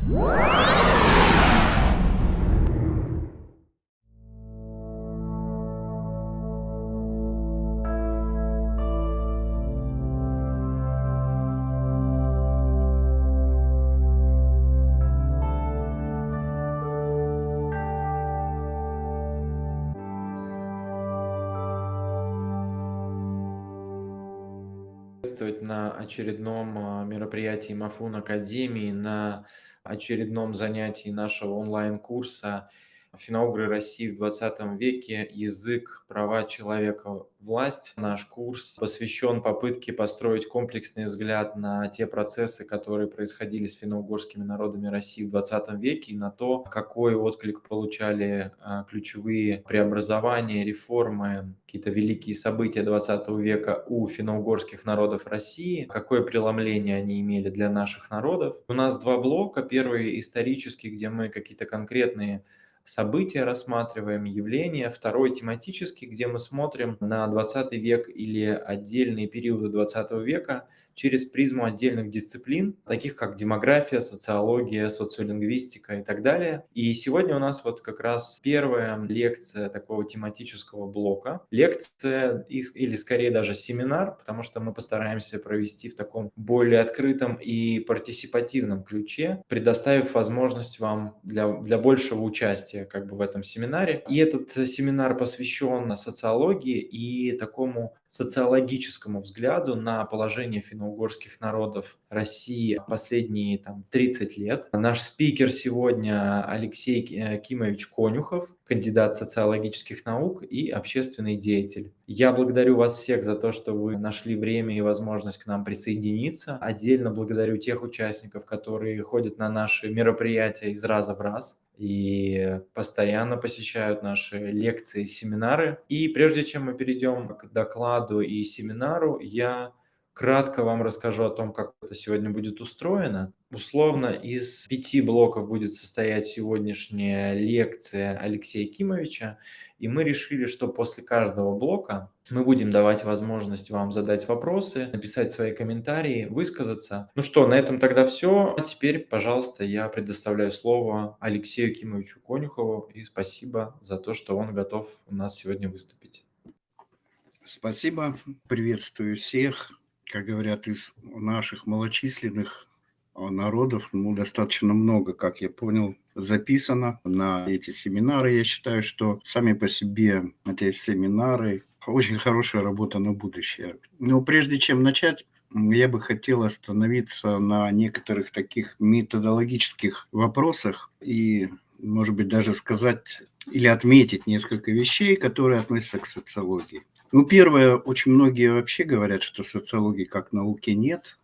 Приветствовать на очередном мероприятии Мафун Академии, на очередном занятии нашего онлайн-курса «Финно-угры России в 20 веке. Язык, права человека, власть». Наш курс посвящен попытке построить комплексный взгляд на те процессы, которые происходили с финно-угорскими народами России в 20 веке, и на то, какой отклик получали ключевые преобразования, реформы, какие-то великие события 20 века у финно-угорских народов России, какое преломление они имели для наших народов. У нас два блока. Первый исторический, где мы какие-то конкретные события рассматриваем, явления. Второй тематический, где мы смотрим на 20 век или отдельные периоды 20 века через призму отдельных дисциплин, таких как демография, социология, социолингвистика и так далее. И сегодня у нас вот как раз первая лекция такого тематического блока. Лекция или скорее даже семинар, потому что мы постараемся провести в таком более открытом и партисипативном ключе, предоставив возможность вам для большего участия как бы в этом семинаре. И этот семинар посвящен социологии и такому социологическому взгляду на положение финно-угорских народов России в последние 30 лет. Наш спикер сегодня Алексей Кимович Конюхов, кандидат социологических наук и общественный деятель. Я благодарю вас всех за то, что вы нашли время и возможность к нам присоединиться. Отдельно благодарю тех участников, которые ходят на наши мероприятия из раза в раз и постоянно посещают наши лекции и семинары. И прежде чем мы перейдем к докладу и семинару, я кратко вам расскажу о том, как это сегодня будет устроено. Условно, из 5 блоков будет состоять сегодняшняя лекция Алексея Кимовича, и мы решили, что после каждого блока мы будем давать возможность вам задать вопросы, написать свои комментарии, высказаться. Ну что, на этом тогда все. А теперь, пожалуйста, я предоставляю слово Алексею Кимовичу Конюхову, и спасибо за то, что он готов у нас сегодня выступить. Спасибо. Приветствую всех. Как говорят, из наших малочисленных народов, достаточно много, как я понял, записано на эти семинары. Я считаю, что сами по себе эти семинары очень хорошая работа на будущее. Но прежде чем начать, я бы хотел остановиться на некоторых таких методологических вопросах и, может быть, даже сказать или отметить несколько вещей, которые относятся к социологии. Первое, очень многие вообще говорят, что социологии как науки нет.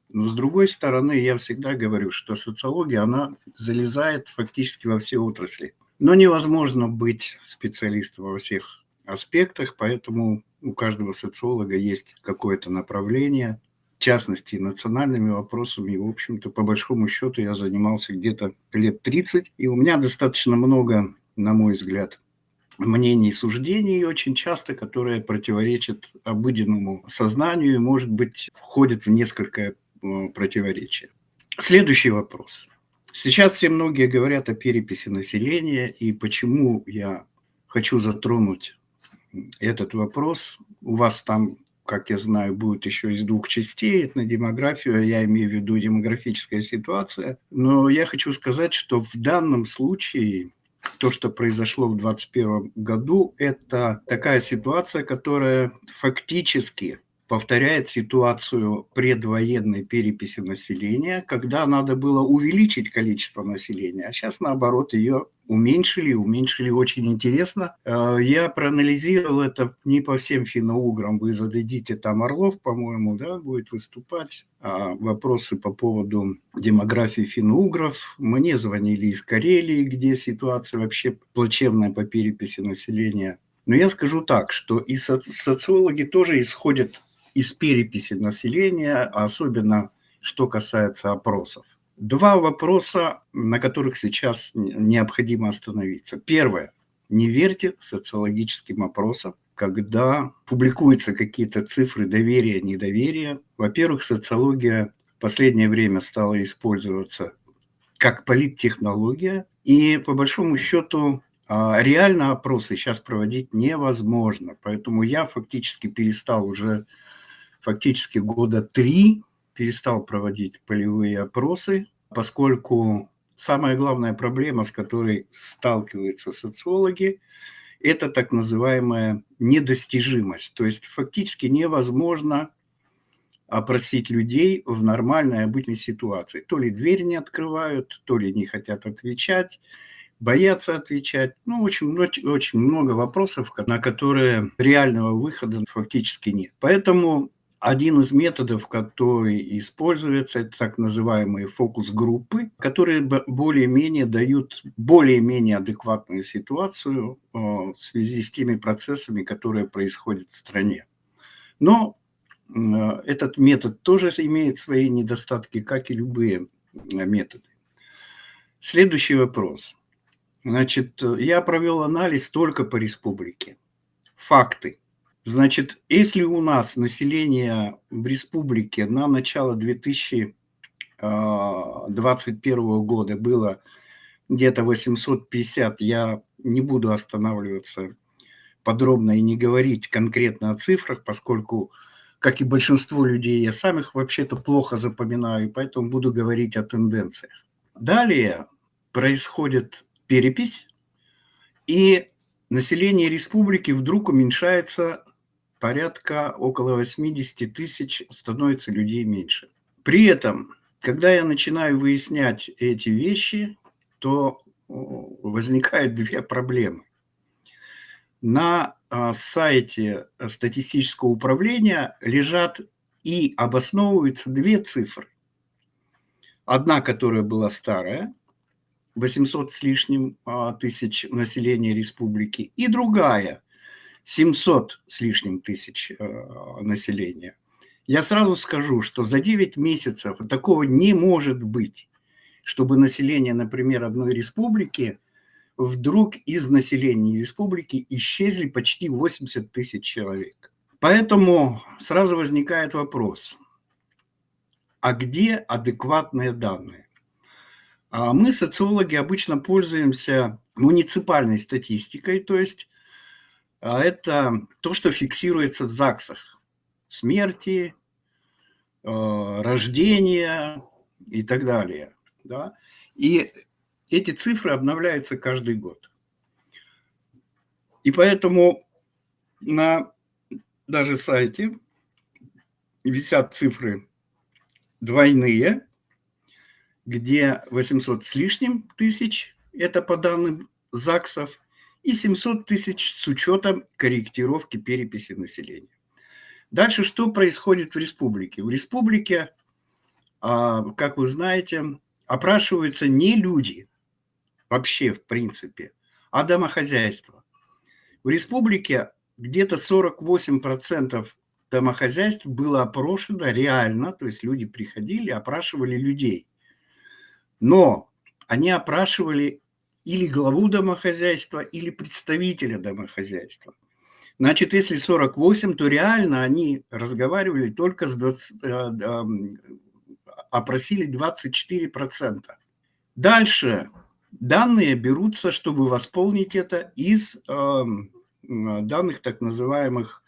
Но с другой стороны, я всегда говорю, что социология, она залезает фактически во все отрасли. Но невозможно быть специалистом во всех аспектах, поэтому у каждого социолога есть какое-то направление, в частности, национальными вопросами. И, в общем-то, по большому счету, я занимался где-то лет 30, и у меня достаточно много, на мой взгляд, мнений и суждений очень часто, которые противоречат обыденному сознанию и, может быть, входят в несколько противоречия. Следующий вопрос. Сейчас все многие говорят о переписи населения, и почему я хочу затронуть этот вопрос. У вас там, как я знаю, будет еще из 2 частей, этнодемография, я имею в виду демографическая ситуация. Но я хочу сказать, что в данном случае то, что произошло в 2021 году, это такая ситуация, которая фактически повторяет ситуацию предвоенной переписи населения, когда надо было увеличить количество населения, а сейчас, наоборот, ее уменьшили очень интересно. Я проанализировал это не по всем финно-уграм, вы зададите, там Орлов, по-моему, да, будет выступать, вопросы по поводу демографии финно-угров. Мне звонили из Карелии, где ситуация вообще плачевная по переписи населения. Но я скажу так, что и социологи тоже исходят из переписи населения, особенно что касается опросов. 2 вопроса, на которых сейчас необходимо остановиться. Первое. Не верьте социологическим опросам, когда публикуются какие-то цифры доверия, недоверия. Во-первых, социология в последнее время стала использоваться как политтехнология, и по большому счету реально опросы сейчас проводить невозможно. Поэтому я фактически перестал уже, фактически года 3 перестал проводить полевые опросы, поскольку самая главная проблема, с которой сталкиваются социологи, это так называемая недостижимость. То есть фактически невозможно опросить людей в нормальной обычной ситуации. То ли двери не открывают, то ли не хотят отвечать, боятся отвечать. Ну, очень много вопросов, на которые реального выхода фактически нет. Поэтому один из методов, который используется, это так называемые фокус-группы, которые более-менее дают более-менее адекватную ситуацию в связи с теми процессами, которые происходят в стране. Но этот метод тоже имеет свои недостатки, как и любые методы. Следующий вопрос. Значит, я провел анализ только по республике. Факты. Значит, если у нас население в республике на начало 2021 года было где-то 850, я не буду останавливаться подробно и не говорить конкретно о цифрах, поскольку, как и большинство людей, я сам их вообще-то плохо запоминаю, поэтому буду говорить о тенденциях. Далее происходит перепись, и население республики вдруг уменьшается порядка около 80 тысяч, становится людей меньше. При этом, когда я начинаю выяснять эти вещи, то возникают две проблемы. На сайте статистического управления лежат и обосновываются две цифры. Одна, которая была старая, 800 с лишним тысяч населения республики, и другая, 700 с лишним тысяч населения. Я сразу скажу, что за 9 месяцев такого не может быть, чтобы население, например, одной республики, вдруг из населения республики исчезли почти 80 тысяч человек. Поэтому сразу возникает вопрос, а где адекватные данные? Мы, социологи, обычно пользуемся муниципальной статистикой, то есть это то, что фиксируется в ЗАГСах. Смерти, рождения и так далее. Да? И эти цифры обновляются каждый год. И поэтому на даже сайте висят цифры двойные, где 800 с лишним тысяч, это по данным ЗАГСов, и 700 тысяч с учетом корректировки переписи населения. Дальше что происходит в республике? В республике, как вы знаете, опрашиваются не люди, вообще в принципе, а домохозяйства. В республике где-то 48% домохозяйств было опрошено реально, то есть люди приходили, опрашивали людей. Но они опрашивали или главу домохозяйства, или представителя домохозяйства. Значит, если 48, то реально они разговаривали только с 20, опросили 24%. Дальше данные берутся, чтобы восполнить это из данных так называемых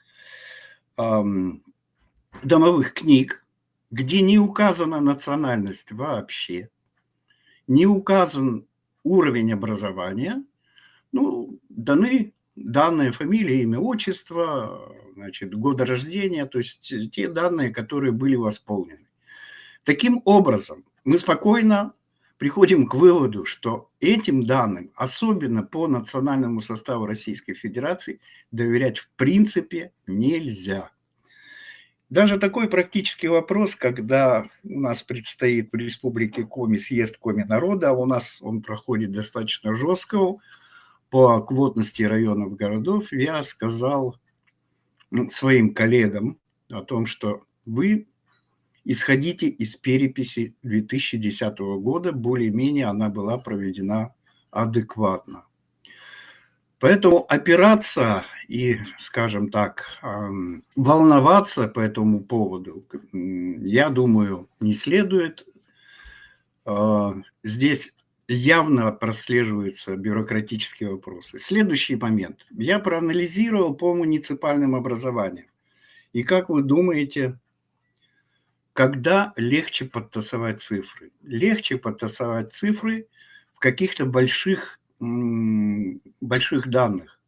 домовых книг, где не указана национальность вообще, не указан уровень образования, ну, даны данные, фамилия, имя, отчество, значит, года рождения, то есть те данные, которые были восполнены. Таким образом, мы спокойно приходим к выводу, что этим данным, особенно по национальному составу Российской Федерации, доверять в принципе нельзя. Даже такой практический вопрос, когда у нас предстоит в Республике Коми съезд Коми народа, а у нас он проходит достаточно жестко по квотности районов, городов, я сказал своим коллегам о том, что вы исходите из переписи 2010 года, более-менее она была проведена адекватно. Поэтому опираться и, скажем так, волноваться по этому поводу, я думаю, не следует. здесь явно прослеживаются бюрократические вопросы. Следующий момент. Я проанализировал по муниципальным образованиям. И как вы думаете, когда легче подтасовать цифры? Легче подтасовать цифры в каких-то больших данных.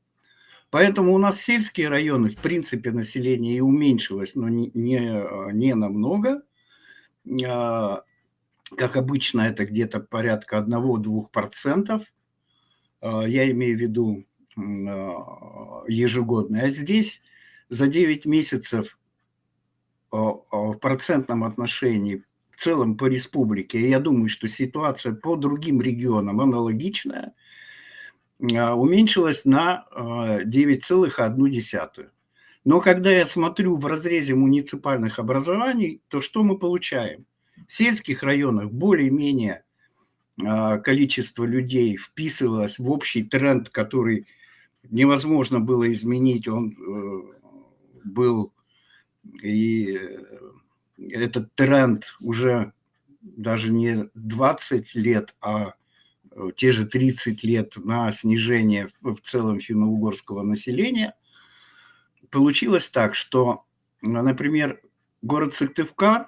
Поэтому у нас сельские районы, в принципе, население и уменьшилось, но не намного. Как обычно, это где-то порядка 1-2%. Я имею в виду ежегодно. А здесь за 9 месяцев в процентном отношении в целом по республике, я думаю, что ситуация по другим регионам аналогичная, уменьшилась на 9,1. Но когда я смотрю в разрезе муниципальных образований, то что мы получаем? В сельских районах более-менее количество людей вписывалось в общий тренд, который невозможно было изменить. Он был, и этот тренд уже даже не 20 лет, а те же 30 лет на снижение в целом финно-угорского населения. Получилось так, что, например, город Сыктывкар,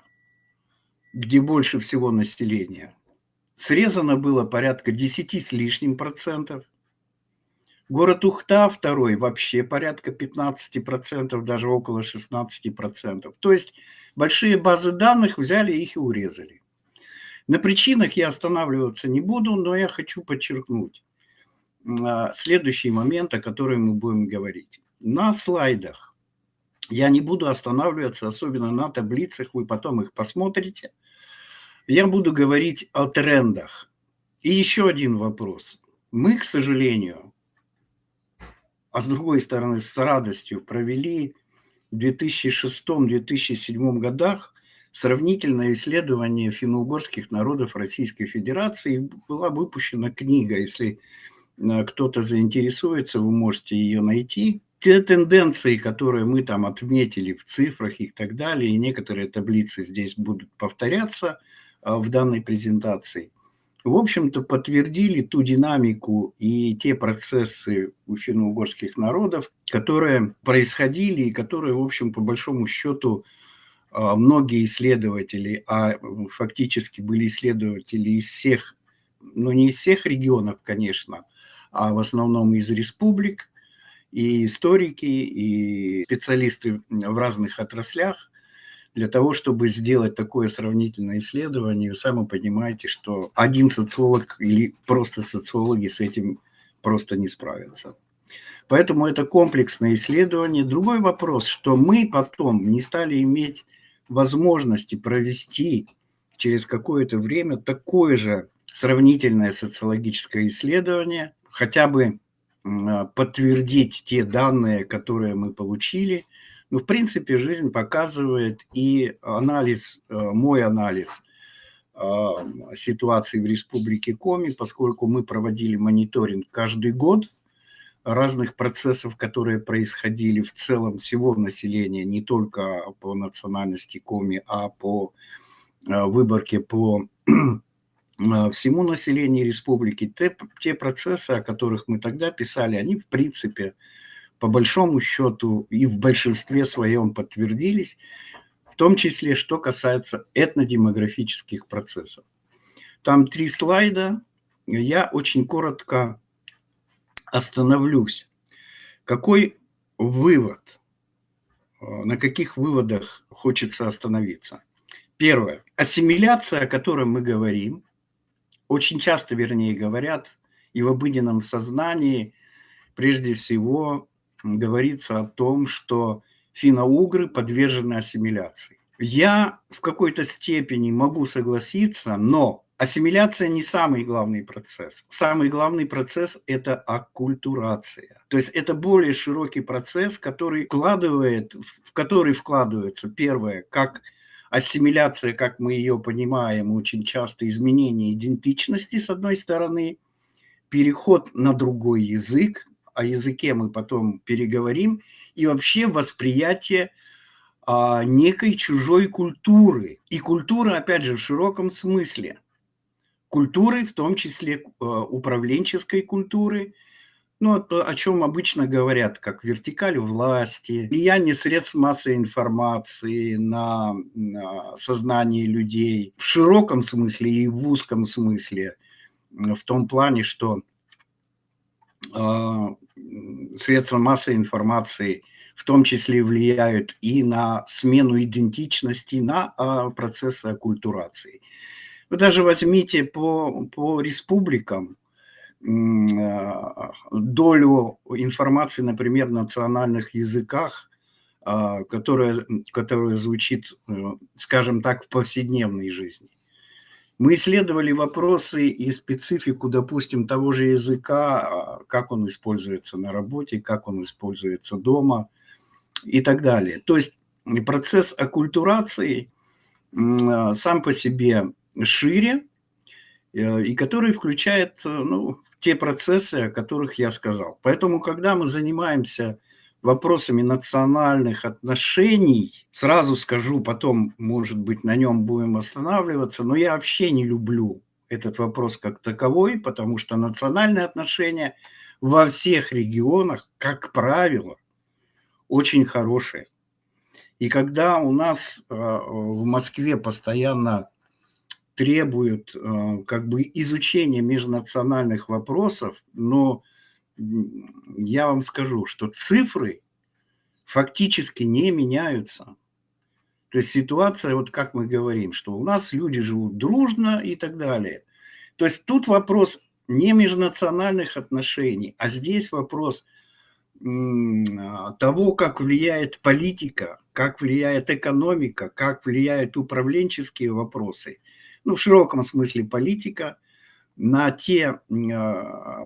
где больше всего населения, срезано было порядка 10 с лишним процентов. Город Ухта, второй, вообще порядка 15%, даже около 16%. То есть большие базы данных взяли их и урезали. На причинах я останавливаться не буду, но я хочу подчеркнуть следующий момент, о котором мы будем говорить. На слайдах я не буду останавливаться, особенно на таблицах, вы потом их посмотрите. Я буду говорить о трендах. И еще один вопрос. Мы, к сожалению, а с другой стороны, с радостью провели в 2006-2007 годах сравнительное исследование финно-угорских народов Российской Федерации. Была выпущена книга, если кто-то заинтересуется, вы можете ее найти. Те тенденции, которые мы там отметили в цифрах и так далее, и некоторые таблицы здесь будут повторяться в данной презентации, в общем-то, подтвердили ту динамику и те процессы у финно-угорских народов, которые происходили и которые, в общем, по большому счету, многие исследователи, а фактически были исследователи из всех, ну не из всех регионов, конечно, а в основном из республик, и историки, и специалисты в разных отраслях, для того, чтобы сделать такое сравнительное исследование, вы сами понимаете, что один социолог или просто социологи с этим просто не справятся. Поэтому это комплексное исследование. Другой вопрос, что мы потом не стали иметь возможности провести через какое-то время такое же сравнительное социологическое исследование, хотя бы подтвердить те данные, которые мы получили. Но, в принципе, жизнь показывает, и анализ, мой анализ ситуации в Республике Коми, поскольку мы проводили мониторинг каждый год разных процессов, которые происходили в целом всего населения, не только по национальности Коми, а по выборке по всему населению республики. Те процессы, о которых мы тогда писали, они, в принципе, по большому счету и в большинстве своем подтвердились, в том числе, что касается этнодемографических процессов. Там 3 слайда, я очень коротко остановлюсь. Какой вывод, на каких выводах хочется остановиться? Первое. Ассимиляция, о которой мы говорим, очень часто, вернее, говорят, и в обыденном сознании, прежде всего, говорится о том, что финно-угры подвержены ассимиляции. Я в какой-то степени могу согласиться, но ассимиляция не самый главный процесс. Самый главный процесс – это аккультурация. То есть это более широкий процесс, в который вкладывается, первое, как ассимиляция, как мы ее понимаем, очень часто изменение идентичности, с одной стороны, переход на другой язык, о языке мы потом переговорим, и вообще восприятие некой чужой культуры. И культура, опять же, в широком смысле. культуры, в том числе управленческой культуры. Ну, то, о чем обычно говорят, как вертикаль власти, влияние средств массовой информации на сознание людей в широком смысле и в узком смысле, в том плане, что средства массовой информации в том числе влияют и на смену идентичности, на процессы оккультурации. Вы даже возьмите по республикам долю информации, например, на национальных языках, которая звучит, скажем так, в повседневной жизни. Мы исследовали вопросы и специфику, допустим, того же языка, как он используется на работе, как он используется дома и так далее. То есть процесс оккультурации сам по себе шире, и который включает те процессы, о которых я сказал. Поэтому, когда мы занимаемся вопросами национальных отношений, сразу скажу, потом, может быть, на нем будем останавливаться, но я вообще не люблю этот вопрос как таковой, потому что национальные отношения во всех регионах, как правило, очень хорошие. И когда у нас в Москве постоянно требуют как бы изучения межнациональных вопросов, но я вам скажу, что цифры фактически не меняются. То есть ситуация, вот как мы говорим, что у нас люди живут дружно и так далее. То есть тут вопрос не межнациональных отношений, а здесь вопрос того, как влияет политика, как влияет экономика, как влияют управленческие вопросы, в широком смысле политика, на те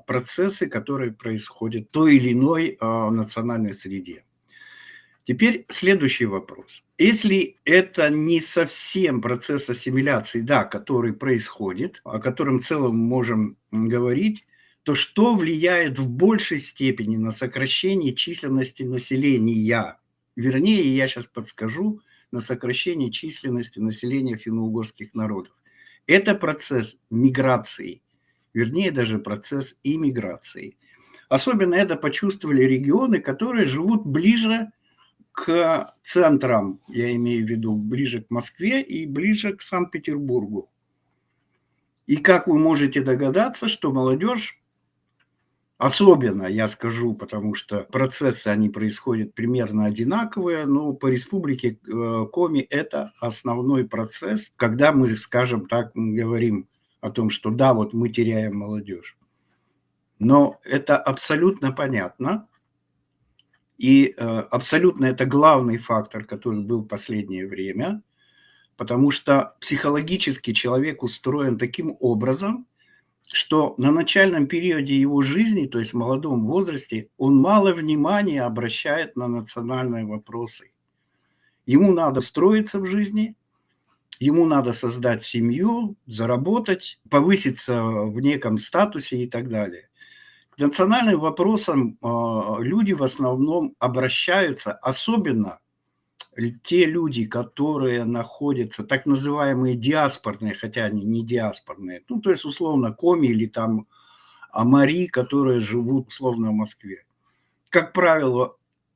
процессы, которые происходят в той или иной национальной среде. Теперь следующий вопрос. Если это не совсем процесс ассимиляции, да, который происходит, о котором в целом можем говорить, то что влияет в большей степени на сокращение численности населения? Вернее, я сейчас подскажу, на сокращение численности населения финно-угорских народов. Это процесс миграции, вернее, даже процесс иммиграции. Особенно это почувствовали регионы, которые живут ближе к центрам, я имею в виду, ближе к Москве и ближе к Санкт-Петербургу. И как вы можете догадаться, что молодежь, особенно, я скажу, потому что процессы, они происходят примерно одинаковые, но по республике Коми это основной процесс, когда мы, скажем так, говорим о том, что да, вот мы теряем молодежь. Но это абсолютно понятно. И абсолютно это главный фактор, который был в последнее время, потому что психологически человек устроен таким образом, что на начальном периоде его жизни, то есть в молодом возрасте, он мало внимания обращает на национальные вопросы. Ему надо строиться в жизни, ему надо создать семью, заработать, повыситься в неком статусе и так далее. К национальным вопросам люди в основном обращаются, особенно те люди, которые находятся, так называемые диаспорные, хотя они не диаспорные, то есть условно коми или там амари, которые живут условно в Москве. Как правило,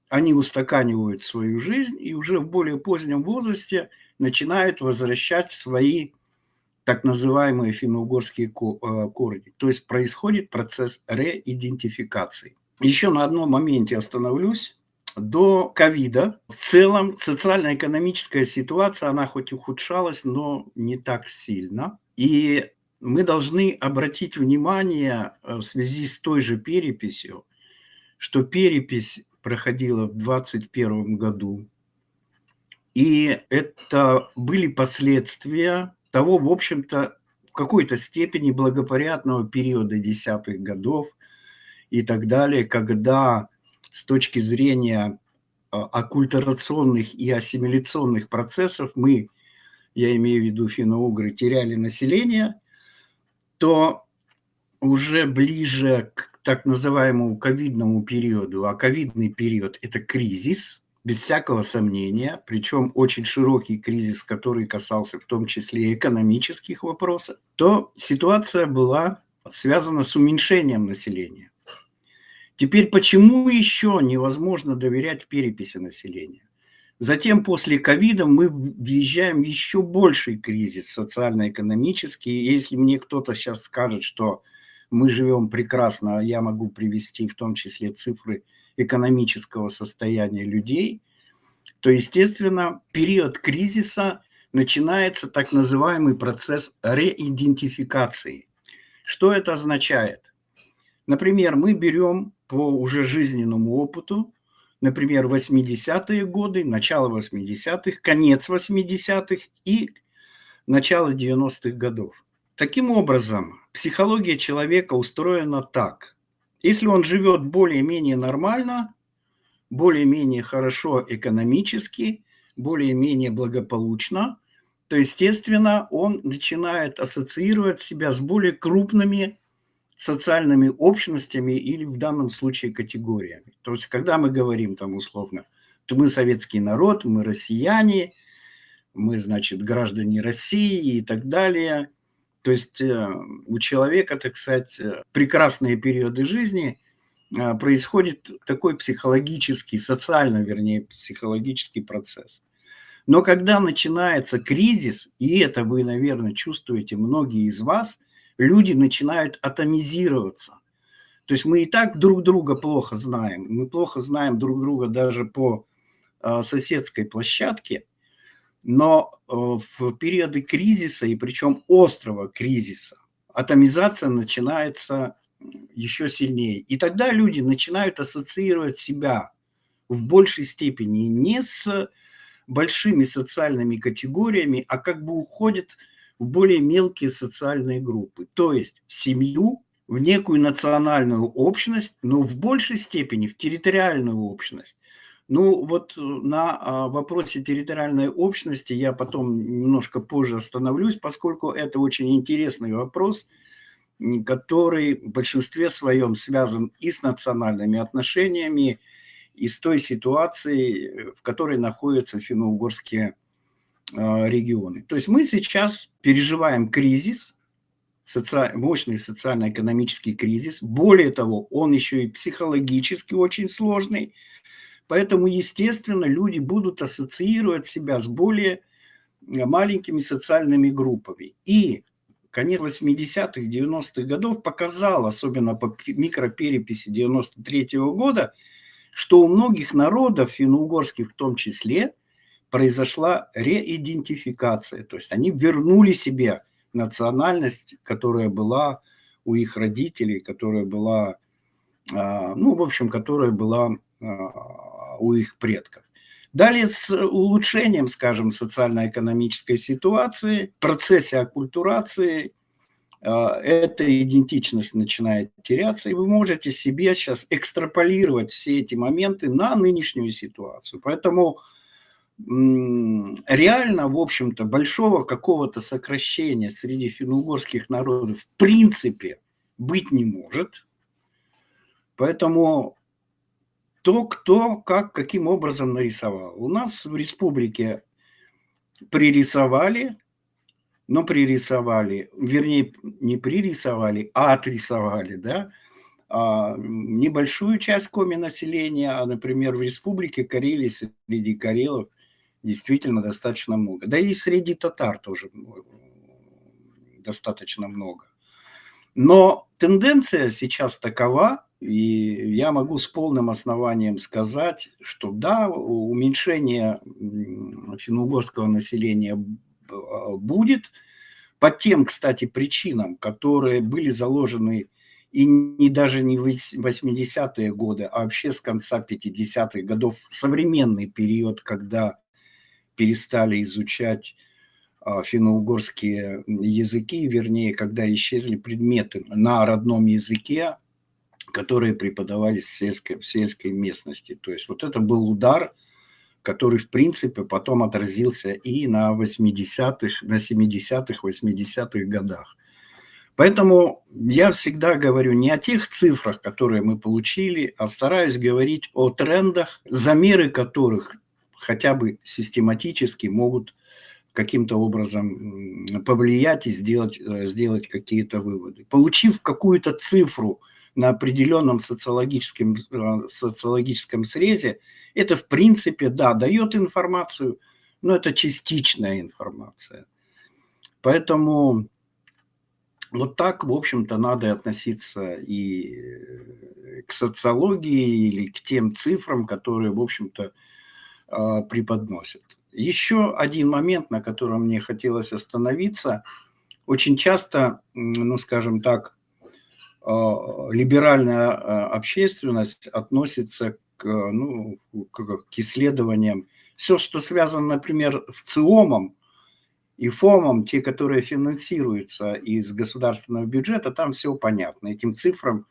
они устаканивают свою жизнь и уже в более позднем возрасте начинают возвращать свои так называемые финно-угорские корни. То есть происходит процесс реидентификации. Еще на одном моменте остановлюсь. До ковида в целом социально-экономическая ситуация, она хоть ухудшалась, но не так сильно. И мы должны обратить внимание в связи с той же переписью, что перепись проходила в 2021 году. И это были последствия того, в общем-то, в какой-то степени благоприятного периода десятых годов и так далее, когда с точки зрения оккультурационных и ассимиляционных процессов мы, я имею в виду финно-угры, теряли население, то уже ближе к так называемому ковидному периоду, а ковидный период – это кризис, без всякого сомнения, причем очень широкий кризис, который касался в том числе и экономических вопросов, то ситуация была связана с уменьшением населения. Теперь почему еще невозможно доверять переписи населения? Затем после ковида мы въезжаем в еще больший кризис социально-экономический. И если мне кто-то сейчас скажет, что мы живем прекрасно, а я могу привести в том числе цифры экономического состояния людей, то, естественно, период кризиса начинается так называемый процесс реидентификации. Что это означает? Например, мы берем по уже жизненному опыту, например, 80-е годы, начало 80-х, конец 80-х и начало 90-х годов. Таким образом, психология человека устроена так. Если он живет более-менее нормально, более-менее хорошо экономически, более-менее благополучно, то, естественно, он начинает ассоциировать себя с более крупными социальными общностями или в данном случае категориями. То есть, когда мы говорим там условно, то мы советский народ, мы россияне, мы, значит, граждане России и так далее. То есть у человека, так сказать, прекрасные периоды жизни происходит такой психологический, социально, вернее, психологический процесс. Но когда начинается кризис, и это вы, наверное, чувствуете многие из вас, люди начинают атомизироваться. То есть мы и так друг друга плохо знаем. Мы плохо знаем друг друга даже по соседской площадке. Но в периоды кризиса, и причем острого кризиса, атомизация начинается еще сильнее. И тогда люди начинают ассоциировать себя в большей степени не с большими социальными категориями, а как бы уходят в более мелкие социальные группы. То есть в семью, в некую национальную общность, но в большей степени в территориальную общность. Ну вот на вопросе территориальной общности я потом немножко позже остановлюсь, поскольку это очень интересный вопрос, который в большинстве своем связан и с национальными отношениями, и с той ситуацией, в которой находятся финно-угорские регионы. То есть мы сейчас переживаем кризис, мощный социально-экономический кризис. Более того, он еще и психологически очень сложный. Поэтому, естественно, люди будут ассоциировать себя с более маленькими социальными группами. И конец 80-х, 90-х годов показал, особенно по микропереписи 93-го года, что у многих народов, финно-угорских в том числе, произошла реидентификация. То есть они вернули себе национальность, которая была у их родителей, которая была, ну, в общем, которая была у их предков. Далее с улучшением, скажем, социально-экономической ситуации, в процессе оккультурации, эта идентичность начинает теряться, и вы можете себе сейчас экстраполировать все эти моменты на нынешнюю ситуацию. Поэтому реально, в общем-то, большого какого-то сокращения среди финно-угорских народов в принципе быть не может. Поэтому то, кто, как, каким образом нарисовал. У нас в республике пририсовали, вернее, не пририсовали, а отрисовали, да, небольшую часть коми-населения, а, например, в республике Карелии среди карелов действительно достаточно много. Да и среди татар тоже достаточно много. Но тенденция сейчас такова, и я могу с полным основанием сказать, что да, уменьшение финно-угорского населения будет по тем, кстати, причинам, которые были заложены и даже не в 80-е годы, а вообще с конца 50-х годов, современный период, когда перестали изучать финно-угорские языки, вернее, когда исчезли предметы на родном языке, которые преподавались в сельской местности. То есть вот это был удар, который, в принципе, потом отразился и на 80-х, на 70-х, 80-х годах. Поэтому я всегда говорю не о тех цифрах, которые мы получили, а стараюсь говорить о трендах, замеры которых хотя бы систематически могут каким-то образом повлиять и сделать какие-то выводы. Получив какую-то цифру на определенном социологическом срезе, это в принципе, да, дает информацию, но это частичная информация. Поэтому вот так, в общем-то, надо относиться и к социологии или к тем цифрам, которые, в общем-то, преподносят. Еще один момент, на котором мне хотелось остановиться. Очень часто, ну, скажем так, либеральная общественность относится к исследованиям. Все, что связано, например, с ЦИОМом и ФОМом, те, которые финансируются из государственного бюджета, там все понятно. Этим цифрам,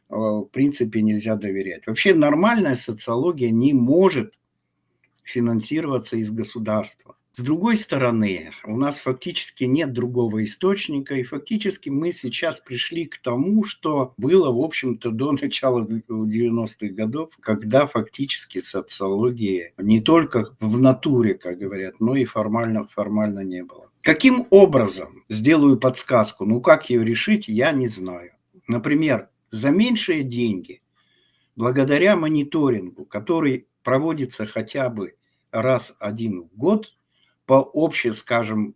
в принципе, нельзя доверять. Вообще нормальная социология не может финансироваться из государства. С другой стороны, у нас фактически нет другого источника, и фактически мы сейчас пришли к тому, что было, в общем-то, до начала 90-х годов, когда фактически социологии не только в натуре, как говорят, но и формально не было. Каким образом, сделаю подсказку, ну как ее решить, я не знаю. Например, за меньшие деньги, благодаря мониторингу, который проводится хотя бы раз один в год по общей, скажем,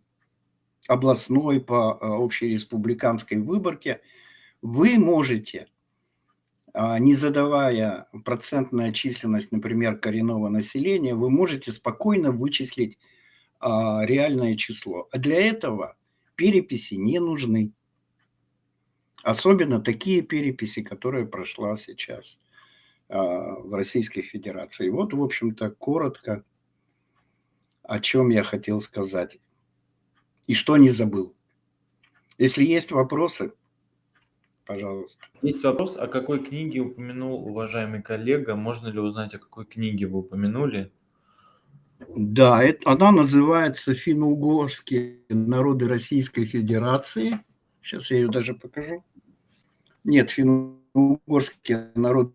областной, по общей республиканской выборке, вы можете, не задавая процентную численность, например, коренного населения, вы можете спокойно вычислить реальное число. А для этого переписи не нужны. Особенно такие переписи, которые прошла сейчас в Российской Федерации. Вот, в общем-то, коротко, о чем я хотел сказать. И что не забыл. Если есть вопросы, пожалуйста. Есть вопрос, о какой книге упомянул уважаемый коллега? Можно ли узнать, о какой книге вы упомянули? Да, она называется «Финно-угорские народы Российской Федерации». Сейчас я ее даже покажу. Нет, «Финно-угорские народы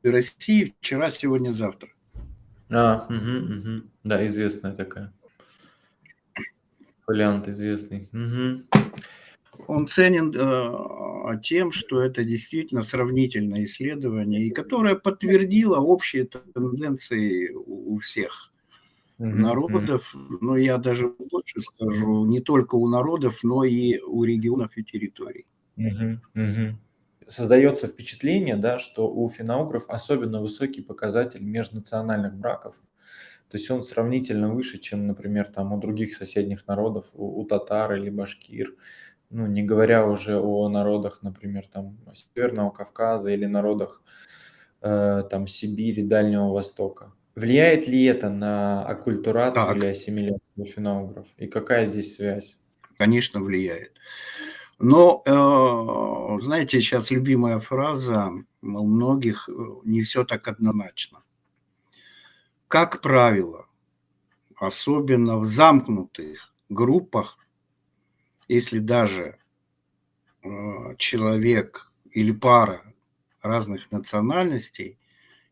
России. Вчера, сегодня, завтра». Да, известная такая. Фолиант известный. Он ценен тем, что это действительно сравнительное исследование, и которое подтвердило общие тенденции у всех народов. Но я даже больше скажу, не только у народов, но и у регионов и территорий. Создается впечатление, да, что у финно-угров особенно высокий показатель межнациональных браков. То есть он сравнительно выше, чем, например, там у других соседних народов, у татар или башкир. Ну, не говоря уже о народах, например, там Северного Кавказа или народах там Сибири, Дальнего Востока. Влияет ли это на оккультурацию или Так, ассимиляцию финно-угров? И какая здесь связь? конечно, влияет. Но, знаете, сейчас любимая фраза у многих: не все так однозначно. Как правило, особенно в замкнутых группах, если даже человек или пара разных национальностей,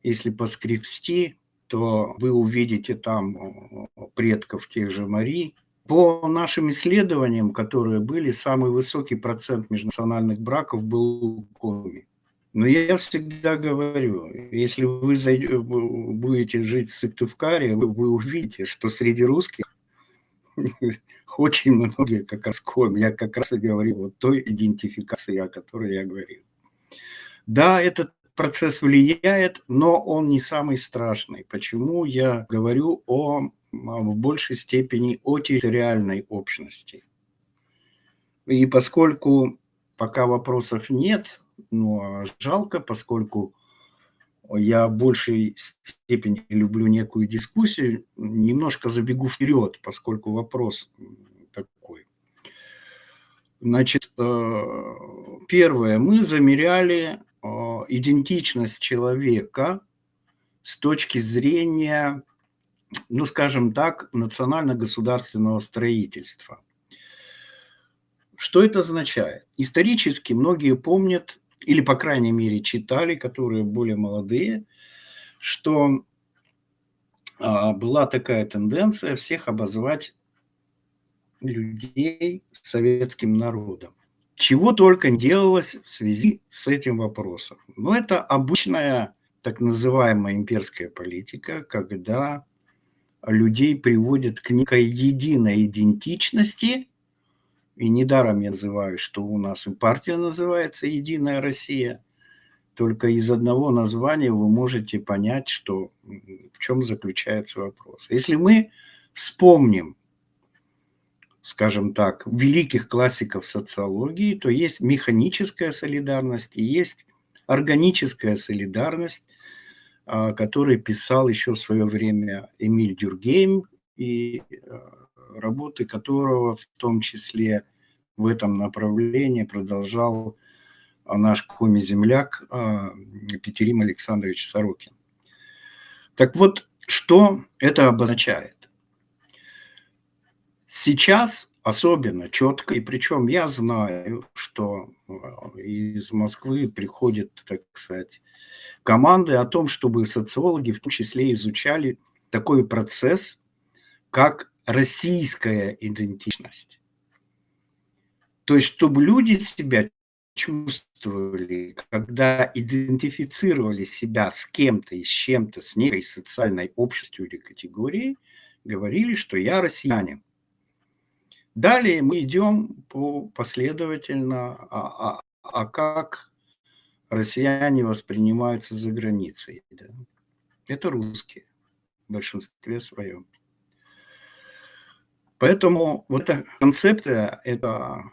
если поскребсти, то вы увидите там предков тех же Марий. По нашим исследованиям, которые были, самый высокий процент межнациональных браков был у коми. Но я всегда говорю, если вы будете жить в Сыктывкаре, вы увидите, что среди русских очень многие как раз коми. Я как раз и говорю о той идентификации, о которой я говорил. Да, этот процесс влияет, но он не самый страшный. Почему я говорю в большей степени о территориальной общности? И поскольку пока вопросов нет, но жалко, поскольку я в большей степени люблю некую дискуссию, немножко забегу вперед, поскольку вопрос такой. Значит, первое, мы замеряли идентичность человека с точки зрения, ну, скажем так, национально-государственного строительства. Что это означает? Исторически многие помнят, или, по крайней мере, читали, которые более молодые, что была такая тенденция всех обозвать людей советским народом. Чего только не делалось в связи с этим вопросом. Но это обычная так называемая имперская политика, когда людей приводят к некой единой идентичности. И недаром я называю, что у нас и партия называется «Единая Россия». Только из одного названия вы можете понять, что, в чем заключается вопрос. Если мы вспомним, скажем так, великих классиков социологии, то есть механическая солидарность и есть органическая солидарность, который писал еще в свое время Эмиль Дюркгейм, и работы которого в том числе в этом направлении продолжал наш коми-земляк Петерим Александрович Сорокин. Так вот, что это обозначает? Сейчас особенно четко, и причем я знаю, что из Москвы приходят, так сказать, команды о том, чтобы социологи в том числе изучали такой процесс, как российская идентичность. То есть, чтобы люди себя чувствовали, когда идентифицировали себя с кем-то и с чем-то, с некой социальной общностью или категорией, говорили, что я россиянин. Далее мы идем последовательно, как россияне воспринимаются за границей. Да? Это русские в большинстве своем. Поэтому вот эта концепция – это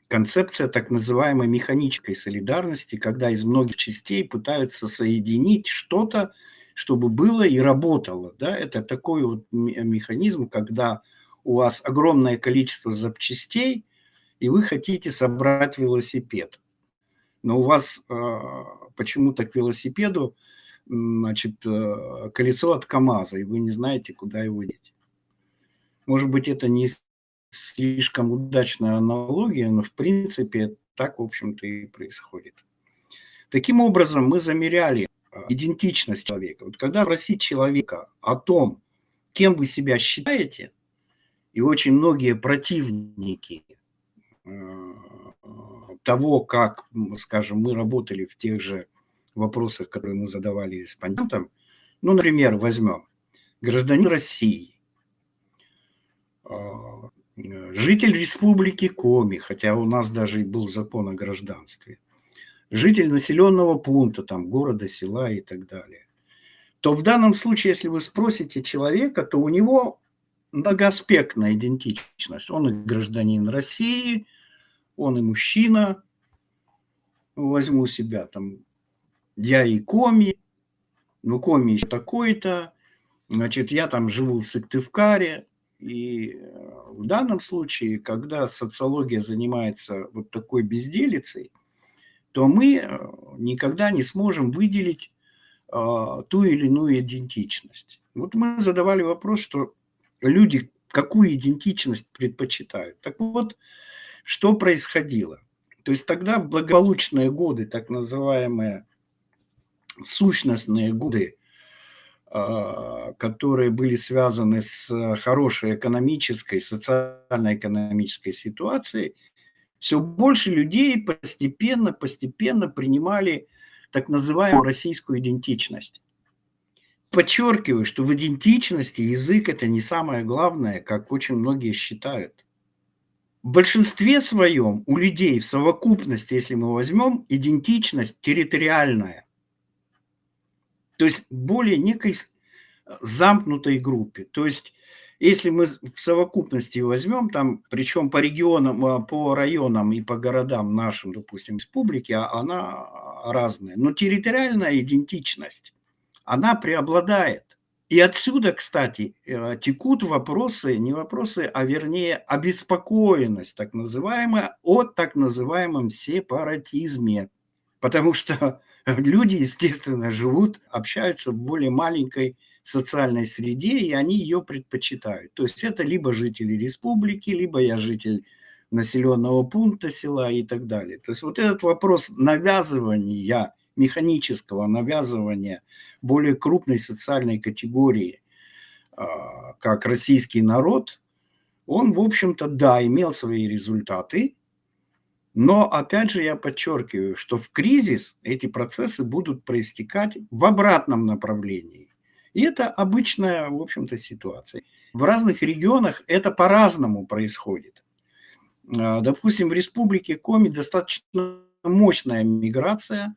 концепция так называемой механической солидарности, когда из многих частей пытаются соединить что-то, чтобы было и работало. Да? Это такой вот механизм, когда у вас огромное количество запчастей, и вы хотите собрать велосипед. Но у вас почему-то к велосипеду колесо от КАМАЗа, и вы не знаете, куда его деть. Может быть, это не слишком удачная аналогия, но в принципе так, в общем-то, и происходит. Таким образом, мы замеряли идентичность человека. Вот когда спросить человека о том, кем вы себя считаете, и очень многие противники того, как, скажем, мы работали в тех же вопросах, которые мы задавали респондентам, ну, например, возьмем гражданин России, житель республики Коми, хотя у нас даже и был закон о гражданстве, житель населенного пункта, там, города, села и так далее, то в данном случае, если вы спросите человека, то у него многоаспектная идентичность. Он и гражданин России, он и мужчина. Возьму себя там, я и Коми, ну Коми еще такой-то, значит, я там живу в Сыктывкаре. И в данном случае, когда социология занимается вот такой безделицей, то мы никогда не сможем выделить ту или иную идентичность. Вот мы задавали вопрос, что люди какую идентичность предпочитают. Так вот, что происходило? То есть тогда в благополучные годы, так называемые сущностные годы, которые были связаны с хорошей экономической, социально-экономической ситуацией, все больше людей постепенно принимали так называемую российскую идентичность. Подчеркиваю, что в идентичности язык – это не самое главное, как очень многие считают. В большинстве своем у людей в совокупности, если мы возьмем, идентичность территориальная. То есть более некой замкнутой группе. То есть если мы в совокупности возьмем, там, причем по регионам, по районам и по городам нашим, допустим, республики, она разная. Но территориальная идентичность, она преобладает. И отсюда, кстати, текут вопросы, не вопросы, а вернее обеспокоенность, так называемая, о так называемом сепаратизме. Потому что люди, естественно, живут, общаются в более маленькой социальной среде, и они ее предпочитают. То есть это либо жители республики, либо я житель населенного пункта села и так далее. То есть вот этот вопрос навязывания, механического навязывания более крупной социальной категории, как российский народ, он, в общем-то, да, имел свои результаты, но, опять же, я подчеркиваю, что в кризис эти процессы будут проистекать в обратном направлении. И это обычная, в общем-то, ситуация. В разных регионах это по-разному происходит. Допустим, в республике Коми достаточно мощная миграция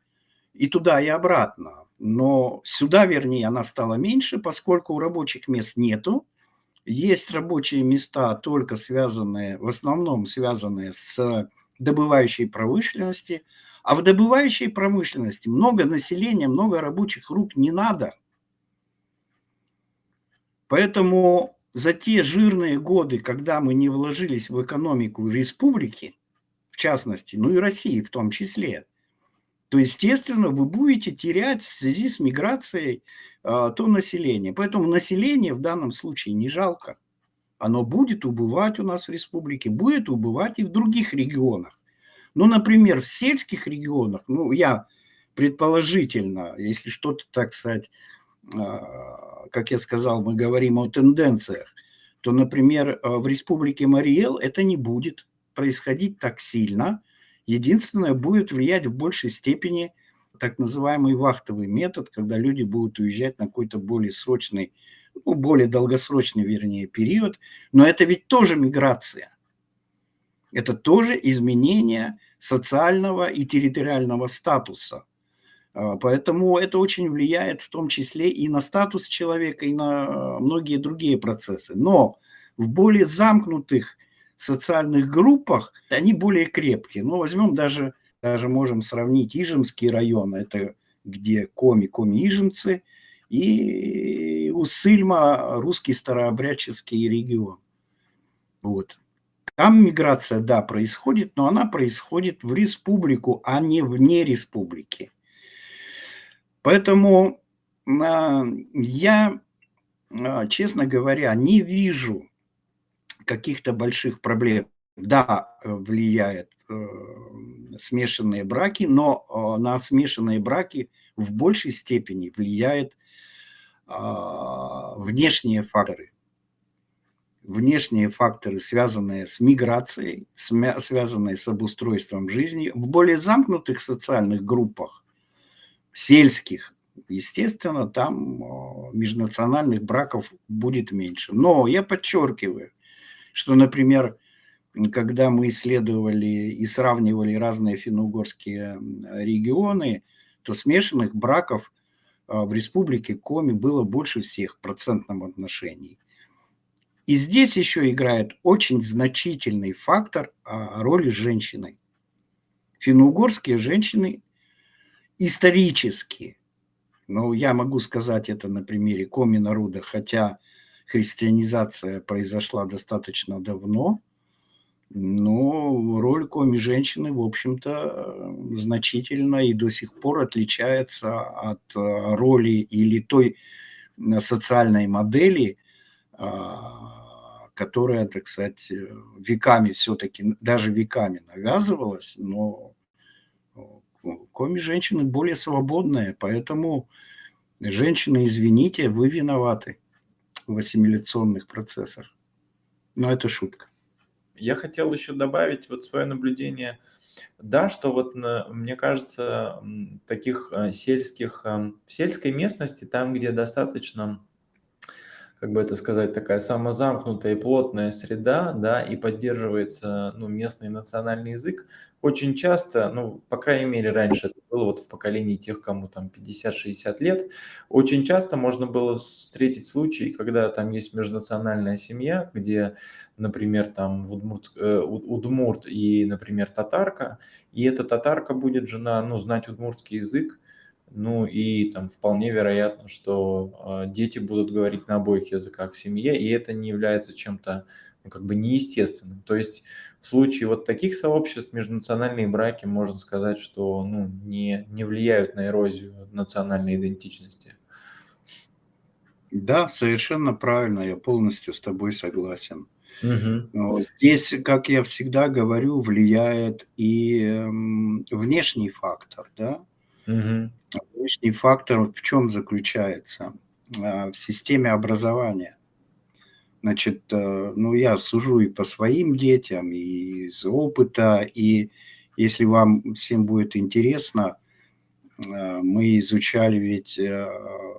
и туда, и обратно. Но сюда, вернее, она стала меньше, поскольку рабочих мест нету. Есть рабочие места, только связанные, в основном связанные с добывающей промышленностью. А в добывающей промышленности много населения, много рабочих рук не надо. Поэтому за те жирные годы, когда мы не вложились в экономику республики, в частности, ну и России в том числе, то, естественно, вы будете терять в связи с миграцией то население. Поэтому население в данном случае не жалко. Оно будет убывать у нас в республике, будет убывать и в других регионах. Ну, например, в сельских регионах, ну, я предположительно, если что-то, так сказать, как я сказал, мы говорим о тенденциях, то, например, в республике Мариэл это не будет происходить так сильно. Единственное, будет влиять в большей степени так называемый вахтовый метод, когда люди будут уезжать на какой-то более срочный, ну, более долгосрочный, вернее, период. Но это ведь тоже миграция. Это тоже изменение социального и территориального статуса. Поэтому это очень влияет в том числе и на статус человека, и на многие другие процессы. Но в более замкнутых социальных группах они более крепкие. Ну, возьмем даже можем сравнить Ижемский район, это где коми-ижемцы, и Усыльма, русский старообрядческий регион. Вот. Там миграция, да, происходит, но она происходит в республику, а не вне республики. Поэтому я, честно говоря, не вижу каких-то больших проблем. Да, влияет смешанные браки, но на смешанные браки в большей степени влияет внешние факторы. Внешние факторы, связанные с миграцией, связанные с обустройством жизни. В более замкнутых социальных группах, сельских, естественно, там межнациональных браков будет меньше. Но я подчеркиваю, что, например, когда мы исследовали и сравнивали разные финно-угорские регионы, то смешанных браков в республике Коми было больше всех в процентном отношении. И здесь еще играет очень значительный фактор роли женщины. Финно-угорские женщины исторически, но я могу сказать это на примере коми-народа, хотя христианизация произошла достаточно давно, но роль коми-женщины, в общем-то, значительно и до сих пор отличается от роли или той социальной модели, которая, так сказать, веками все-таки, даже веками навязывалась, но коми-женщины более свободные, поэтому женщины, извините, вы виноваты в ассимиляционных процессах. Но это шутка. Я хотел еще добавить вот свое наблюдение. Да, что вот мне кажется, таких сельских, в сельской местности, там, где достаточно, как бы это сказать, такая самозамкнутая и плотная среда, да, и поддерживается, ну, местный национальный язык, очень часто, ну, по крайней мере, раньше это было вот в поколении тех, кому там 50-60 лет, очень часто можно было встретить случаи, когда там есть межнациональная семья, где, например, там удмурт и, например, татарка, и эта татарка будет жена, ну, знать удмуртский язык, ну и там вполне вероятно, что дети будут говорить на обоих языках в семье, и это не является чем-то, ну, как бы неестественным. То есть в случае вот таких сообществ межнациональные браки, можно сказать, что, ну, не влияют на эрозию национальной идентичности. Да, совершенно правильно, я полностью с тобой согласен. Мгм. Здесь, как я всегда говорю, влияет и внешний фактор, да. Мгм. Внешний фактор в чем заключается? В системе образования. Значит, ну, я сужу и по своим детям, и из опыта, и если вам всем будет интересно, мы изучали ведь,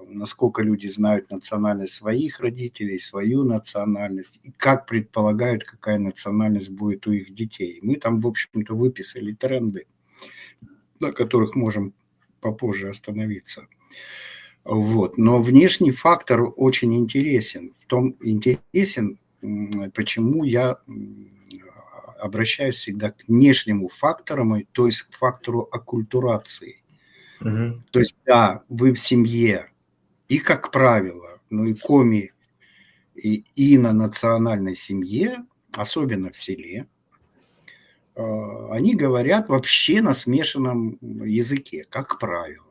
насколько люди знают национальность своих родителей, свою национальность, и как предполагают, какая национальность будет у их детей. Мы там, в общем-то, выписали тренды, на которых можем попозже остановиться. Вот. Но внешний фактор очень интересен. Почему я обращаюсь всегда к внешнему фактору, то есть к фактору оккультурации. Мгм. То есть, да, вы в семье, и, как правило, ну и коми, и на национальной семье, особенно в селе, они говорят вообще на смешанном языке, как правило.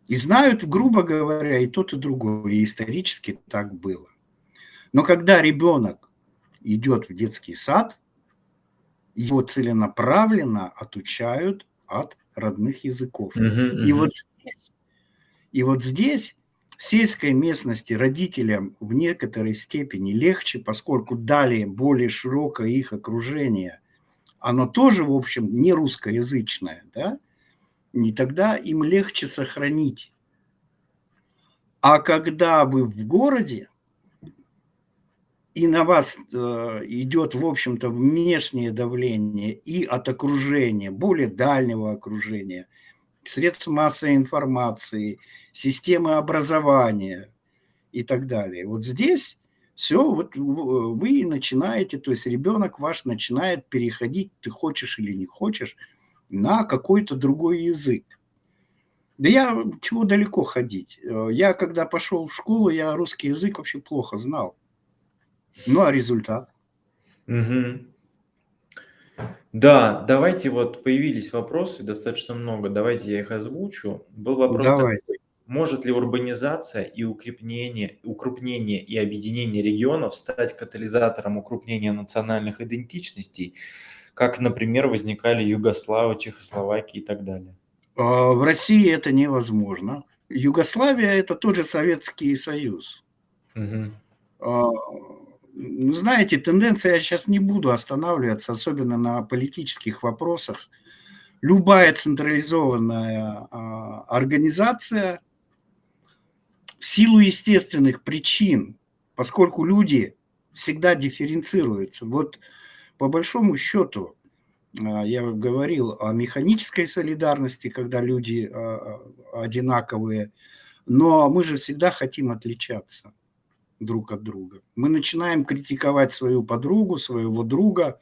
И знают, грубо говоря, и тот, и другой, и исторически так было. Но когда ребенок идет в детский сад, его целенаправленно отучают от родных языков. Мгм. И Мгм. вот здесь И вот здесь, в сельской местности, родителям в некоторой степени легче, поскольку далее более широкое их окружение, оно тоже, в общем, не русскоязычное, да, и тогда им легче сохранить. А когда вы в городе, и на вас идет, в общем-то, внешнее давление и от окружения, более дальнего окружения, средств массовой информации, системы образования, и так далее. Вот здесь все, вот вы начинаете, то есть ребенок ваш начинает переходить, ты хочешь или не хочешь, на какой-то другой язык. Да я чего далеко ходить. Я когда пошел в школу, я русский язык вообще плохо знал. Ну, а результат? Мгм. Да, давайте вот появились вопросы достаточно много. Давайте я их озвучу. Был вопрос Давай. такой: может ли урбанизация и укрупнение и объединение регионов стать катализатором укрупнения национальных идентичностей, как, например, возникали Югославия, Чехословакия и так далее? В России это невозможно. Югославия – это тот же Советский Союз. Мгм. А, ну, знаете, тенденция, я сейчас не буду останавливаться, особенно на политических вопросах. Любая централизованная организация в силу естественных причин, поскольку люди всегда дифференцируются. Вот по большому счету, я говорил о механической солидарности, когда люди одинаковые, но мы же всегда хотим отличаться друг от друга. Мы начинаем критиковать свою подругу, своего друга,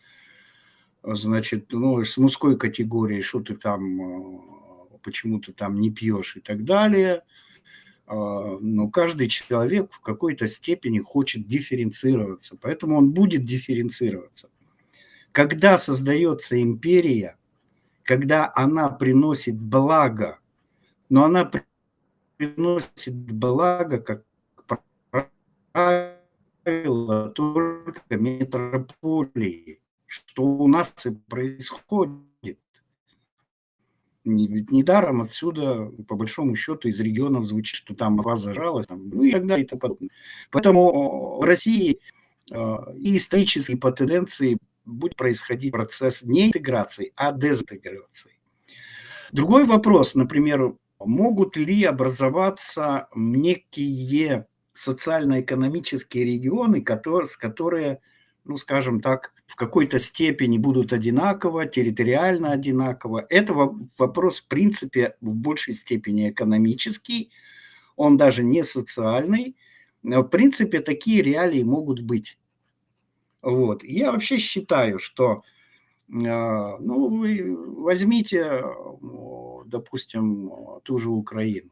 значит, ну, с мужской категории, что ты там, почему ты там не пьешь и так далее. Но каждый человек в какой-то степени хочет дифференцироваться, поэтому он будет дифференцироваться. Когда создается империя, когда она приносит благо, но она приносит благо, как правило, только метрополии, что у нас и происходит. Ведь недаром отсюда, по большому счету, из регионов звучит, что там Москва зажалась, там, ну и так далее и тому подобное. Поэтому в России и исторически по тенденции будет происходить процесс не интеграции, а дезинтеграции. Другой вопрос, например, могут ли образоваться некие социально-экономические регионы, которые, ну, скажем так, в какой-то степени будут одинаково, территориально одинаково. Это вопрос, в принципе, в большей степени экономический, он даже не социальный. Но, в принципе, такие реалии могут быть. Вот. Я вообще считаю, что ну, вы возьмите, допустим, ту же Украину.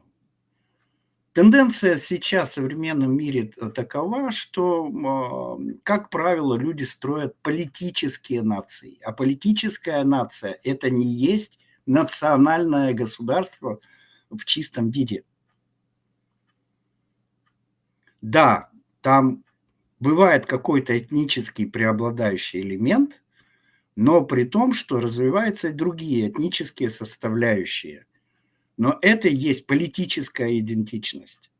Тенденция сейчас в современном мире такова, что, как правило, люди строят политические нации. А политическая нация – это не есть национальное государство в чистом виде. Да, там бывает какой-то этнический преобладающий элемент, но при том, что развиваются и другие этнические составляющие. Но это и есть политическая идентичность.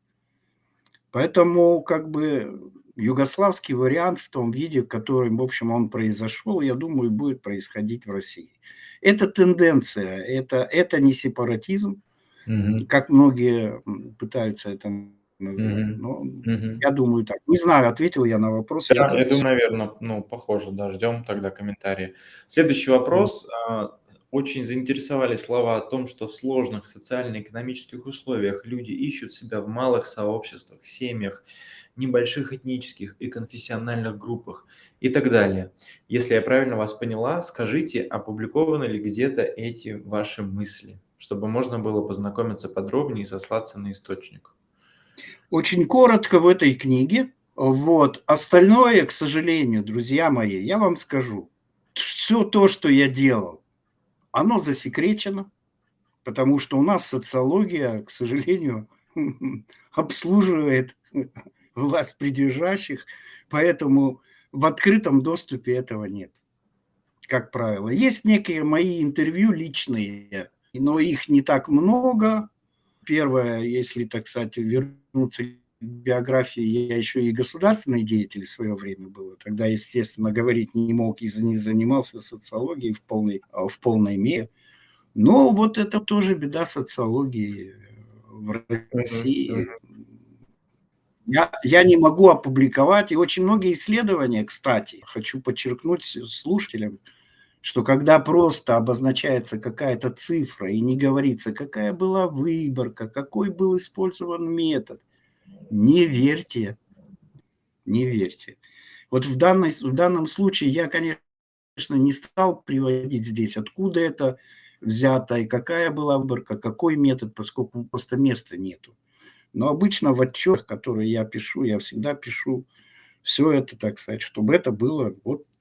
Поэтому как бы югославский вариант в том виде, в котором, в общем, он произошел, я думаю, будет происходить в России. Это тенденция, это не сепаратизм, Мгм. как многие пытаются это назвать. Мгм. Но Мгм. я думаю так. Не знаю, ответил я на вопрос. Я Да, я только думаю, наверно, ну, похоже, да. Ждем тогда комментарии. Следующий вопрос. Очень заинтересовали слова о том, что в сложных социально-экономических условиях люди ищут себя в малых сообществах, семьях, небольших этнических и конфессиональных группах и так далее. Если я правильно вас поняла, скажите, опубликованы ли где-то эти ваши мысли, чтобы можно было познакомиться подробнее и сослаться на источник? очень коротко в этой книге. Вот. Остальное, к сожалению, друзья мои, я вам скажу. Все то, что я делал, оно засекречено, потому что у нас социология, к сожалению, обслуживает власть придержащих, поэтому в открытом доступе этого нет, как правило. Есть некие мои интервью личные, но их не так много. Первое, если, так сказать, вернуться к биографии, я еще и государственный деятель в свое время был. Тогда, естественно, говорить не мог и не занимался социологией в полной мере. Но вот это тоже беда социологии в Мгм, мгм. России. Я не могу опубликовать, и очень многие исследования, кстати, хочу подчеркнуть слушателям, что когда просто обозначается какая-то цифра и не говорится, какая была выборка, какой был использован метод, не верьте, не верьте. Вот в данном случае я, конечно, не стал приводить здесь, откуда это взято и какая была выборка, какой метод, поскольку просто места нету. Но обычно в отчетах, которые я пишу, я всегда пишу все это, так сказать, чтобы это было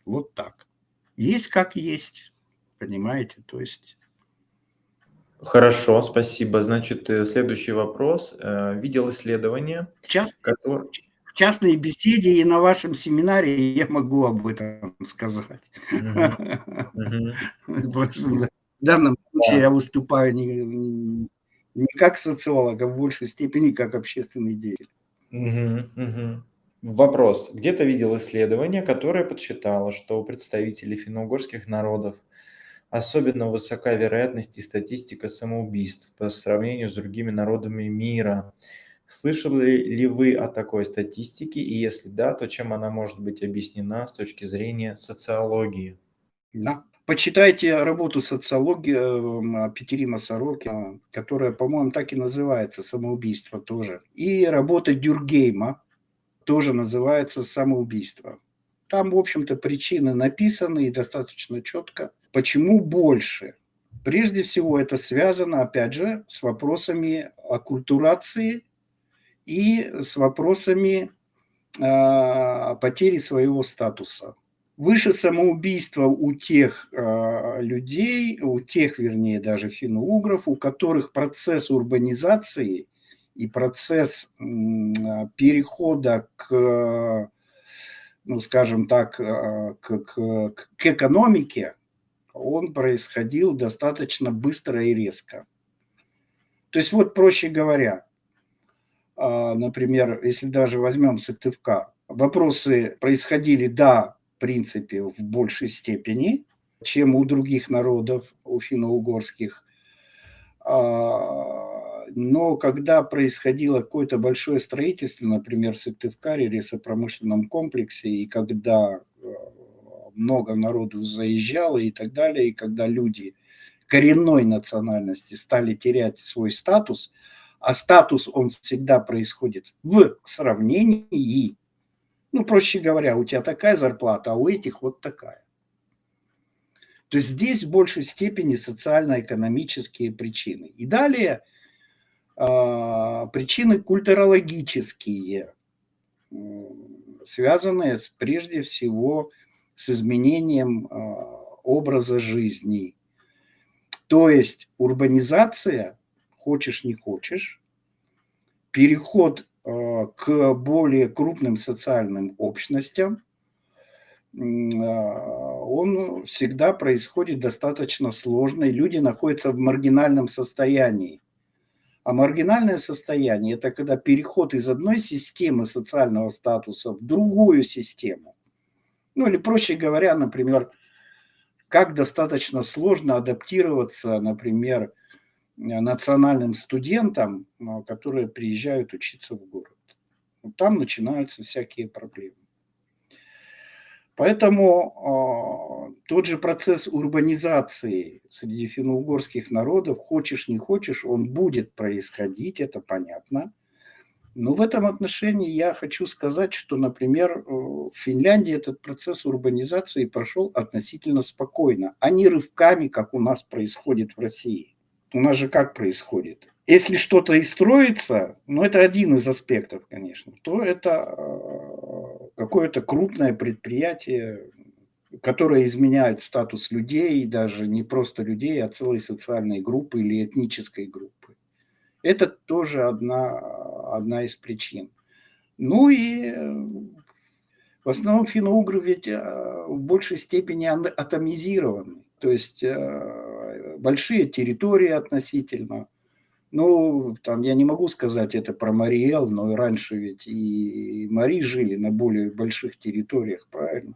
вот так. Есть как есть, понимаете? То есть Хорошо, спасибо. Значит, следующий вопрос. Видел исследование, в частной, которое. в частной беседе и на вашем семинаре я могу об этом сказать. Мгм, мгм. Потому что в данном случае Да. я выступаю не как социолог, а в большей степени как общественный деятель. Мгм, мгм. Вопрос. Где-то видел исследование, которое подсчитало, что у представителей финно-угорских народов особенно высока вероятность и статистика самоубийств по сравнению с другими народами мира. Слышали ли вы о такой статистике? И если да, то чем она может быть объяснена с точки зрения социологии? Да. Почитайте работу социологии Петерима Сорокина, которая, по-моему, так и называется «Самоубийство» тоже. И работа Дюргейма тоже называется «Самоубийство». Там, в общем-то, причины написаны и достаточно четко. Почему больше? Прежде всего, это связано, опять же, с вопросами оккультурации и с вопросами потери своего статуса. Выше самоубийства у тех людей, у тех, вернее, даже финно-угров, у которых процесс урбанизации и процесс перехода к, ну, скажем так, к экономике, он происходил достаточно быстро и резко. То есть вот, проще говоря, например, если даже возьмем Сыктывкар, вопросы происходили, да, в принципе, в большей степени, чем у других народов, у финно-угорских. Но когда происходило какое-то большое строительство, например, в Сыктывкаре, лесопромышленном комплексе, и когда много народу заезжало и так далее, и когда люди коренной национальности стали терять свой статус, а статус, он всегда происходит в сравнении. Ну, проще говоря, у тебя такая зарплата, а у этих вот такая. То есть здесь в большей степени социально-экономические причины. И далее причины культурологические, связанные прежде всего с изменением образа жизни. То есть урбанизация, хочешь не хочешь, переход к более крупным социальным общностям, он всегда происходит достаточно сложно, и люди находятся в маргинальном состоянии. А маргинальное состояние – это когда переход из одной системы социального статуса в другую систему. Ну или, проще говоря, например, как достаточно сложно адаптироваться, например, национальным студентам, которые приезжают учиться в город. Там начинаются всякие проблемы. Поэтому тот же процесс урбанизации среди финно-угорских народов, хочешь не хочешь, он будет происходить, это понятно. Но в этом отношении я хочу сказать, что, например, в Финляндии этот процесс урбанизации прошел относительно спокойно, а не рывками, как у нас происходит в России. У нас же как происходит? Если что-то и строится, ну это один из аспектов, конечно, то это какое-то крупное предприятие, которое изменяет статус людей, даже не просто людей, а целой социальной группы или этнической группы. Это тоже одна из причин. Ну и в основном финно-угры ведь в большей степени атомизированы, то есть большие территории относительно. Ну, там я не могу сказать это про Мариэл, но и раньше ведь и Мари жили на более больших территориях, правильно?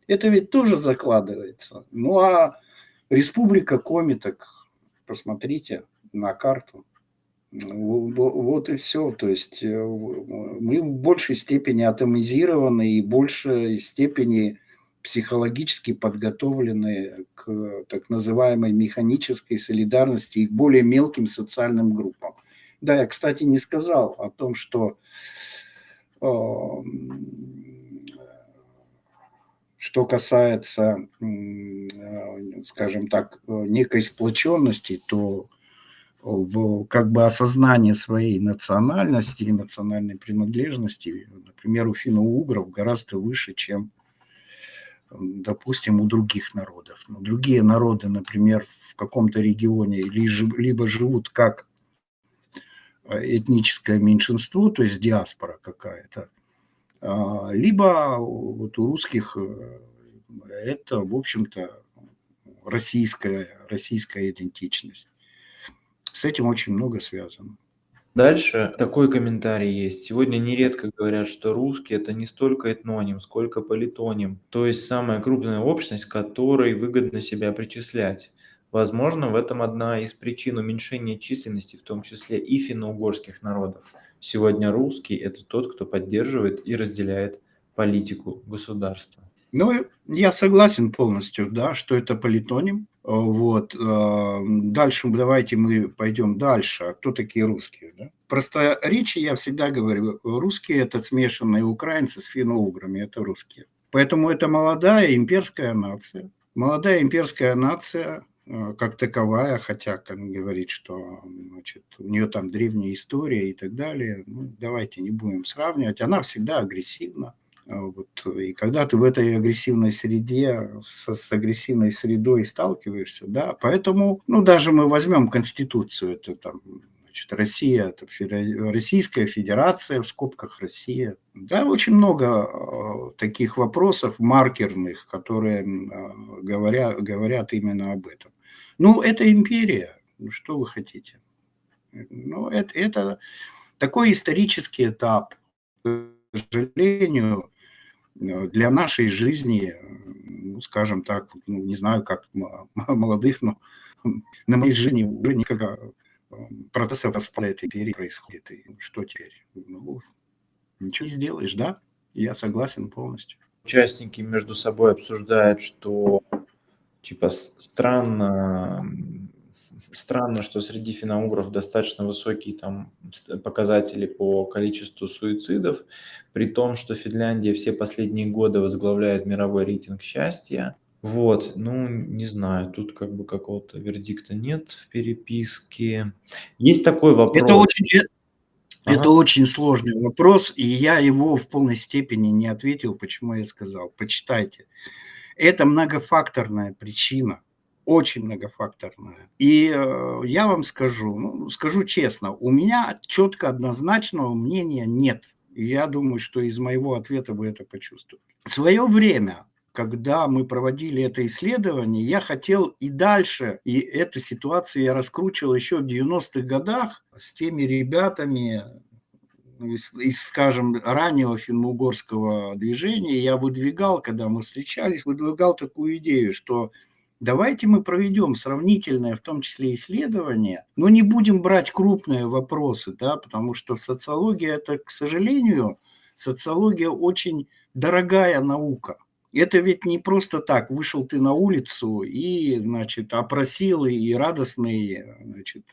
Это ведь тоже закладывается. Ну, а Республика Коми, так посмотрите на карту. Вот и все. То есть мы в большей степени атомизированы и в большей степени психологически подготовлены к так называемой механической солидарности и к более мелким социальным группам. Да, я, кстати, не сказал о том, что касается, скажем так, некой сплоченности, то как бы осознание своей национальности и национальной принадлежности, например, у финно-угров гораздо выше, чем, допустим, у других народов. Но другие народы, например, в каком-то регионе либо живут как этническое меньшинство, то есть диаспора какая-то, либо вот у русских это, в общем-то, российская идентичность. С этим очень много связано. Дальше такой комментарий есть. Сегодня нередко говорят, что русский – это не столько этноним, сколько политоним, то есть самая крупная общность, которой выгодно себя причислять. Возможно, в этом одна из причин уменьшения численности, в том числе и финно-угорских народов. Сегодня русский – это тот, кто поддерживает и разделяет политику государства. Ну, я согласен полностью, да, что это политоним. Вот. Дальше давайте мы пойдем дальше. А кто такие русские? Да? Просто речи я всегда говорю, русские – это смешанные украинцы с финно-уграми, это русские. Поэтому это молодая имперская нация. Молодая имперская нация как таковая, хотя, как говорит, что значит, у нее там древняя история и так далее, ну, давайте не будем сравнивать, она всегда агрессивна. Вот. И когда ты в этой агрессивной среде, с агрессивной средой сталкиваешься, да, поэтому, ну, даже мы возьмем Конституцию, это там, значит, Россия, это Российская Федерация, в скобках Россия. Да, очень много таких вопросов маркерных, которые говорят именно об этом. Ну, это империя, ну, что вы хотите? Ну, это такой исторический этап, к сожалению, для нашей жизни, ну, скажем так, ну, не знаю, как молодых, но на моей жизни уже несколько процессов распада этой империи происходит. И что теперь? Ну, ничего не сделаешь, да? Я согласен полностью. Участники между собой обсуждают, что типа странно, что среди финно-угров достаточно высокие там показатели по количеству суицидов, при том, что Финляндия все последние годы возглавляет мировой рейтинг счастья. Вот, ну, не знаю, тут как бы какого-то вердикта нет в переписке. Есть такой вопрос. Это очень сложный вопрос, и я его в полной степени не ответил, почему я сказал. Почитайте. Это многофакторная причина. очень многофакторная. И я вам скажу, ну, скажу честно, у меня четко однозначного мнения нет. И я думаю, что из моего ответа вы это почувствуете. В свое время, когда мы проводили это исследование, я хотел и дальше, и эту ситуацию я раскручивал еще в 90-х годах с теми ребятами, скажем, раннего финно-угорского движения. Я выдвигал, когда мы встречались, выдвигал такую идею, что давайте мы проведем сравнительное, в том числе исследование, но не будем брать крупные вопросы, да, потому что социология – это, к сожалению, социология очень дорогая наука. Это ведь не просто так, вышел ты на улицу и, значит, опросил, и радостный, значит,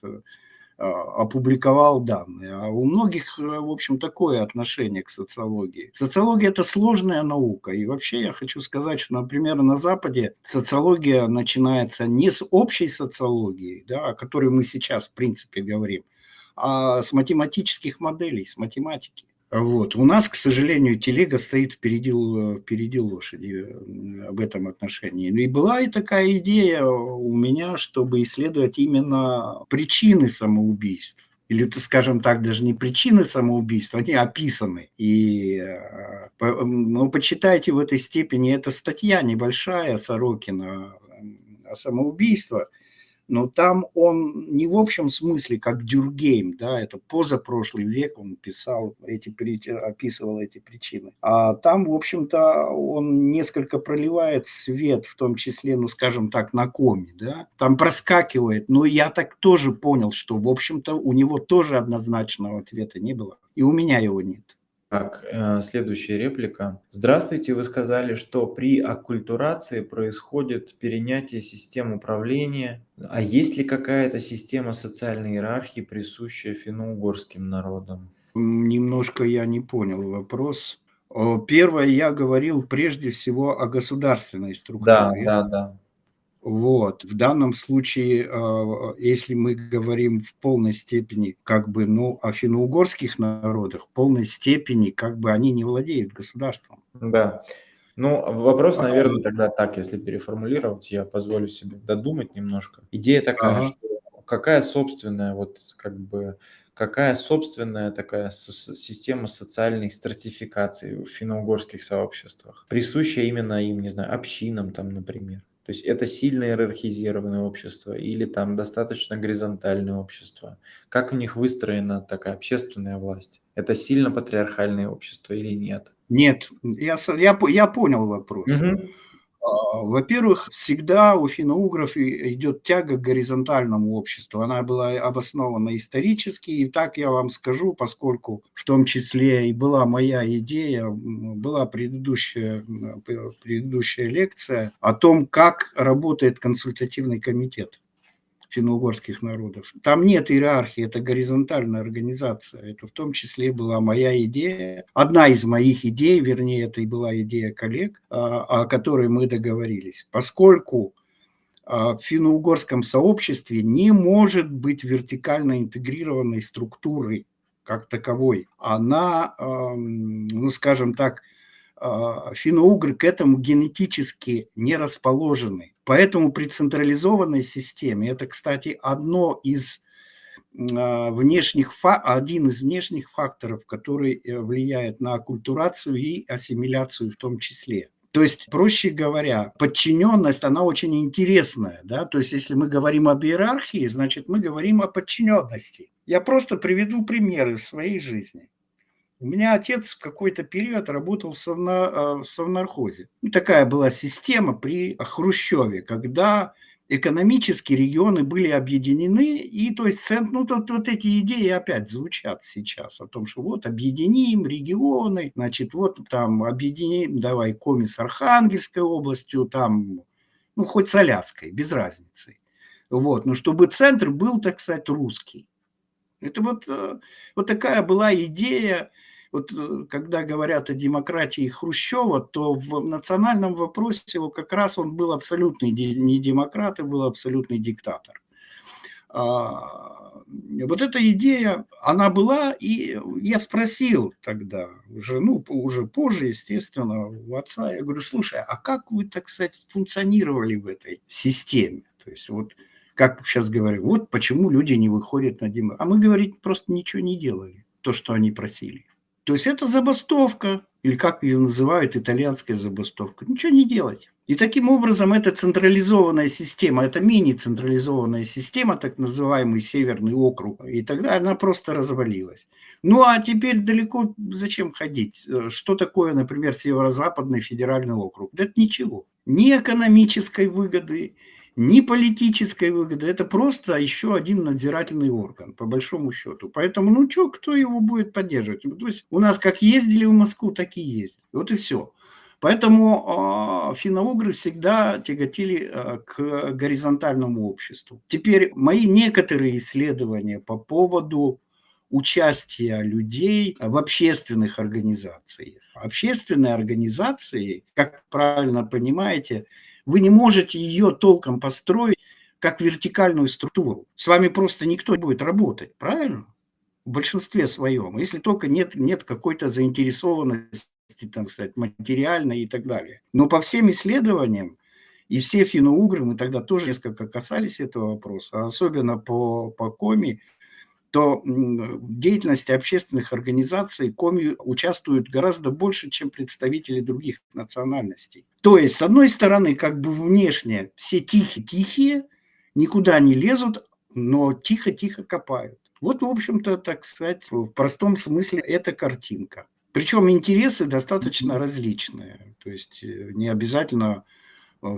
опубликовал данные. А у многих, в общем, такое отношение к социологии. Социология – это сложная наука. И вообще я хочу сказать, что, например, на Западе социология начинается не с общей социологии, да, о которой мы сейчас, в принципе, говорим, а с математических моделей, с математики. Вот. У нас, к сожалению, телега стоит впереди лошади в этом отношении. И была и такая идея у меня, чтобы исследовать именно причины самоубийств. Или, скажем так, даже не причины самоубийств, они описаны. И ну, почитайте в этой степени, это статья небольшая Сорокина о самоубийствах. Но там он не в общем смысле, как Дюргейм, да, это позапрошлый век он писал, описывал эти причины. А там, в общем-то, он несколько проливает свет, в том числе, ну, скажем так, на коме, да. Там проскакивает, но я так тоже понял, что, в общем-то, у него тоже однозначного ответа не было, и у меня его нет. Так, следующая реплика. Здравствуйте, вы сказали, что при аккультурации происходит перенятие систем управления. А есть ли какая-то система социальной иерархии, присущая финно-угорским народам? Немножко я не понял вопрос. Первое, я говорил прежде всего о государственной Да, структуре. да, да. Вот. В данном случае, если мы говорим в полной степени как бы, ну, о финно-угорских народах, в полной степени как бы они не владеют государством. Да. Ну, вопрос, А, наверное, тогда так, если переформулировать, я позволю себе додумать немножко. Идея такая, Ага. что какая собственная, вот как бы, какая собственная такая система социальной стратификации в финно-угорских сообществах, присущая именно им, не знаю, общинам там, например. То есть это сильно иерархизированное общество или там достаточно горизонтальное общество? Как у них выстроена такая общественная власть? Это сильно патриархальное общество или нет? Нет, я понял вопрос. Мгм. Во-первых, всегда у финно-угров идет тяга к горизонтальному обществу. Она была обоснована исторически, и так я вам скажу, поскольку в том числе и была моя идея, была предыдущая лекция о том, как работает консультативный комитет финно-угорских народов. Там нет иерархии, это горизонтальная организация. Это в том числе была моя идея, одна из моих идей, вернее, это и была идея коллег, о которой мы договорились. Поскольку в финно-угорском сообществе не может быть вертикально интегрированной структуры как таковой. Она, ну, скажем так, финно-угры к этому генетически не расположены. Поэтому при централизованной системе, это, кстати, один из внешних факторов, который влияет на аккультурацию и ассимиляцию в том числе. То есть, проще говоря, подчиненность, она очень интересная. Да? То есть, если мы говорим об иерархии, значит, мы говорим о подчиненности. Я просто приведу примеры из своей жизни. У меня отец в какой-то период работал в совнархозе. И такая была система при Хрущеве, когда экономически регионы были объединены, и то есть ну, вот эти идеи опять звучат сейчас о том, что вот объединим регионы, значит, вот там объединим, давай Коми с Архангельской областью, там, ну, хоть с Аляской, без разницы. Вот, но чтобы центр был, так сказать, русский. Это вот такая была идея. Вот когда говорят о демократии Хрущева, то в национальном вопросе его как раз он был абсолютный не демократ, а был абсолютный диктатор. Вот эта идея, она была, и я спросил тогда, уже позже, естественно, у отца, я говорю, слушай, а как вы, так сказать, функционировали в этой системе? То есть вот, как сейчас говорю, вот почему люди не выходят на демонстрации. А мы, говорит, просто ничего не делали, то, что они просили. То есть это забастовка, или как ее называют, итальянская забастовка. Ничего не делать. И таким образом эта централизованная система, это мини-централизованная система, так называемый Северный округ, и тогда она просто развалилась. Ну а теперь далеко зачем ходить? Что такое, например, Северо-Западный федеральный округ? Да это ничего. Ни экономической выгоды, ни политической выгоды. Это просто еще один надзирательный орган, по большому счету. Поэтому, ну что, кто его будет поддерживать? То есть у нас как ездили в Москву, так и ездили. Вот и все. Поэтому финно-угры всегда тяготели к горизонтальному обществу. Теперь мои некоторые исследования по поводу участия людей в общественных организациях. Общественные организации, как правильно понимаете, вы не можете ее толком построить как вертикальную структуру. С вами просто никто не будет работать, правильно? В большинстве своем. Если только нет какой-то заинтересованности, там сказать, материальной и так далее. Но по всем исследованиям, и все финно-угры, мы тогда тоже несколько касались этого вопроса, особенно по Коми, то в деятельности общественных организаций коми участвуют гораздо больше, чем представители других национальностей. То есть, с одной стороны, как бы внешне все тихие, никуда не лезут, но тихо-тихо копают. Вот, в общем-то, так сказать, в простом смысле это картинка. Причем интересы достаточно различные. То есть не обязательно,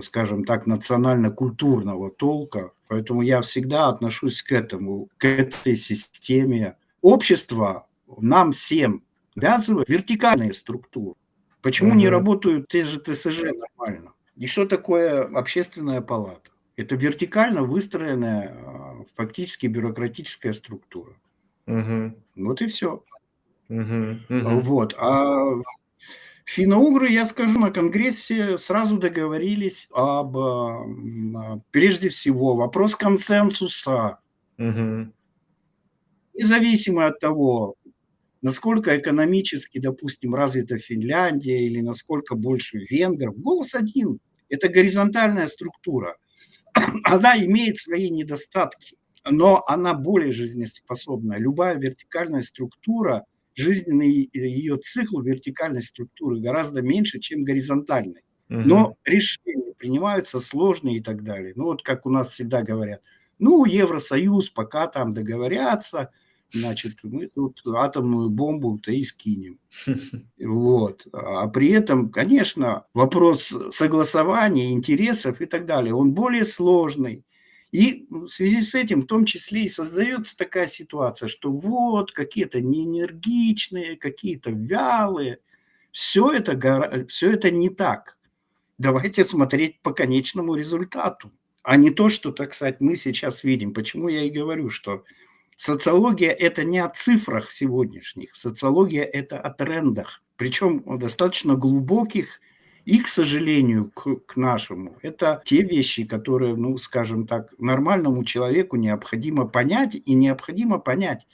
скажем так, национально-культурного толка. Поэтому я всегда отношусь к этому, к этой системе. Общество нам всем навязывает вертикальные структуры. Почему не работают те же ТСЖ нормально? И что такое общественная палата? Это вертикально выстроенная фактически бюрократическая структура. Вот и все. Вот. А финно-угры, я скажу, на Конгрессе сразу договорились об, прежде всего, вопрос консенсуса. Независимо от того, насколько экономически, допустим, развита Финляндия или насколько больше венгров, голос один. Это горизонтальная структура. Она имеет свои недостатки, но она более жизнеспособна. Любая вертикальная структура, жизненный ее цикл вертикальной структуры гораздо меньше, чем горизонтальной. Но решения принимаются сложные и так далее. Ну вот как у нас всегда говорят, ну Евросоюз пока там договорятся, значит, мы тут атомную бомбу-то и скинем. Вот. А при этом, конечно, вопрос согласования интересов и так далее, он более сложный. И в связи с этим в том числе и создается такая ситуация, что вот какие-то неэнергичные, какие-то вялые. Все это не так. Давайте смотреть по конечному результату, а не то, что, так сказать, мы сейчас видим. Почему я и говорю, что социология – это не о цифрах сегодняшних, социология – это о трендах, причем достаточно глубоких и, к сожалению, к нашему. Это те вещи, которые, ну, скажем так, нормальному человеку необходимо понять, и необходимо понять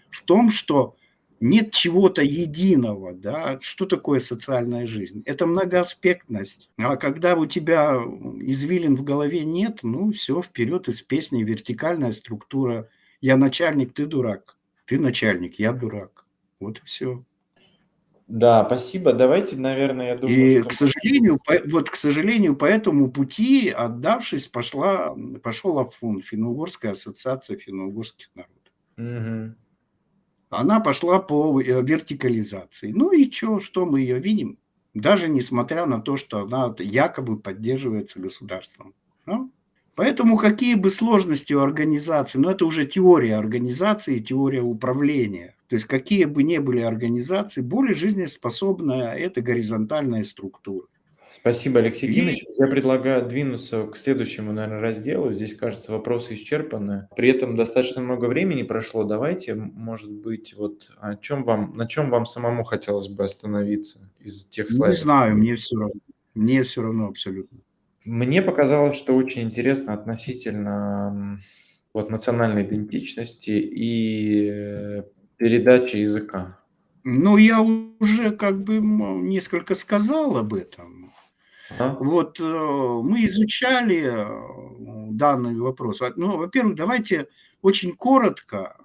в том, что нет чего-то единого, да, что такое социальная жизнь? Это многоаспектность. А когда у тебя извилин в голове нет, ну, все, вперед из песни, вертикальная структура. Я начальник, ты дурак. Ты начальник, я дурак. Вот и все. Да, спасибо. Давайте, наверное, я думаю, И, что... к сожалению, по этому пути, отдавшись, пошел АФУН, Финно-Угорская ассоциация финно-угорских народов. Она пошла по вертикализации. Ну и что мы ее видим? Даже несмотря на то, что она якобы поддерживается государством. Ну, поэтому какие бы сложности у организации, но это уже теория организации, теория управления. То есть какие бы ни были организации, более жизнеспособная это горизонтальная структура. Спасибо, Алексей Генович. Я предлагаю двинуться к следующему, наверное, разделу. Здесь, кажется, вопросы исчерпаны. При этом достаточно много времени прошло. Давайте, может быть, вот на чем вам самому хотелось бы остановиться из тех Не слайдов? знаю, мне все равно. Мне все равно абсолютно. Мне показалось, что очень интересно относительно вот национальной идентичности и передачи языка. Ну, я уже как бы несколько сказал об этом. Ага. Вот мы изучали данный вопрос. Ну, во-первых, давайте очень коротко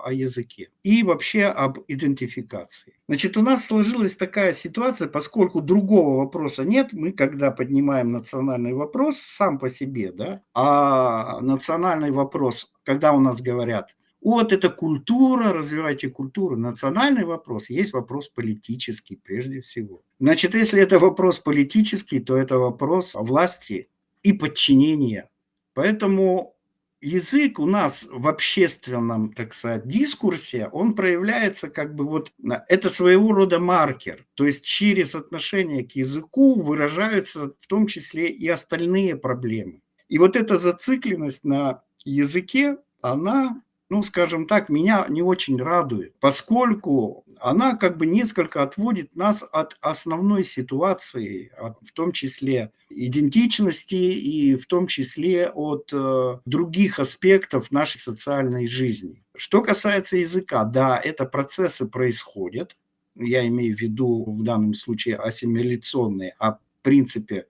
о языке и вообще об идентификации. Значит, у нас сложилась такая ситуация, поскольку другого вопроса нет, мы, когда поднимаем национальный вопрос сам по себе, да, а национальный вопрос, когда у нас говорят, вот это культура, развивайте культуру. Национальный вопрос есть вопрос политический прежде всего. Значит, если это вопрос политический, то это вопрос власти и подчинения. Поэтому язык у нас в общественном, так сказать, дискурсе, он проявляется как бы вот, это своего рода маркер. То есть через отношение к языку выражаются в том числе и остальные проблемы. И вот эта зацикленность на языке, она, ну, скажем так, меня не очень радует, поскольку она как бы несколько отводит нас от основной ситуации, в том числе идентичности и в том числе от других аспектов нашей социальной жизни. Что касается языка, да, это процессы происходят, я имею в виду в данном случае ассимиляционные, в принципе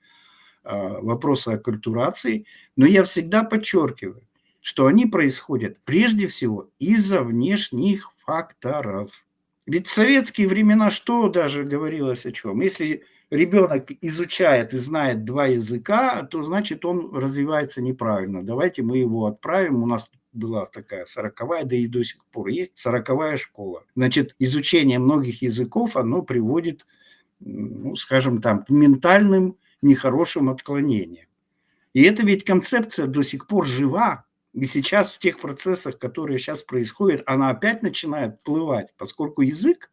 вопросы аккультурации, но я всегда подчеркиваю, что они происходят прежде всего из-за внешних факторов. Ведь в советские времена что даже говорилось о чем? Если ребенок изучает и знает 2 языка, то значит он развивается неправильно. Давайте мы его отправим. У нас была такая 40-я, да и до сих пор есть 40-я школа. Значит, изучение многих языков, оно приводит, ну, скажем там, к ментальным нехорошим отклонениям. И это ведь концепция до сих пор жива. И сейчас в тех процессах, которые сейчас происходят, она опять начинает всплывать, поскольку язык,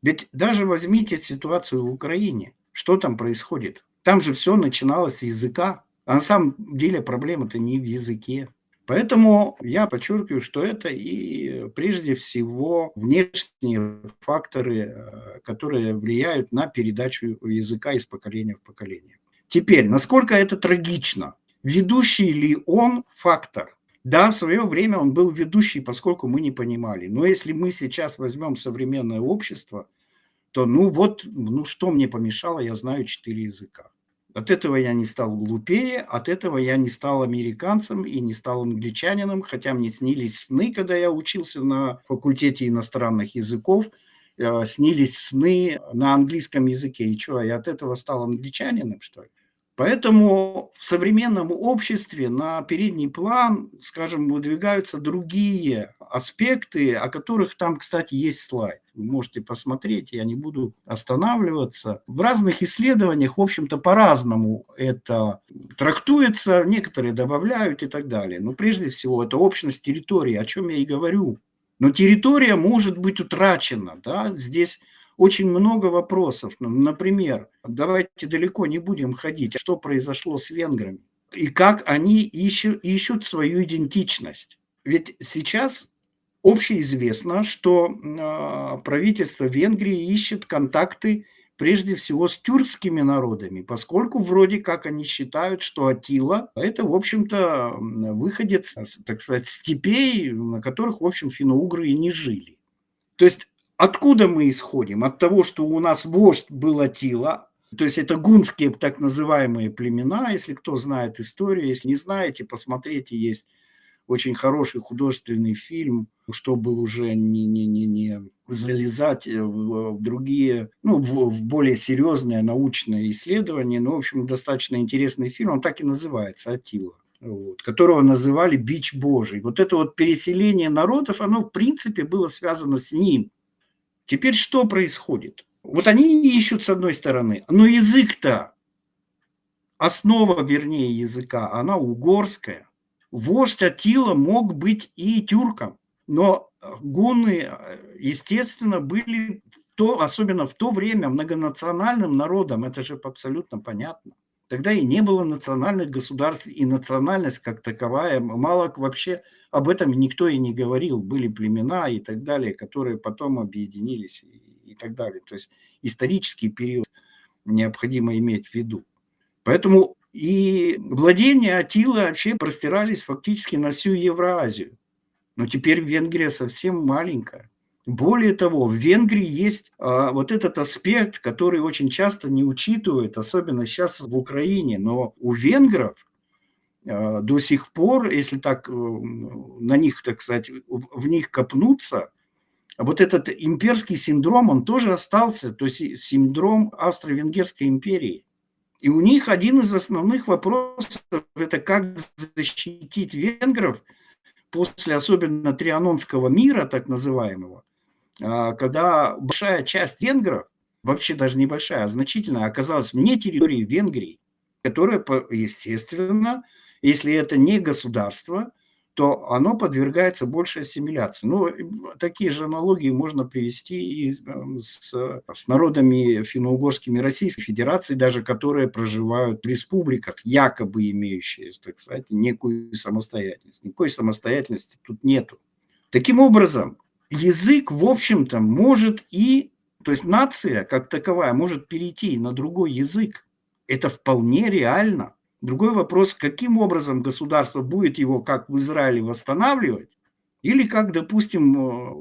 ведь даже возьмите ситуацию в Украине, что там происходит? Там же все начиналось с языка, а на самом деле проблема-то не в языке. Поэтому я подчеркиваю, что это и прежде всего внешние факторы, которые влияют на передачу языка из поколения в поколение. Теперь, насколько это трагично? Ведущий ли он фактор? Да, в свое время он был ведущий, поскольку мы не понимали. Но если мы сейчас возьмем современное общество, то что мне помешало, я знаю 4 языка. От этого я не стал глупее, от этого я не стал американцем и не стал англичанином, хотя мне снились сны, когда я учился на факультете иностранных языков, снились сны на английском языке. И что, я от этого стал англичанином, что ли? Поэтому в современном обществе на передний план, скажем, выдвигаются другие аспекты, о которых там, кстати, есть слайд. Вы можете посмотреть, я не буду останавливаться. В разных исследованиях, в общем-то, по-разному это трактуется, некоторые добавляют и так далее. Но прежде всего это общность территории, о чем я и говорю. Но территория может быть утрачена, да, здесь очень много вопросов. Например, давайте далеко не будем ходить. Что произошло с венграми? И как они ищут свою идентичность? Ведь сейчас общеизвестно, что правительство Венгрии ищет контакты прежде всего с тюркскими народами, поскольку вроде как они считают, что Аттила – это, в общем-то, выходец, так сказать, степей, на которых, в общем, финно-угры и не жили. То есть откуда мы исходим? От того, что у нас вождь был Аттила, то есть это гунские так называемые племена, если кто знает историю, если не знаете, посмотрите, есть очень хороший художественный фильм, чтобы уже не залезать в другие, в более серьезные научные исследования, но, в общем, достаточно интересный фильм, он так и называется «Аттила». Которого называли «Бич Божий». Вот это вот переселение народов, оно в принципе было связано с ним. Теперь что происходит? Вот они ищут с одной стороны, но язык-то, основа, вернее, языка, она угорская. Вождь Аттила мог быть и тюрком, но гунны, естественно, были, особенно в то время, многонациональным народом, это же абсолютно понятно. Тогда и не было национальных государств, и национальность как таковая, мало вообще об этом никто и не говорил. Были племена и так далее, которые потом объединились и так далее. То есть исторический период необходимо иметь в виду. Поэтому и владения Аттилы вообще простирались фактически на всю Евразию. Но теперь Венгрия совсем маленькая. Более того, в Венгрии есть вот этот аспект, который очень часто не учитывают, особенно сейчас в Украине. Но у венгров до сих пор, если так на них, так сказать, в них копнуться, вот этот имперский синдром, он тоже остался, то есть синдром Австро-Венгерской империи. И у них один из основных вопросов – это как защитить венгров после особенно Трианонского мира, так называемого, когда большая часть венгров, вообще даже небольшая, а значительная, оказалась вне территории Венгрии, которая, естественно, если это не государство, то оно подвергается большей ассимиляции. Ну, такие же аналогии можно привести и с народами финно-угорскими Российской Федерации, даже которые проживают в республиках, якобы имеющие, так сказать, некую самостоятельность. Никакой самостоятельности тут нету. Таким образом, язык, в общем-то, может то есть нация как таковая может перейти на другой язык. Это вполне реально. Другой вопрос, каким образом государство будет его, как в Израиле, восстанавливать, или как, допустим,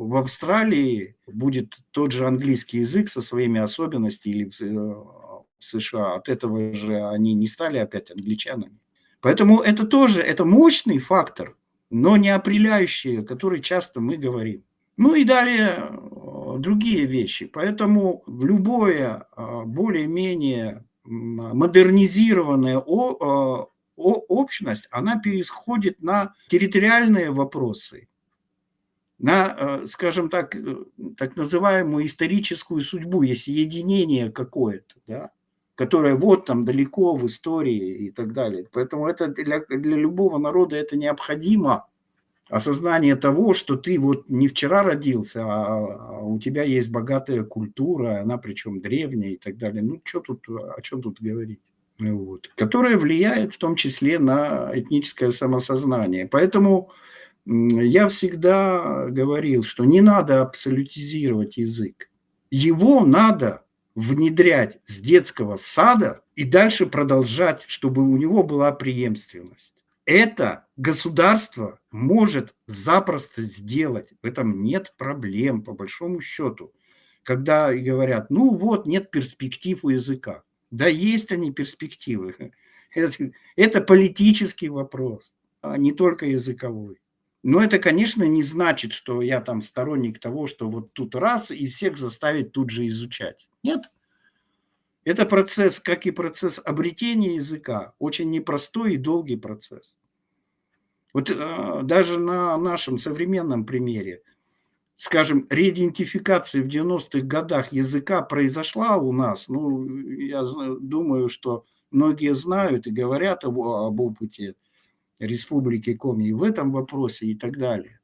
в Австралии будет тот же английский язык со своими особенностями, или в США. От этого же они не стали опять англичанами. Поэтому это тоже, это мощный фактор, но не определяющий, о котором часто мы говорим. Ну и далее другие вещи. Поэтому любое более-менее модернизированная общность, она переходит на территориальные вопросы, на, скажем так, так называемую историческую судьбу, есть единение какое-то, да, которое вот там далеко в истории и так далее. Поэтому это для любого народа это необходимо. Осознание того, что ты вот не вчера родился, а у тебя есть богатая культура, она причем древняя и так далее. Ну, что тут, о чем тут говорить? Вот. Которая влияет в том числе на этническое самосознание. Поэтому я всегда говорил, что не надо абсолютизировать язык. Его надо внедрять с детского сада и дальше продолжать, чтобы у него была преемственность. Это государство может запросто сделать. В этом нет проблем, по большому счету. Когда говорят, ну вот, нет перспектив у языка. Да есть они перспективы. Это политический вопрос, а не только языковой. Но это, конечно, не значит, что я там сторонник того, что вот тут раз и всех заставить тут же изучать. Нет. Это процесс, как и процесс обретения языка, очень непростой и долгий процесс. Вот даже на нашем современном примере, скажем, реидентификация в 90-х годах языка произошла у нас. Ну, я думаю, что многие знают и говорят об опыте Республики Коми в этом вопросе и так далее.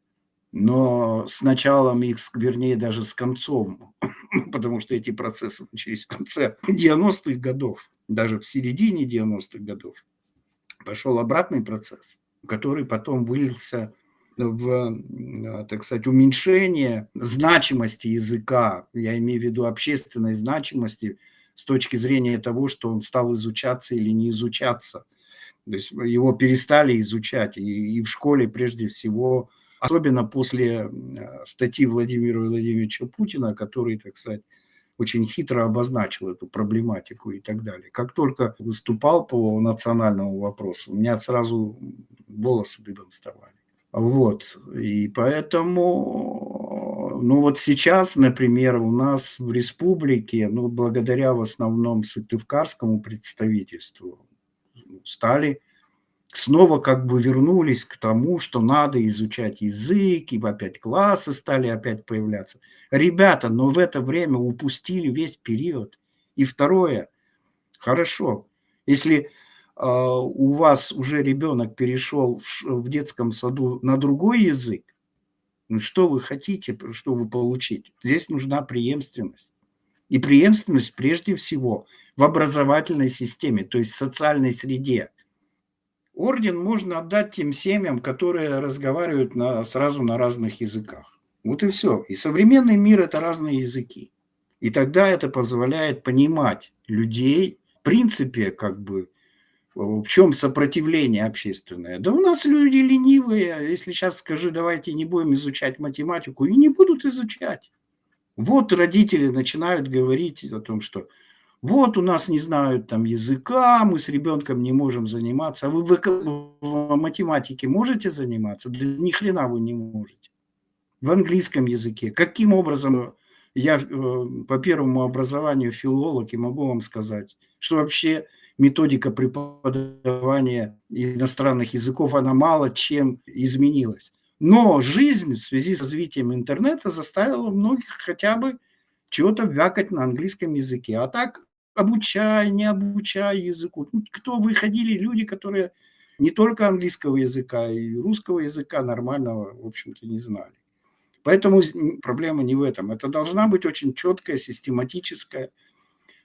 Но с началом их, вернее, даже с концом, потому что эти процессы начались в конце 90-х годов, даже в середине 90-х годов, пошел обратный процесс, который потом вылился в, так сказать, уменьшение значимости языка, я имею в виду общественной значимости с точки зрения того, что он стал изучаться или не изучаться. То есть его перестали изучать, и в школе прежде всего, особенно после статьи Владимира Владимировича Путина, который, так сказать, очень хитро обозначил эту проблематику и так далее. Как только выступал по национальному вопросу, у меня сразу волосы дыбом вставали. Вот, и поэтому, ну вот сейчас, например, у нас в республике, ну благодаря в основном сыктывкарскому представительству, стали снова как бы вернулись к тому, что надо изучать язык, и опять классы стали опять появляться. Ребята, но в это время упустили весь период. И второе, хорошо, если у вас уже ребенок перешел в детском саду на другой язык, ну что вы хотите, что вы получить? Здесь нужна преемственность. И преемственность прежде всего в образовательной системе, то есть в социальной среде. Орден можно отдать тем семьям, которые разговаривают сразу на разных языках. Вот и все. И современный мир – это разные языки. И тогда это позволяет понимать людей, в принципе, как бы, в чем сопротивление общественное. Да у нас люди ленивые. Если сейчас скажи, давайте не будем изучать математику, и не будут изучать. Вот родители начинают говорить о том, что Вот у нас не знают там языка, мы с ребенком не можем заниматься. А вы в математике можете заниматься? Да ни хрена вы не можете. В английском языке. Каким образом я по первому образованию филолог и могу вам сказать, что вообще методика преподавания иностранных языков, она мало чем изменилась. Но жизнь в связи с развитием интернета заставила многих хотя бы чего-то вякать на английском языке. А так обучай, не обучай языку. Кто выходили люди, которые не только английского языка, и русского языка нормального, в общем-то, не знали. Поэтому проблема не в этом. Это должна быть очень четкая, систематическая,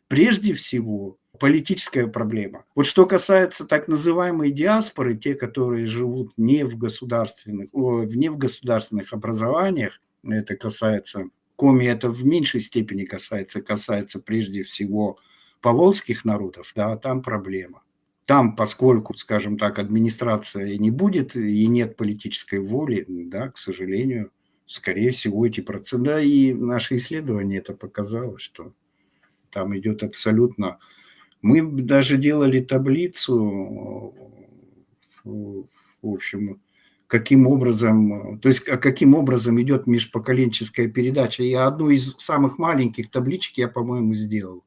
прежде всего, политическая проблема. Вот что касается так называемой диаспоры, те, которые живут не в государственных образованиях, это касается Коми, это в меньшей степени касается прежде всего поволжских народов, да, там проблема. Там, поскольку, скажем так, администрация не будет и нет политической воли, да, к сожалению, скорее всего, эти процессы, да, и наше исследование это показало, что там идет абсолютно... Мы даже делали таблицу, в общем, каким образом идет межпоколенческая передача. Я одну из самых маленьких табличек я, по-моему, сделал.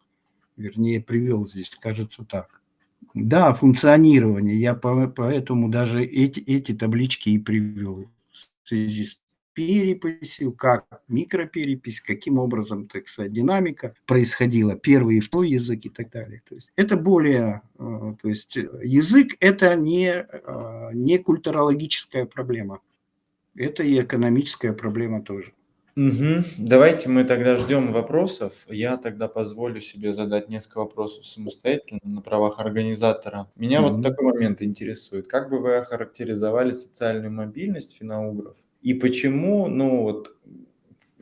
Вернее, привел здесь, кажется, так. Да, функционирование. Я поэтому даже эти таблички и привел в связи с переписью, как микроперепись, каким образом, так сказать, динамика происходила, первый и второй язык и так далее. То есть это более, то есть язык – это не культурологическая проблема, это и экономическая проблема тоже. Мгм. Давайте мы тогда ждем вопросов. Я тогда позволю себе задать несколько вопросов самостоятельно на правах организатора. Меня вот Мгм. такой момент интересует. Как бы вы охарактеризовали социальную мобильность финно-угров? И почему, ну вот,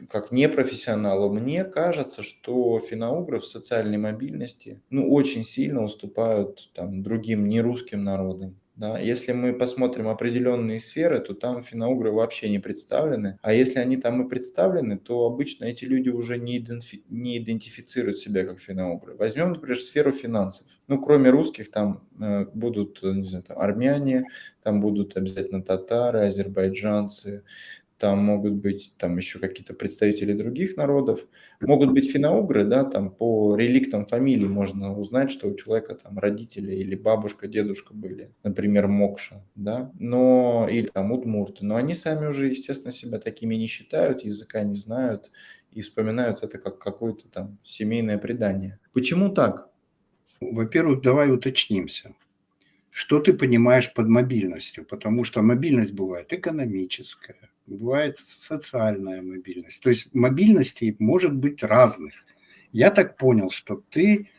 как непрофессионалу, мне кажется, что финно-угры в социальной мобильности, ну, очень сильно уступают там другим нерусским народам. Да, если мы посмотрим определенные сферы, то там финно-угры вообще не представлены. А если они там и представлены, то обычно эти люди уже не идентифицируют себя как финно-угры. Возьмем, например, сферу финансов. Ну, кроме русских, там будут, не знаю, там армяне, там будут обязательно татары, азербайджанцы, там могут быть там еще какие-то представители других народов, могут быть финно-угры, да, там по реликтам фамилии можно узнать, что у человека там родители или бабушка, дедушка были, например, Мокша, да, но или там удмурты, но они сами уже, естественно, себя такими не считают, языка не знают и вспоминают это как какое-то там семейное предание. Почему так? Во-первых, давай уточнимся. Что ты понимаешь под мобильностью? Потому что мобильность бывает экономическая, бывает социальная мобильность. То есть мобильностей может быть разных. Я так понял, что ты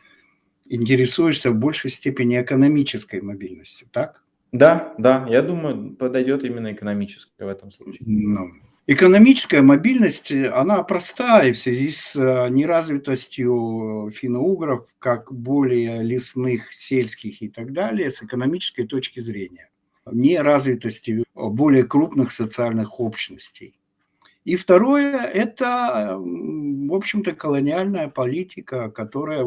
интересуешься в большей степени экономической мобильностью, так? Да, да, я думаю, подойдет именно экономическое в этом случае. Ну, экономическая мобильность, она простая в связи с неразвитостью финно-угров, как более лесных, сельских и так далее, с экономической точки зрения. Неразвитостью более крупных социальных общностей. И второе – это, в общем-то, колониальная политика, которая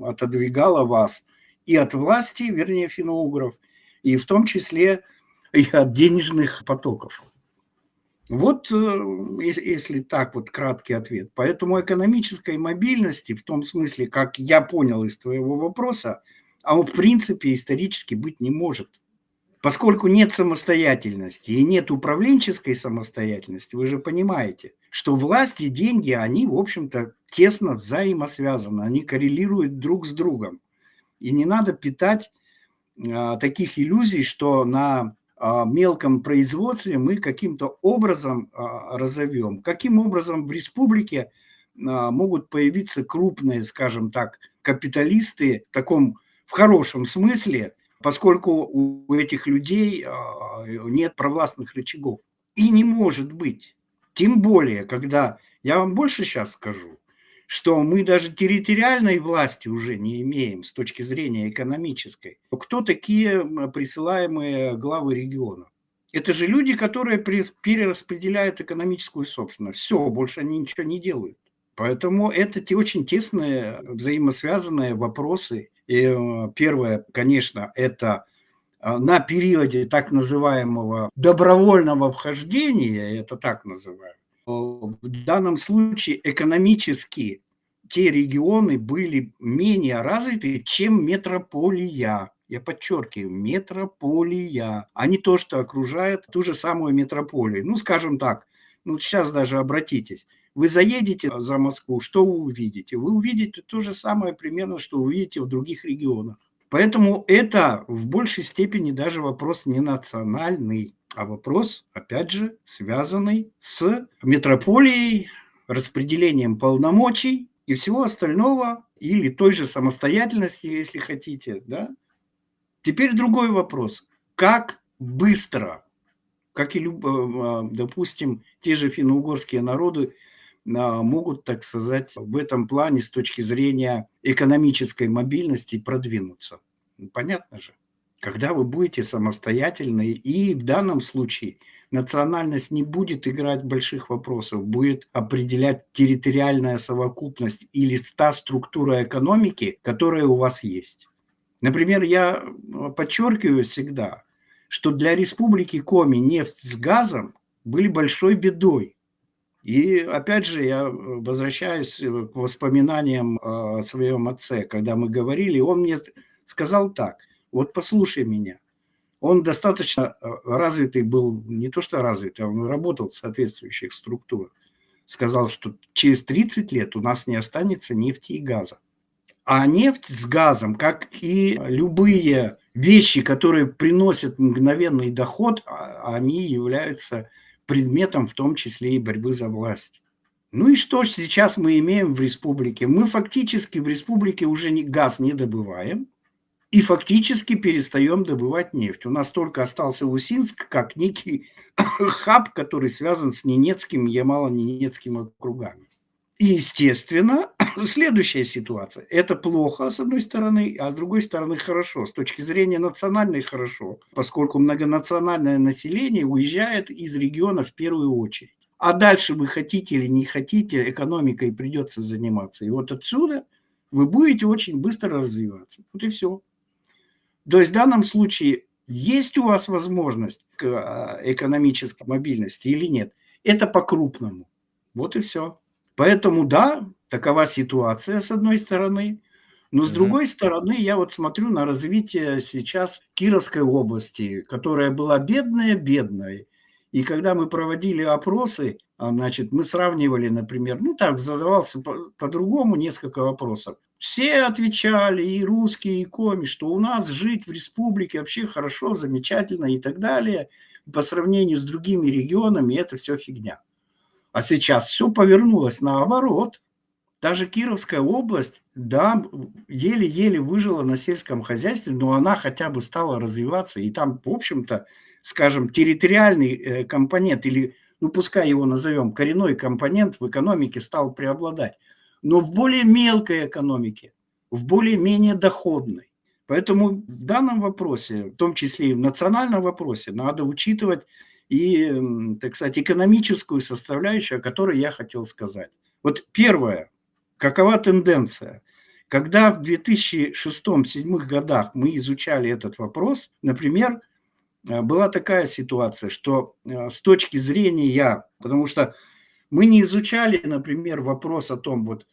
отодвигала вас и от власти, вернее, финно-угров, и в том числе и от денежных потоков. Вот, если так вот краткий ответ. Поэтому экономической мобильности, в том смысле, как я понял из твоего вопроса, а в принципе исторически быть не может. Поскольку нет самостоятельности и нет управленческой самостоятельности, вы же понимаете, что власть и деньги, они, в общем-то, тесно взаимосвязаны, они коррелируют друг с другом. И не надо питать таких иллюзий, что на мелком производстве мы каким-то образом разовьем. Каким образом в республике могут появиться крупные, скажем так, капиталисты в хорошем смысле, поскольку у этих людей нет провластных рычагов. И не может быть. Тем более, когда, я вам больше сейчас скажу, что мы даже территориальной власти уже не имеем с точки зрения экономической. Кто такие присылаемые главы регионов? Это же люди, которые перераспределяют экономическую собственность. Все, больше они ничего не делают. Поэтому это те очень тесные, взаимосвязанные вопросы. И первое, конечно, это на периоде так называемого добровольного вхождения, это так называю, в данном случае экономически те регионы были менее развиты, чем метрополия. Я подчеркиваю, метрополия, а не то, что окружает ту же самую метрополию. Ну, скажем так, ну, сейчас даже обратитесь. Вы заедете за Москву, что вы увидите? Вы увидите то же самое примерно, что увидите в других регионах. Поэтому это в большей степени даже вопрос не национальный, а вопрос, опять же, связанный с метрополией, распределением полномочий и всего остального, или той же самостоятельности, если хотите. Да? Теперь другой вопрос. Как быстро, как и, допустим, те же финно-угорские народы могут, так сказать, в этом плане с точки зрения экономической мобильности продвинуться. Понятно же. Когда вы будете самостоятельны, и в данном случае национальность не будет играть больших вопросов, будет определять территориальная совокупность или та структура экономики, которая у вас есть. Например, я подчеркиваю всегда, что для республики Коми нефть с газом были большой бедой. И опять же я возвращаюсь к воспоминаниям о своем отце, когда мы говорили, он мне сказал так: вот послушай меня. Он достаточно развитый был, не то что развитый, он работал в соответствующих структурах. Сказал, что через 30 лет у нас не останется нефти и газа. А нефть с газом, как и любые вещи, которые приносят мгновенный доход, они являются предметом в том числе и борьбы за власть. Ну и что сейчас мы имеем в республике? Мы фактически в республике уже газ не добываем и фактически перестаем добывать нефть. У нас только остался Усинск как некий хаб, который связан с Ненецким и Ямало-Ненецким округами. И, естественно, следующая ситуация. Это плохо, с одной стороны, а с другой стороны хорошо. С точки зрения национальной хорошо, поскольку многонациональное население уезжает из региона в первую очередь. А дальше вы хотите или не хотите, экономикой придется заниматься. И вот отсюда вы будете очень быстро развиваться. Вот и все. То есть в данном случае есть у вас возможность к экономической мобильности или нет? Это по-крупному. Вот и все. Поэтому да, такова ситуация с одной стороны, но с другой стороны я вот смотрю на развитие сейчас Кировской области, которая была бедная. И когда мы проводили опросы, значит, мы сравнивали, например, ну так задавался по-другому несколько вопросов. Все отвечали, и русские, и коми, что у нас жить в республике вообще хорошо, замечательно и так далее. По сравнению с другими регионами это все фигня. А сейчас все повернулось наоборот. Даже Кировская область, да, еле-еле выжила на сельском хозяйстве, но она хотя бы стала развиваться. И там, в общем-то, скажем, территориальный компонент, или, ну, пускай его назовем, коренной компонент в экономике стал преобладать. Но в более мелкой экономике, в более-менее доходной. Поэтому в данном вопросе, в том числе и в национальном вопросе, надо учитывать и, так сказать, экономическую составляющую, о которой я хотел сказать. Вот первое. Какова тенденция? Когда в 2006-2007 годах мы изучали этот вопрос, например, была такая ситуация, что с точки зрения, потому что мы не изучали, например, вопрос о том, вот,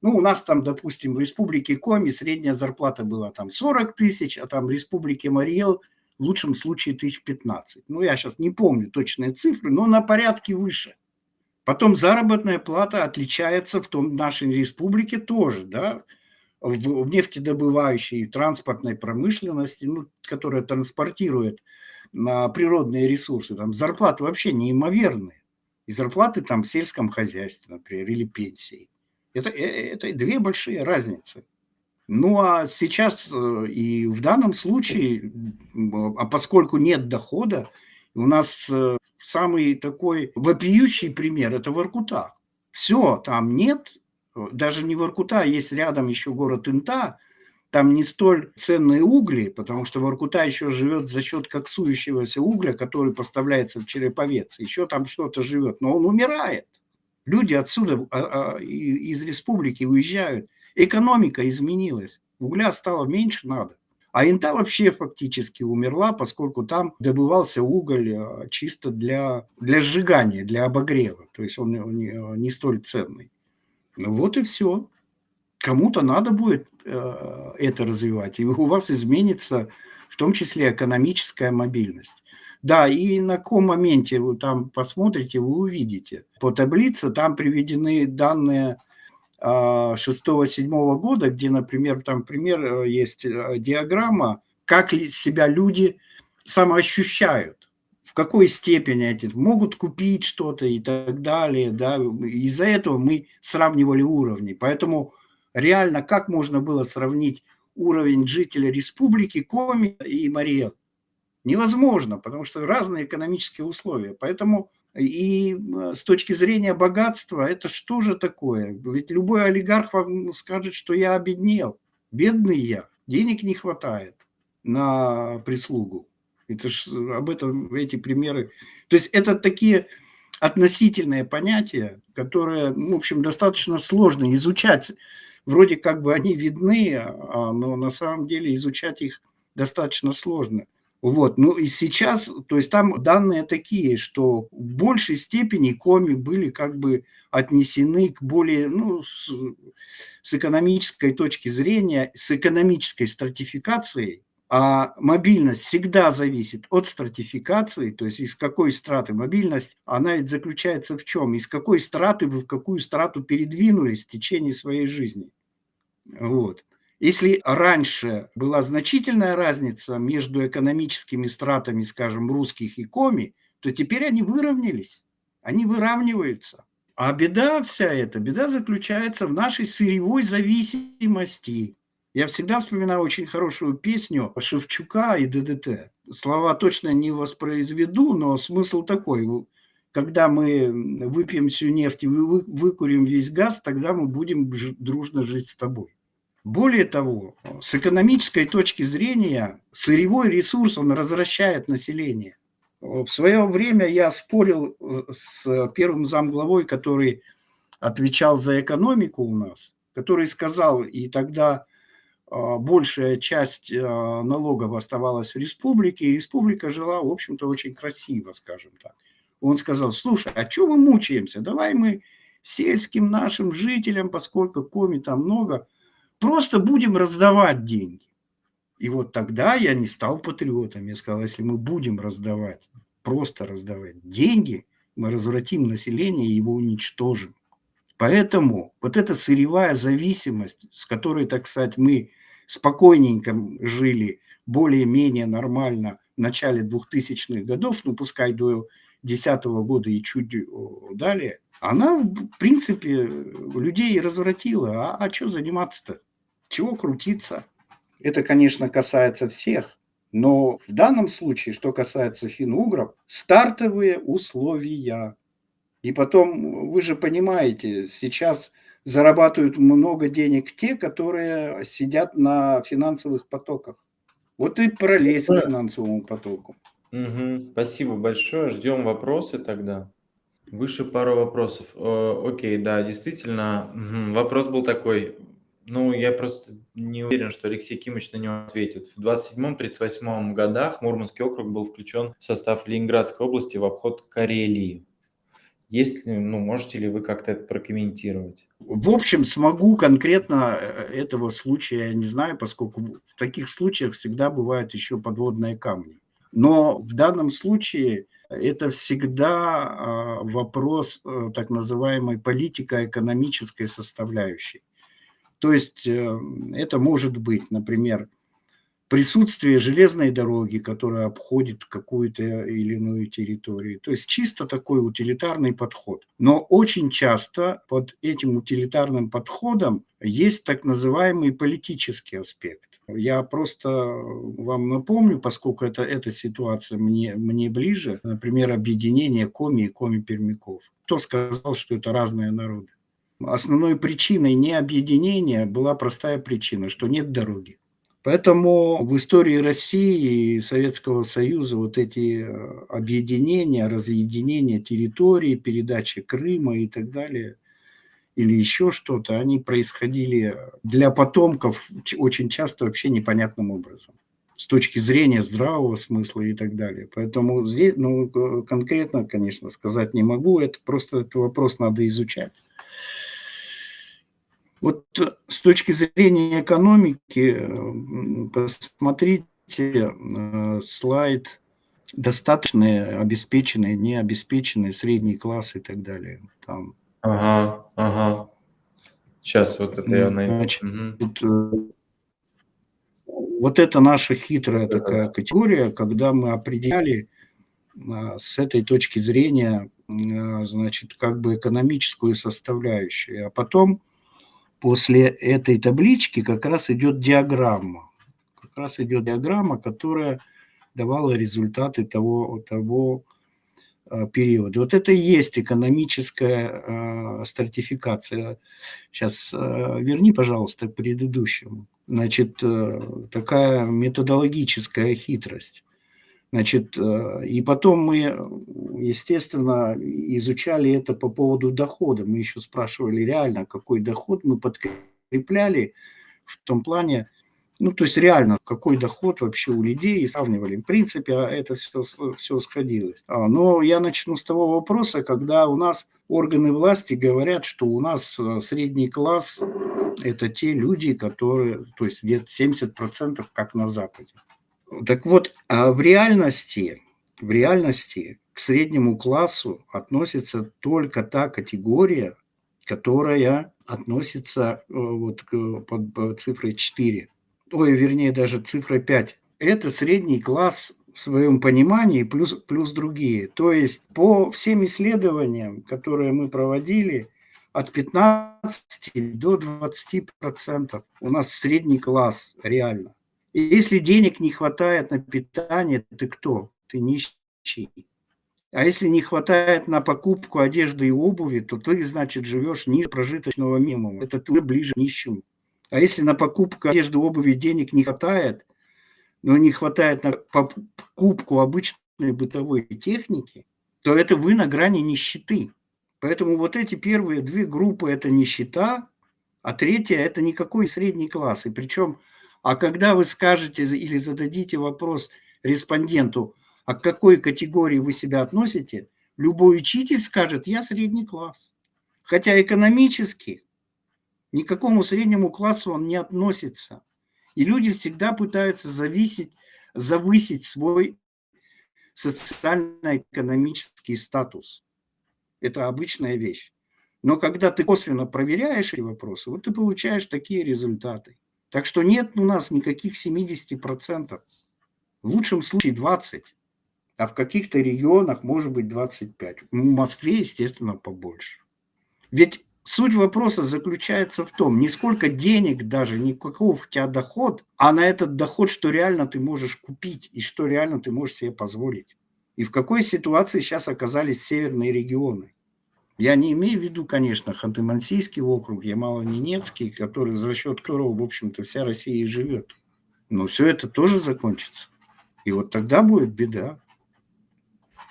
ну, у нас там, допустим, в Республике Коми средняя зарплата была там 40 тысяч, а там в Республике Марий-Эл в лучшем случае 1015. Ну, я сейчас не помню точные цифры, но на порядке выше. Потом заработная плата отличается в нашей республике тоже, да, в нефтедобывающей транспортной промышленности, ну, которая транспортирует природные ресурсы. Там зарплаты вообще неимоверные. И зарплаты там в сельском хозяйстве, например, или пенсии. Это две большие разницы. Ну, а сейчас и в данном случае, поскольку нет дохода, у нас самый такой вопиющий пример – это Воркута. Все, там нет, даже не Воркута, есть рядом еще город Инта, там не столь ценные угли, потому что Воркута еще живет за счет коксующегося угля, который поставляется в Череповец. Еще там что-то живет, но он умирает. Люди отсюда, из республики уезжают. Экономика изменилась. Угля стало меньше надо. А Инта вообще фактически умерла, поскольку там добывался уголь чисто для сжигания, для обогрева. То есть он не столь ценный. Ну вот и все. Кому-то надо будет это развивать. И у вас изменится в том числе экономическая мобильность. Да, и на каком моменте вы там посмотрите, вы увидите. По таблице там приведены данные 6-7 года, где, например, там пример есть диаграмма, как себя люди самоощущают, в какой степени они могут купить что-то и так далее. Да. Из-за этого мы сравнивали уровни. Поэтому реально как можно было сравнить уровень жителя республики Коми и Мариэл? Невозможно, потому что разные экономические условия. Поэтому и с точки зрения богатства, это что же такое? Ведь любой олигарх вам скажет, что я обеднел. Бедный я, денег не хватает на прислугу. Это ж об этом эти примеры. То есть это такие относительные понятия, которые, в общем, достаточно сложно изучать. Вроде как бы они видны, но на самом деле изучать их достаточно сложно. Вот, ну и сейчас, то есть там данные такие, что в большей степени коми были как бы отнесены к более, ну, с экономической точки зрения, с экономической стратификацией, а мобильность всегда зависит от стратификации, то есть из какой страты мобильность, она ведь заключается в чем? Из какой страты вы в какую страту передвинулись в течение своей жизни. Вот. Если раньше была значительная разница между экономическими стратами, скажем, русских и коми, то теперь они выровнялись, они выравниваются. А беда вся эта, беда заключается в нашей сырьевой зависимости. Я всегда вспоминаю очень хорошую песню Шевчука и ДДТ. Слова точно не воспроизведу, но смысл такой. Когда мы выпьем всю нефть и выкурим весь газ, тогда мы будем дружно жить с тобой. Более того, с экономической точки зрения сырьевой ресурс, он развращает население. В свое время я спорил с первым замглавой, который отвечал за экономику у нас, который сказал, и тогда большая часть налогов оставалась в республике, и республика жила, в общем-то, очень красиво, скажем так. Он сказал: слушай, а что мы мучаемся? Давай мы сельским нашим жителям, поскольку коми там много, просто будем раздавать деньги. И вот тогда я не стал патриотом. Я сказал, если мы будем раздавать, просто раздавать деньги, мы развратим население и его уничтожим. Поэтому вот эта сырьевая зависимость, с которой, так сказать, мы спокойненько жили более-менее нормально в начале 2000-х годов, ну пускай до 2010 года и чуть далее, она, в принципе, людей и развратила. А что заниматься-то? Чего крутиться? Это, конечно, касается всех, но в данном случае, что касается финно-угров, стартовые условия. И потом, вы же понимаете, сейчас зарабатывают много денег те, которые сидят на финансовых потоках. Вот и пролезь к финансовому потоку. Спасибо большое. Ждем вопросы тогда. Выше пару вопросов. Окей, да, действительно, вопрос был такой. Ну, я просто не уверен, что Алексей Кимович на него ответит. В 27-38 годах Мурманский округ был включен в состав Ленинградской области в обход Карелии. Есть ли, ну, можете ли вы как-то это прокомментировать? В общем, смогу конкретно этого случая не знаю, поскольку в таких случаях всегда бывают еще подводные камни. Но в данном случае это всегда вопрос так называемой политико-экономической составляющей. То есть это может быть, например, присутствие железной дороги, которая обходит какую-то или иную территорию. То есть чисто такой утилитарный подход. Но очень часто под этим утилитарным подходом есть так называемый политический аспект. Я просто вам напомню, поскольку эта ситуация мне ближе, например, объединение коми и коми-пермяков. Кто сказал, что это разные народы? Основной причиной необъединения была простая причина, что нет дороги. Поэтому в истории России и Советского Союза вот эти объединения, разъединения территорий, передача Крыма и так далее, или еще что-то, они происходили для потомков очень часто вообще непонятным образом с точки зрения здравого смысла и так далее. Поэтому здесь, конкретно, конечно, сказать не могу, это просто этот вопрос надо изучать. Вот с точки зрения экономики, посмотрите слайд достаточные, обеспеченные, необеспеченные, средний класс и так далее. Там, Ага. Сейчас вот это я найду. значит, вот это наша хитрая такая категория, когда мы определяли с этой точки зрения, значит, как бы экономическую составляющую. А потом после этой таблички как раз идет диаграмма. Как раз идет диаграмма, которая давала результаты того периода. Вот это и есть экономическая стратификация. Сейчас верни, пожалуйста, к предыдущему. Значит, такая методологическая хитрость. Значит, и потом мы, естественно, изучали это по поводу дохода. Мы еще спрашивали реально, какой доход мы подкрепляли в том плане, то есть реально, какой доход вообще у людей, и сравнивали. В принципе, это все сходилось. Но я начну с того вопроса, когда у нас органы власти говорят, что у нас средний класс – это те люди, которые, то есть где-то 70% как на Западе. Так вот, в реальности к среднему классу относится только та категория, которая относится под цифрой 4. Вернее, даже цифрой 5. Это средний класс в своем понимании плюс другие. То есть по всем исследованиям, которые мы проводили, от 15 до 20% у нас средний класс реально. И если денег не хватает на питание, ты кто? Ты нищий. А если не хватает на покупку одежды и обуви, то ты, значит, живешь ниже прожиточного минимума. Это ты ближе к нищему. А если на покупку одежды и обуви денег не хватает, но не хватает на покупку обычной бытовой техники, то это вы на грани нищеты. Поэтому вот эти первые две группы – это нищета, а третья – это никакой средний класс. И причем, когда вы скажете или зададите вопрос респонденту, а к какой категории вы себя относите, любой учитель скажет: я средний класс. Хотя экономически никакому среднему классу он не относится. И люди всегда пытаются завысить свой социально-экономический статус. Это обычная вещь. Но когда ты косвенно проверяешь эти вопросы, вот ты получаешь такие результаты. Так что нет у нас никаких 70%. В лучшем случае 20%. А в каких-то регионах может быть 25%. В Москве, естественно, побольше. Ведь суть вопроса заключается в том, не сколько денег даже, не каков у тебя доход, а на этот доход, что реально ты можешь купить и что реально ты можешь себе позволить. И в какой ситуации сейчас оказались северные регионы. Я не имею в виду, конечно, Ханты-Мансийский округ, Ямало-Ненецкий, за счет которого, в общем-то, вся Россия и живет. Но все это тоже закончится. И вот тогда будет беда,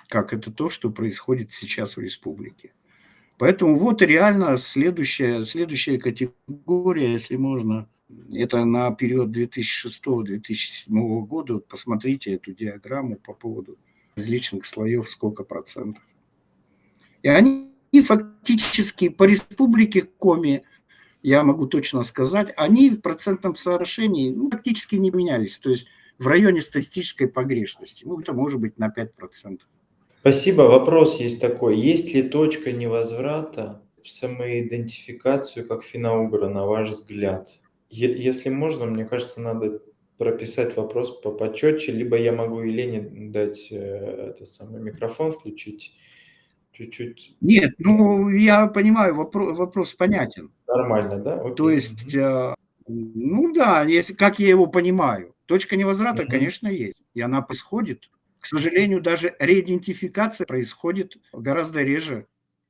как это то, что происходит сейчас в республике. Поэтому вот реально следующая категория, если можно, это на период 2006-2007 года. Посмотрите эту диаграмму по поводу различных слоев, сколько процентов. И они фактически по республике Коми, я могу точно сказать, они в процентном соотношении практически не менялись. То есть в районе статистической погрешности. Это может быть на 5%. Спасибо. Вопрос есть такой. Есть ли точка невозврата в самоидентификацию как финно-угра, на ваш взгляд? Если можно, мне кажется, надо прописать вопрос почетче, либо я могу Елене дать микрофон включить чуть-чуть. Нет, я понимаю, вопрос понятен. Нормально, да? Окей. То есть, да, если, как я его понимаю, точка невозврата, конечно, есть, и она происходит. К сожалению, даже реидентификация происходит гораздо реже.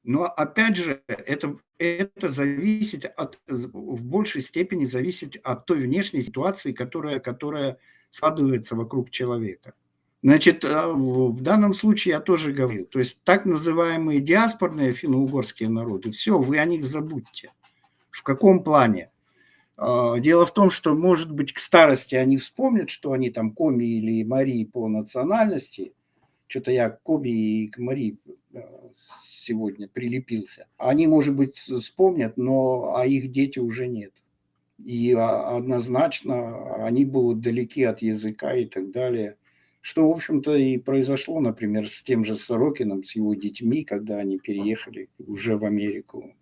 Но опять же, это зависит в большей степени зависит от той внешней ситуации, которая складывается вокруг человека. Значит, в данном случае я тоже говорю, то есть так называемые диаспорные финно-угорские народы, все, вы о них забудьте. В каком плане? Дело в том, что, может быть, к старости они вспомнят, что они там коми или мари по национальности. Что-то я к коми и к мари сегодня прилепился. Они, может быть, вспомнят, но их дети уже нет. И однозначно они будут далеки от языка и так далее. Что, в общем-то, и произошло, например, с тем же Сорокином, с его детьми, когда они переехали уже в Америку.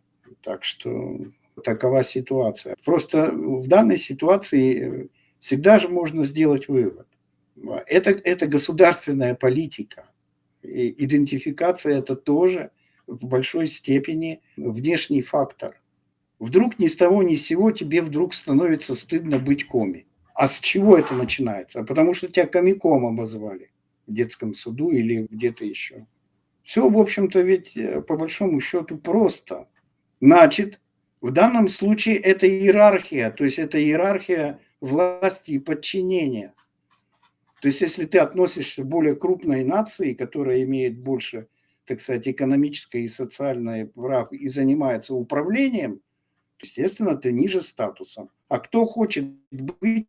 Так что такова ситуация. Просто в данной ситуации всегда же можно сделать вывод. Это государственная политика. И идентификация – это тоже в большой степени внешний фактор. Вдруг ни с того ни с сего тебе вдруг становится стыдно быть коми. А с чего это начинается? Потому что тебя комиком обозвали в детском суду или где-то еще. Все, в общем-то, ведь по большому счету просто. Значит, в данном случае это иерархия, то есть это иерархия власти и подчинения. То есть если ты относишься к более крупной нации, которая имеет больше, так сказать, экономическое и социальное прав и занимается управлением, естественно, ты ниже статусом. А кто хочет быть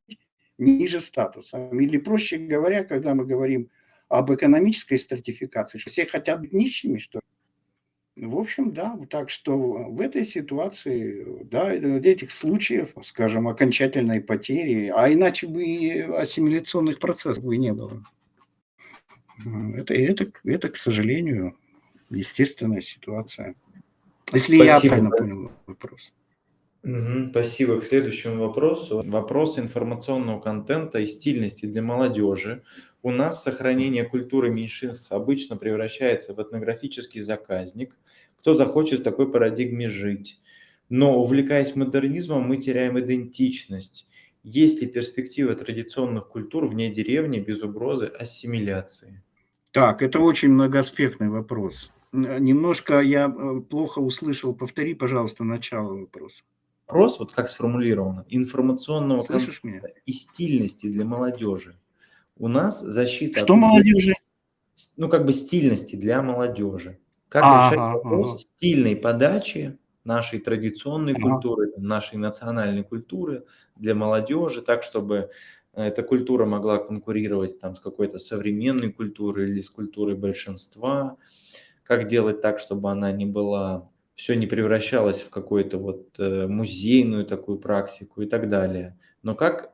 ниже статусом? Или, проще говоря, когда мы говорим об экономической стратификации, что все хотят быть нищими, что ли? В общем, да, так что в этой ситуации, да, этих случаев, скажем, окончательной потери, а иначе бы и ассимиляционных процессов бы не было. Это, к сожалению, естественная ситуация. Если я Спасибо. правильно понял вопрос. Спасибо. К следующему вопросу. Вопрос информационного контента и стильности для молодежи. У нас сохранение культуры меньшинств обычно превращается в этнографический заказник. Кто захочет в такой парадигме жить? Но, увлекаясь модернизмом, мы теряем идентичность. Есть ли перспектива традиционных культур вне деревни без угрозы ассимиляции? Так, это очень многоаспектный вопрос. Немножко я плохо услышал. Повтори, пожалуйста, начало вопроса. Вопрос, вот как сформулировано, информационного Слышишь меня? контента и стильности для молодежи. У нас защита от Что молодежи? ну, как бы стильности для молодежи. Как решать Ага, вопрос стильной подачи нашей традиционной ага. культуры, нашей национальной культуры для молодежи, так, чтобы эта культура могла конкурировать там с какой-то современной культурой или с культурой большинства. Как делать так, чтобы она не была, все не превращалось в какую-то вот музейную такую практику и так далее. Но как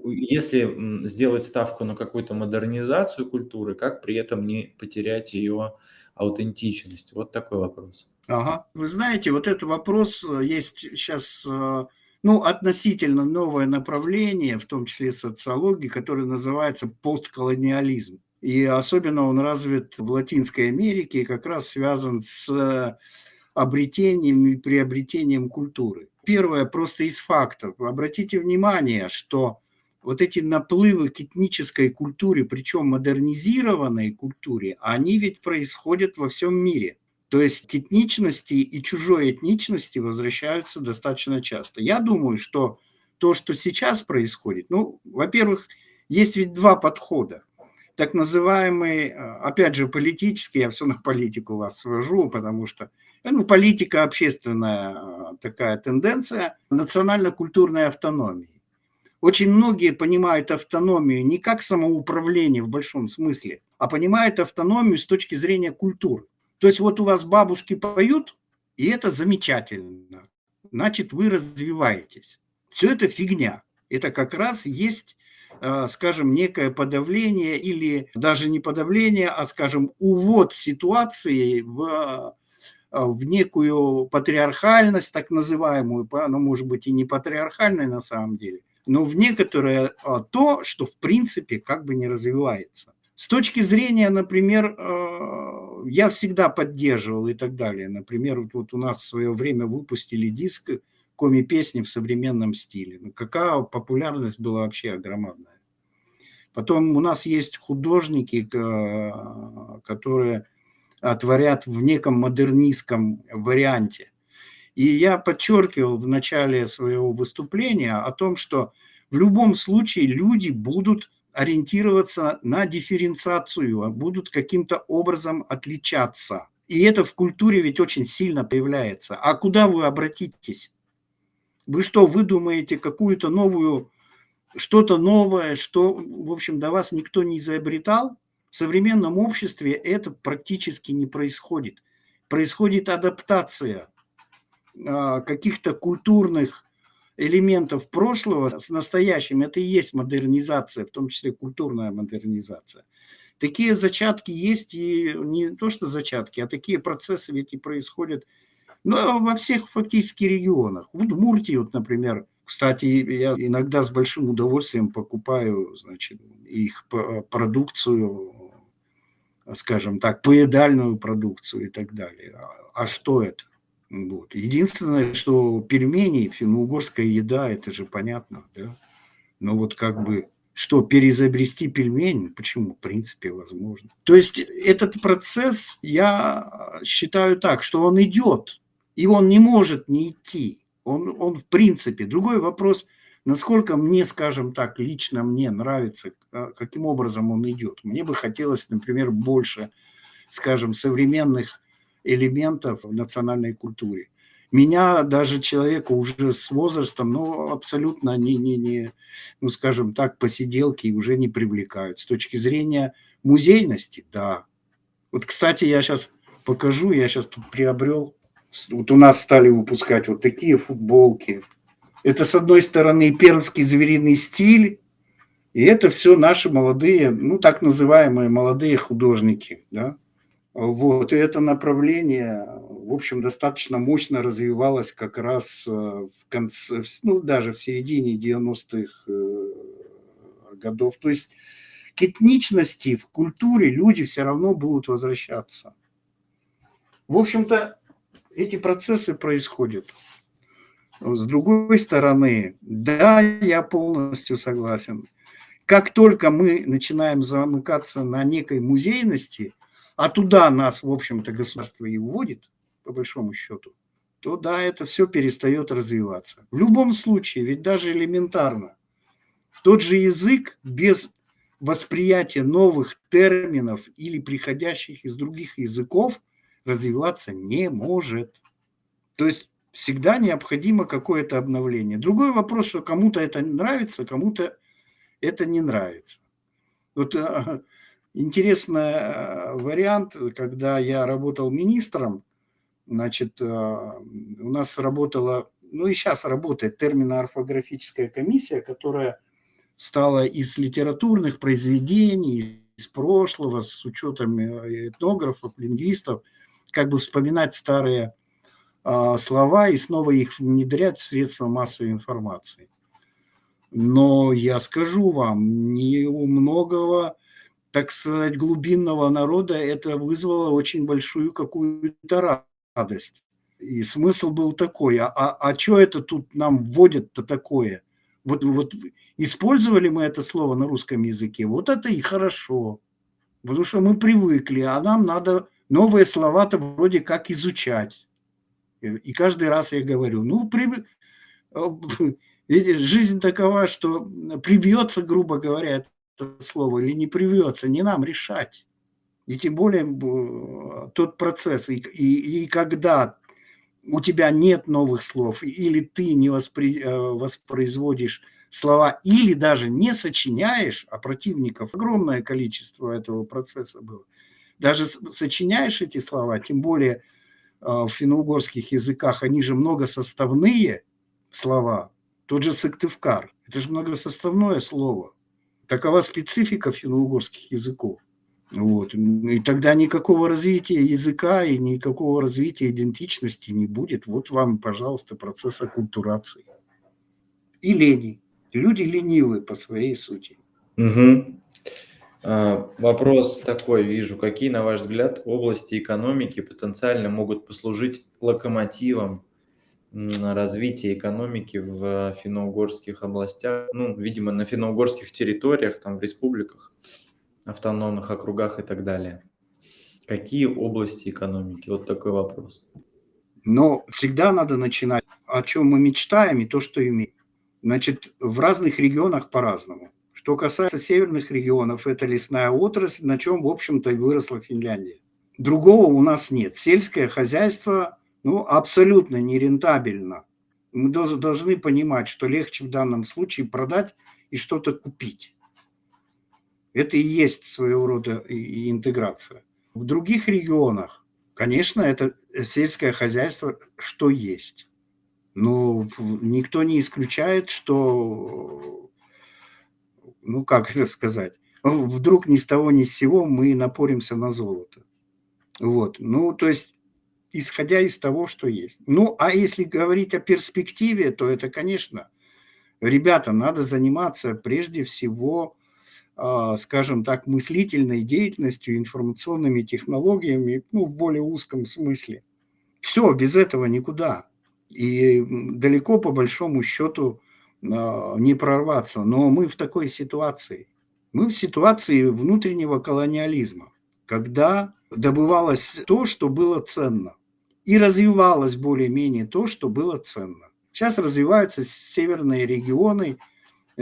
если, сделать ставку на какую-то модернизацию культуры, как при этом не потерять ее аутентичность? Вот такой вопрос. Ага. Вы знаете, вот этот вопрос есть сейчас, ну, относительно новое направление, в том числе социологии, которое называется постколониализм. И особенно он развит в Латинской Америке и как раз связан с обретением и приобретением культуры. Первое, просто из фактов. Обратите внимание, что вот эти наплывы к этнической культуре, причем модернизированной культуре, они ведь происходят во всем мире. То есть к этничности и чужой этничности возвращаются достаточно часто. Я думаю, что то, что сейчас происходит, ну, во-первых, есть ведь два подхода. Так называемый, опять же, политический, я все на политику вас свожу, потому что ну, политика общественная такая тенденция национально-культурной автономии. Очень многие понимают автономию не как самоуправление в большом смысле, а понимают автономию с точки зрения культуры. То есть вот у вас бабушки поют, и это замечательно. Значит, вы развиваетесь. Все это фигня. Это как раз есть, скажем, некое подавление или даже не подавление, а, скажем, увод ситуации в некую патриархальность, так называемую, она может быть и не патриархальной на самом деле, но в некоторое то, что в принципе как бы не развивается. С точки зрения, например, я всегда поддерживал и так далее. Например, вот у нас в свое время выпустили диск коми-песни в современном стиле. Ну, какая популярность была вообще громадная. Потом у нас есть художники, которые творят в неком модернистском варианте. И я подчеркивал в начале своего выступления о том, что в любом случае люди будут ориентироваться на дифференциацию, будут каким-то образом отличаться. И это в культуре ведь очень сильно появляется. А куда вы обратитесь? Вы что, выдумаете какую-то новую, что-то новое, что, в общем, до вас никто не изобретал? В современном обществе это практически не происходит. Происходит адаптация каких-то культурных элементов прошлого с настоящим. Это и есть модернизация, в том числе культурная модернизация. Такие зачатки есть, и не то что зачатки, а такие процессы ведь и происходят во всех фактически регионах. В Удмуртии, вот, например, кстати, я иногда с большим удовольствием покупаю, значит, их продукцию, скажем так, поедальную продукцию и так далее. А что это? Вот. Единственное, что пельмени, финно-угорская еда, это же понятно, да? Но вот как бы, что переизобрести пельмень, почему, в принципе, возможно. То есть этот процесс, я считаю так, что он идет, и он не может не идти. Он в принципе. Другой вопрос, насколько мне, скажем так, лично мне нравится, каким образом он идет. Мне бы хотелось, например, больше, скажем, современных элементов в национальной культуре. Меня даже человека уже с возрастом, ну, абсолютно ну, скажем так, посиделки уже не привлекают. С точки зрения музейности, да. Вот, кстати, я сейчас покажу, я сейчас тут приобрел. Вот у нас стали выпускать вот такие футболки. Это, с одной стороны, пермский звериный стиль, и это все наши молодые, ну, так называемые молодые художники, да. Вот, и это направление, в общем, достаточно мощно развивалось как раз в конце, ну, даже в середине 90-х годов. То есть к этничности в культуре люди все равно будут возвращаться. В общем-то, эти процессы происходят. С другой стороны, да, я полностью согласен. Как только мы начинаем замыкаться на некой музейности, а туда нас, в общем-то, государство и вводит, по большому счету, то да, это все перестает развиваться. В любом случае, ведь даже элементарно, тот же язык без восприятия новых терминов или приходящих из других языков развиваться не может. То есть всегда необходимо какое-то обновление. Другой вопрос, что кому-то это нравится, кому-то это не нравится. Вот интересный вариант, когда я работал министром, значит, у нас работала, ну и сейчас работает термино-орфографическая комиссия, которая стала из литературных произведений, из прошлого, с учетом этнографов, лингвистов, как бы вспоминать старые слова и снова их внедрять в средства массовой информации. Но я скажу вам, не у многого, так сказать, глубинного народа это вызвало очень большую какую-то радость. И смысл был такой, а что это тут нам вводят-то такое? Вот использовали мы это слово на русском языке, вот это и хорошо, потому что мы привыкли, а нам надо новые слова-то вроде как изучать. И каждый раз я говорю, ну, видите, жизнь такова, что привьется, грубо говоря, это слово или не привьется, не нам решать. И тем более тот процесс, и когда у тебя нет новых слов, или ты не воспроизводишь слова, или даже не сочиняешь, а противников огромное количество этого процесса было, даже сочиняешь эти слова, тем более в финно-угорских языках, они же многосоставные слова, тот же Сыктывкар, это же многосоставное слово. Такова специфика финно-угорских языков. Вот. И тогда никакого развития языка и никакого развития идентичности не будет. Вот вам, пожалуйста, процесс оккультурации. И лени. Люди ленивы по своей сути. Угу. Вопрос такой вижу. Какие, на ваш взгляд, области экономики потенциально могут послужить локомотивом развития экономики в финно-угорских областях, ну, видимо, на финно-угорских территориях, там, в республиках, автономных округах и так далее? Какие области экономики? Вот такой вопрос. Но всегда надо начинать, о чем мы мечтаем, и то, что имеем. Значит, в разных регионах по-разному. Что касается северных регионов, это лесная отрасль, на чем, в общем-то, и выросла Финляндия. Другого у нас нет. Сельское хозяйство, ну, абсолютно нерентабельно. Мы должны понимать, что легче в данном случае продать и что-то купить. Это и есть своего рода и интеграция. В других регионах, конечно, это сельское хозяйство, что есть. Но никто не исключает, что, ну как это сказать, вдруг ни с того ни с сего мы напоримся на золото. Вот. Ну, то есть, исходя из того, что есть. Ну, а если говорить о перспективе, то это, конечно, ребята, надо заниматься прежде всего, скажем так, мыслительной деятельностью, информационными технологиями, ну, в более узком смысле. Все, без этого никуда. И далеко, по большому счету, не прорваться. Но мы в такой ситуации. Мы в ситуации внутреннего колониализма, когда добывалось то, что было ценно, и развивалось более-менее то, что было ценно. Сейчас развиваются северные регионы,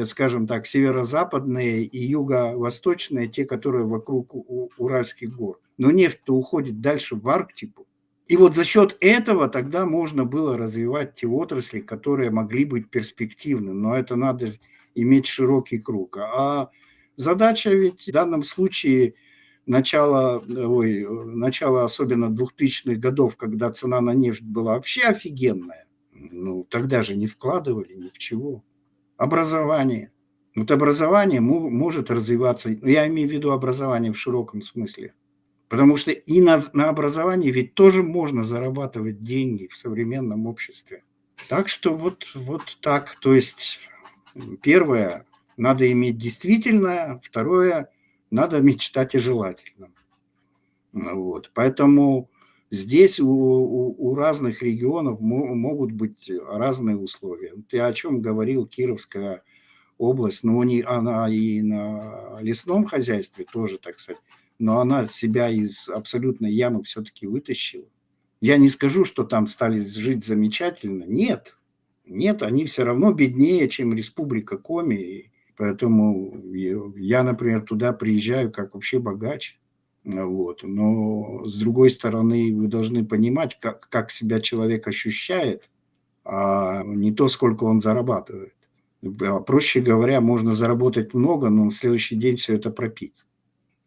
скажем так, северо-западные и юго-восточные, те, которые вокруг Уральских гор. Но нефть-то уходит дальше в Арктику. И вот за счет этого тогда можно было развивать те отрасли, которые могли быть перспективны. Но это надо иметь широкий круг. А задача ведь в данном случае начала особенно 2000-х годов, когда цена на нефть была вообще офигенная, ну, тогда же не вкладывали ни в чего. Образование. Вот образование может развиваться, я имею в виду образование в широком смысле, потому что и на образовании ведь тоже можно зарабатывать деньги в современном обществе. Так что вот так. То есть первое, надо иметь действительное, второе, надо мечтать о желательном. Вот. Поэтому здесь у разных регионов могут быть разные условия. Я о чем говорил, Кировская область, но она и на лесном хозяйстве тоже, так сказать, но она себя из абсолютной ямы все-таки вытащила. Я не скажу, что там стали жить замечательно. Нет, они все равно беднее, чем Республика Коми. Поэтому я, например, туда приезжаю как вообще богач. Вот. Но, с другой стороны, вы должны понимать, как себя человек ощущает, а не то, сколько он зарабатывает. Проще говоря, можно заработать много, но на следующий день все это пропить.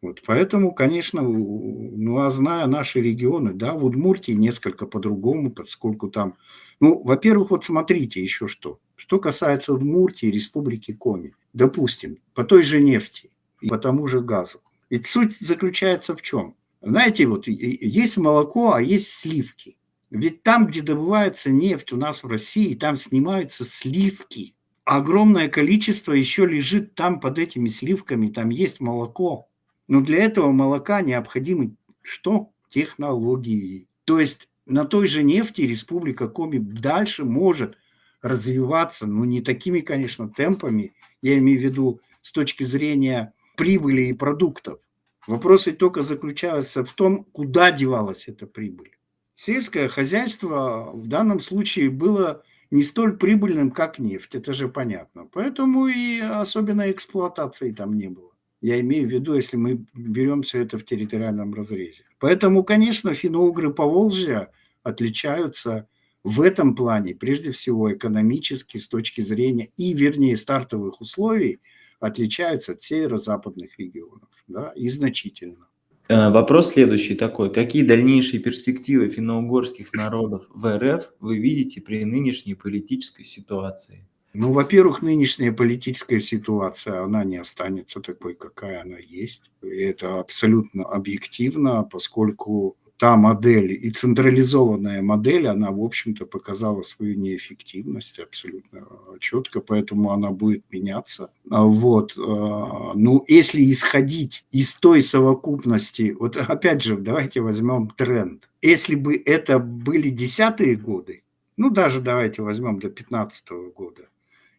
Вот. Поэтому, конечно, ну, а зная наши регионы, да, в Удмуртии несколько по-другому, поскольку там, ну, во-первых, вот смотрите еще что. Что касается Удмуртии, Республики Коми, допустим, по той же нефти и по тому же газу. Ведь суть заключается в чем? Знаете, вот есть молоко, а есть сливки. Ведь там, где добывается нефть у нас в России, там снимаются сливки. Огромное количество еще лежит там под этими сливками, там есть молоко. Но для этого молока необходимы что? Технологии. То есть на той же нефти Республика Коми дальше может развиваться, ну не такими, конечно, темпами, я имею в виду с точки зрения прибыли и продуктов. Вопрос ведь только заключался в том, куда девалась эта прибыль. Сельское хозяйство в данном случае было не столь прибыльным, как нефть, это же понятно. Поэтому и особенной эксплуатации там не было. Я имею в виду, если мы берем все это в территориальном разрезе. Поэтому, конечно, финно-угры Поволжья отличаются в этом плане, прежде всего, экономически, с точки зрения, и, вернее, стартовых условий, отличаются от северо-западных регионов, да, и значительно. Вопрос следующий такой. Какие дальнейшие перспективы финно-угорских народов в РФ вы видите при нынешней политической ситуации? Ну, во-первых, нынешняя политическая ситуация, она не останется такой, какая она есть. И это абсолютно объективно, поскольку та модель и централизованная модель, она, в общем-то, показала свою неэффективность абсолютно четко, поэтому она будет меняться. Вот. Ну, если исходить из той совокупности, вот опять же, давайте возьмем тренд. Если бы это были 10-е годы, ну, даже давайте возьмем до 15-го года,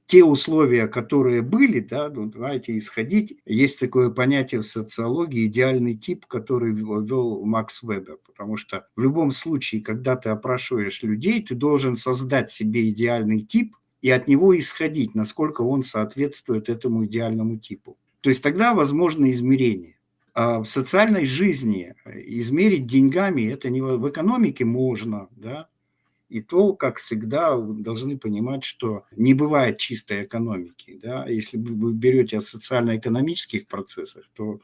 те условия, которые были, да, ну, давайте исходить. Есть такое понятие в социологии идеальный тип, который ввел Макс Вебер, потому что в любом случае, когда ты опрашиваешь людей, ты должен создать себе идеальный тип и от него исходить, насколько он соответствует этому идеальному типу. То есть тогда возможно измерение. А в социальной жизни измерить деньгами это не в экономике можно, да, и то, как всегда, вы должны понимать, что не бывает чистой экономики. Да? Если вы берете о социально-экономических процессах, то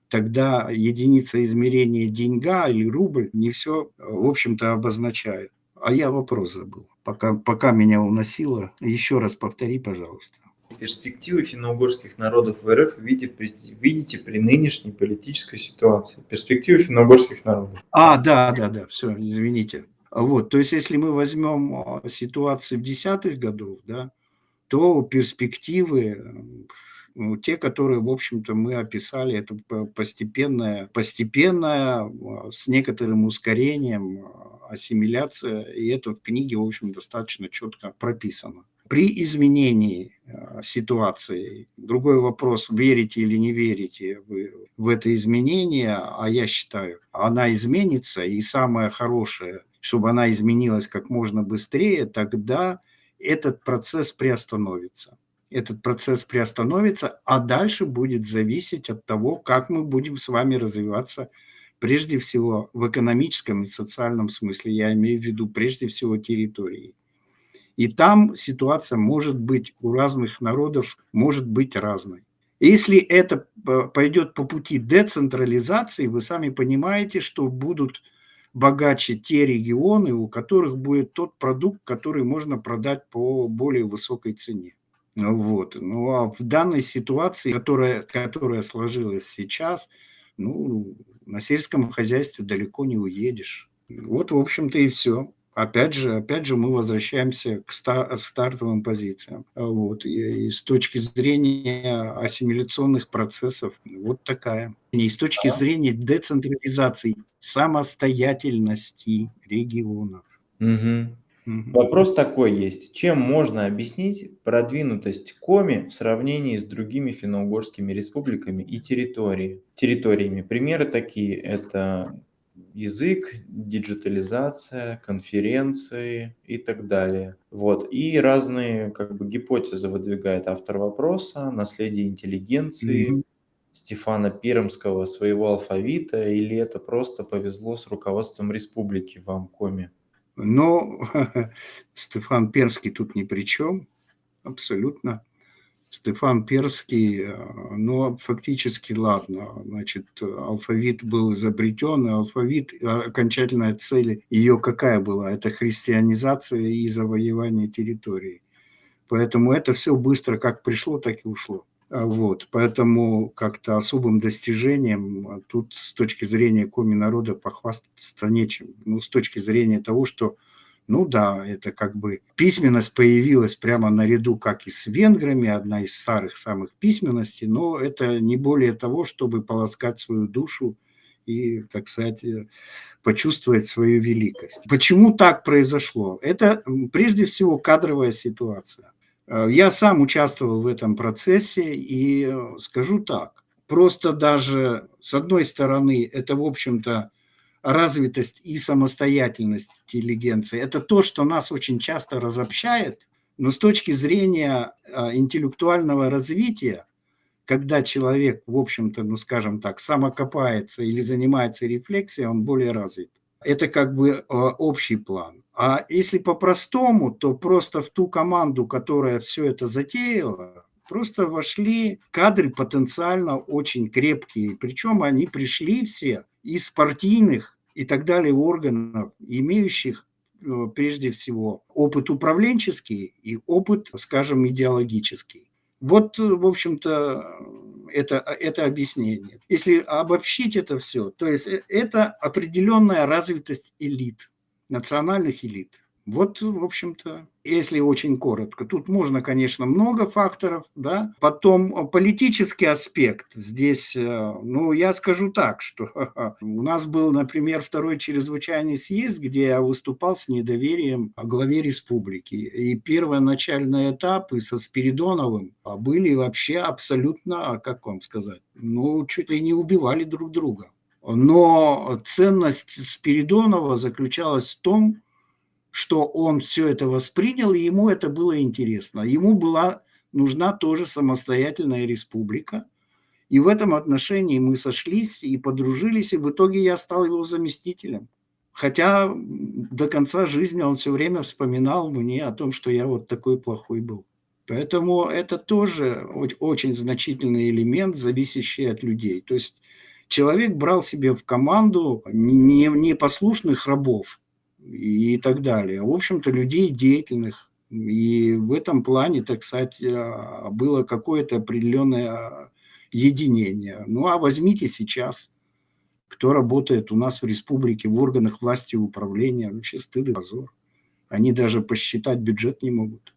тогда единица измерения деньга или рубль не все, в общем-то, обозначает. А я вопрос забыл. Пока меня уносило, еще раз повтори, пожалуйста. Перспективы финно-угорских народов в РФ видите при нынешней политической ситуации. Перспективы финно-угорских народов. Да, все, извините. Вот, то есть, если мы возьмем ситуацию 10-х годов, да, то перспективы, ну, те, которые, в общем-то, мы описали, это постепенная, с некоторым ускорением ассимиляция, и это в книге, в общем, достаточно четко прописано. При изменении ситуации, другой вопрос, верите или не верите вы в это изменение, а я считаю, она изменится, и самое хорошее, чтобы она изменилась как можно быстрее, тогда этот процесс приостановится. А дальше будет зависеть от того, как мы будем с вами развиваться, прежде всего в экономическом и социальном смысле. Я имею в виду прежде всего территории. И там ситуация может быть у разных народов, может быть разной. Если это пойдет по пути децентрализации, вы сами понимаете, что будут богаче те регионы, у которых будет тот продукт, который можно продать по более высокой цене. Вот. Ну, а в данной ситуации, которая сложилась сейчас, ну, на сельском хозяйстве далеко не уедешь. Вот, в общем-то, и все. Опять же, мы возвращаемся к стартовым позициям. Вот. И с точки зрения ассимиляционных процессов, вот такая. И с точки зрения децентрализации, самостоятельности регионов. Вопрос такой есть. Чем можно объяснить продвинутость Коми в сравнении с другими финно-угорскими республиками и территориями? Примеры такие – это язык, диджитализация, конференции и так далее. Вот. И разные гипотезы выдвигает автор вопроса, наследие интеллигенции, Стефана Пермского, своего алфавита, или это просто повезло с руководством республики вам, Коми? Но Стефан Пермский тут ни при чем, абсолютно. Стефан Пермский, ну, фактически, ладно, значит, алфавит был изобретен, и алфавит, окончательная цель ее какая была? Это христианизация и завоевание территории. Поэтому это все быстро как пришло, так и ушло. Вот, поэтому как-то особым достижением тут с точки зрения коми народа похвастаться нечем. Ну, с точки зрения того, что, ну да, это как бы письменность появилась прямо наряду, как и с венграми, одна из старых самых письменностей, но это не более того, чтобы полоскать свою душу и, так сказать, почувствовать свою великость. Почему так произошло? Это прежде всего кадровая ситуация. Я сам участвовал в этом процессе и скажу так, просто даже с одной стороны это, в общем-то, развитость и самостоятельность интеллигенции. Это то, что нас очень часто разобщает, но с точки зрения интеллектуального развития, когда человек, в общем-то, ну скажем так, самокопается или занимается рефлексией, он более развит. Это как бы общий план. А если по-простому, то просто в ту команду, которая все это затеяла, просто вошли кадры потенциально очень крепкие. Причем они пришли все из партийных и так далее органов, имеющих прежде всего опыт управленческий и опыт, скажем, идеологический. Вот, в общем-то, это объяснение. Если обобщить это все, то есть это определенная развитость элит, национальных элит. Вот, в общем-то, если очень коротко. Тут можно, конечно, много факторов, да. Потом политический аспект. Здесь, ну, я скажу так, что у нас был, например, второй чрезвычайный съезд, где я выступал с недоверием главе республики. И первоначальные этапы со Спиридоновым были вообще абсолютно, как вам сказать, ну, чуть ли не убивали друг друга. Но ценность Спиридонова заключалась в том, что он все это воспринял, и ему это было интересно. Ему была нужна тоже самостоятельная республика. И в этом отношении мы сошлись и подружились, и в итоге я стал его заместителем. Хотя до конца жизни он все время вспоминал мне о том, что я вот такой плохой был. Поэтому это тоже очень значительный элемент, зависящий от людей. То есть человек брал себе в команду непослушных рабов и так далее, а в общем-то людей деятельных. И в этом плане, так сказать, было какое-то определенное единение. Ну а возьмите сейчас, кто работает у нас в республике в органах власти и управления, вообще стыд и позор. Они даже посчитать бюджет не могут.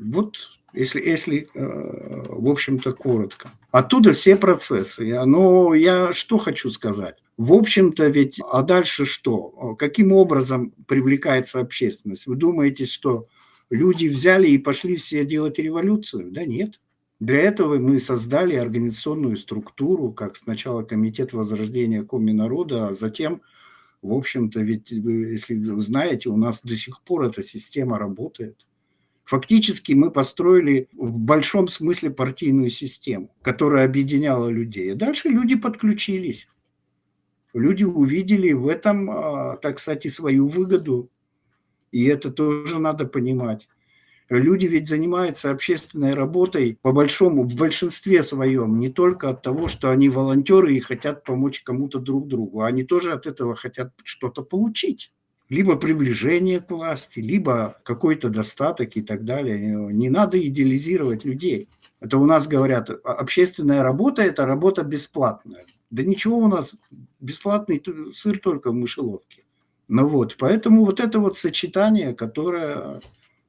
Вот если в общем-то, коротко. Оттуда все процессы. Но я что хочу сказать. В общем-то ведь, а дальше что? Каким образом привлекается общественность? Вы думаете, что люди взяли и пошли все делать революцию? Да нет. Для этого мы создали организационную структуру, как сначала Комитет возрождения Коминарода, а затем, в общем-то, ведь вы, если вы знаете, у нас до сих пор эта система работает. Фактически мы построили в большом смысле партийную систему, которая объединяла людей. И дальше люди подключились. Люди увидели в этом, так сказать, и свою выгоду. И это тоже надо понимать. Люди ведь занимаются общественной работой в большинстве своем не только от того, что они волонтеры и хотят помочь кому-то друг другу, они тоже от этого хотят что-то получить. Либо приближение к власти, либо какой-то достаток и так далее. Не надо идеализировать людей. Это у нас говорят, общественная работа – это работа бесплатная. Да ничего у нас, бесплатный сыр только в мышеловке. Ну вот, поэтому вот это вот сочетание, которое,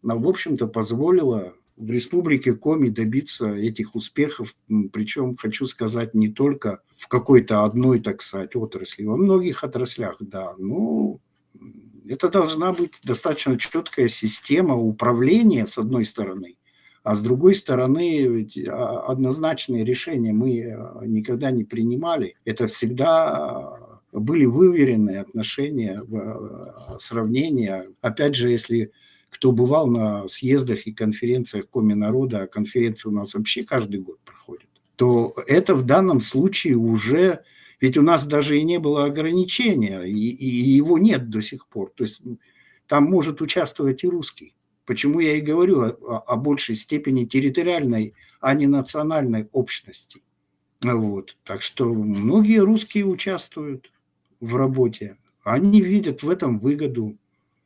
в общем-то, позволило в республике Коми добиться этих успехов, причем, хочу сказать, не только в какой-то одной, так сказать, отрасли, во многих отраслях, да, но это должна быть достаточно четкая система управления, с одной стороны, а с другой стороны, ведь однозначные решения мы никогда не принимали. Это всегда были выверенные отношения, сравнения. Опять же, если кто бывал на съездах и конференциях Коминарода, а конференции у нас вообще каждый год проходят, то это в данном случае уже... Ведь у нас даже и не было ограничения, и его нет до сих пор. То есть там может участвовать и русский. Почему я и говорю о большей степени территориальной, а не национальной общности. Вот. Так что многие русские участвуют в работе. Они видят в этом выгоду.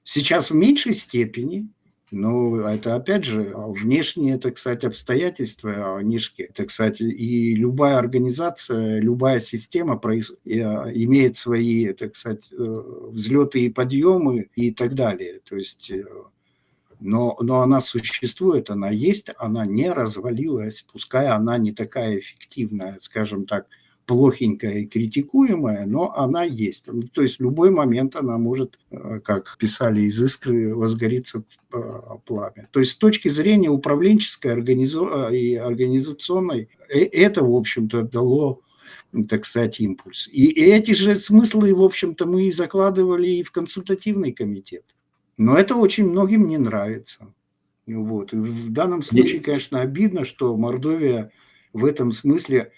Сейчас в меньшей степени, но это, опять же, внешние, так сказать, обстоятельства, они же, так сказать, и любая организация, любая система имеет свои, так сказать, взлеты и подъемы и так далее. То есть, но она существует, она есть, она не развалилась, пускай она не такая эффективная, скажем так, плохенькая и критикуемая, но она есть. То есть в любой момент она может, как писали из искры, возгориться пламя. То есть с точки зрения управленческой и организационной, это, в общем-то, дало, так сказать, импульс. И эти же смыслы, в общем-то, мы и закладывали и в консультативный комитет. Но это очень многим не нравится. Вот. И в данном случае, конечно, обидно, что Мордовия в этом смысле,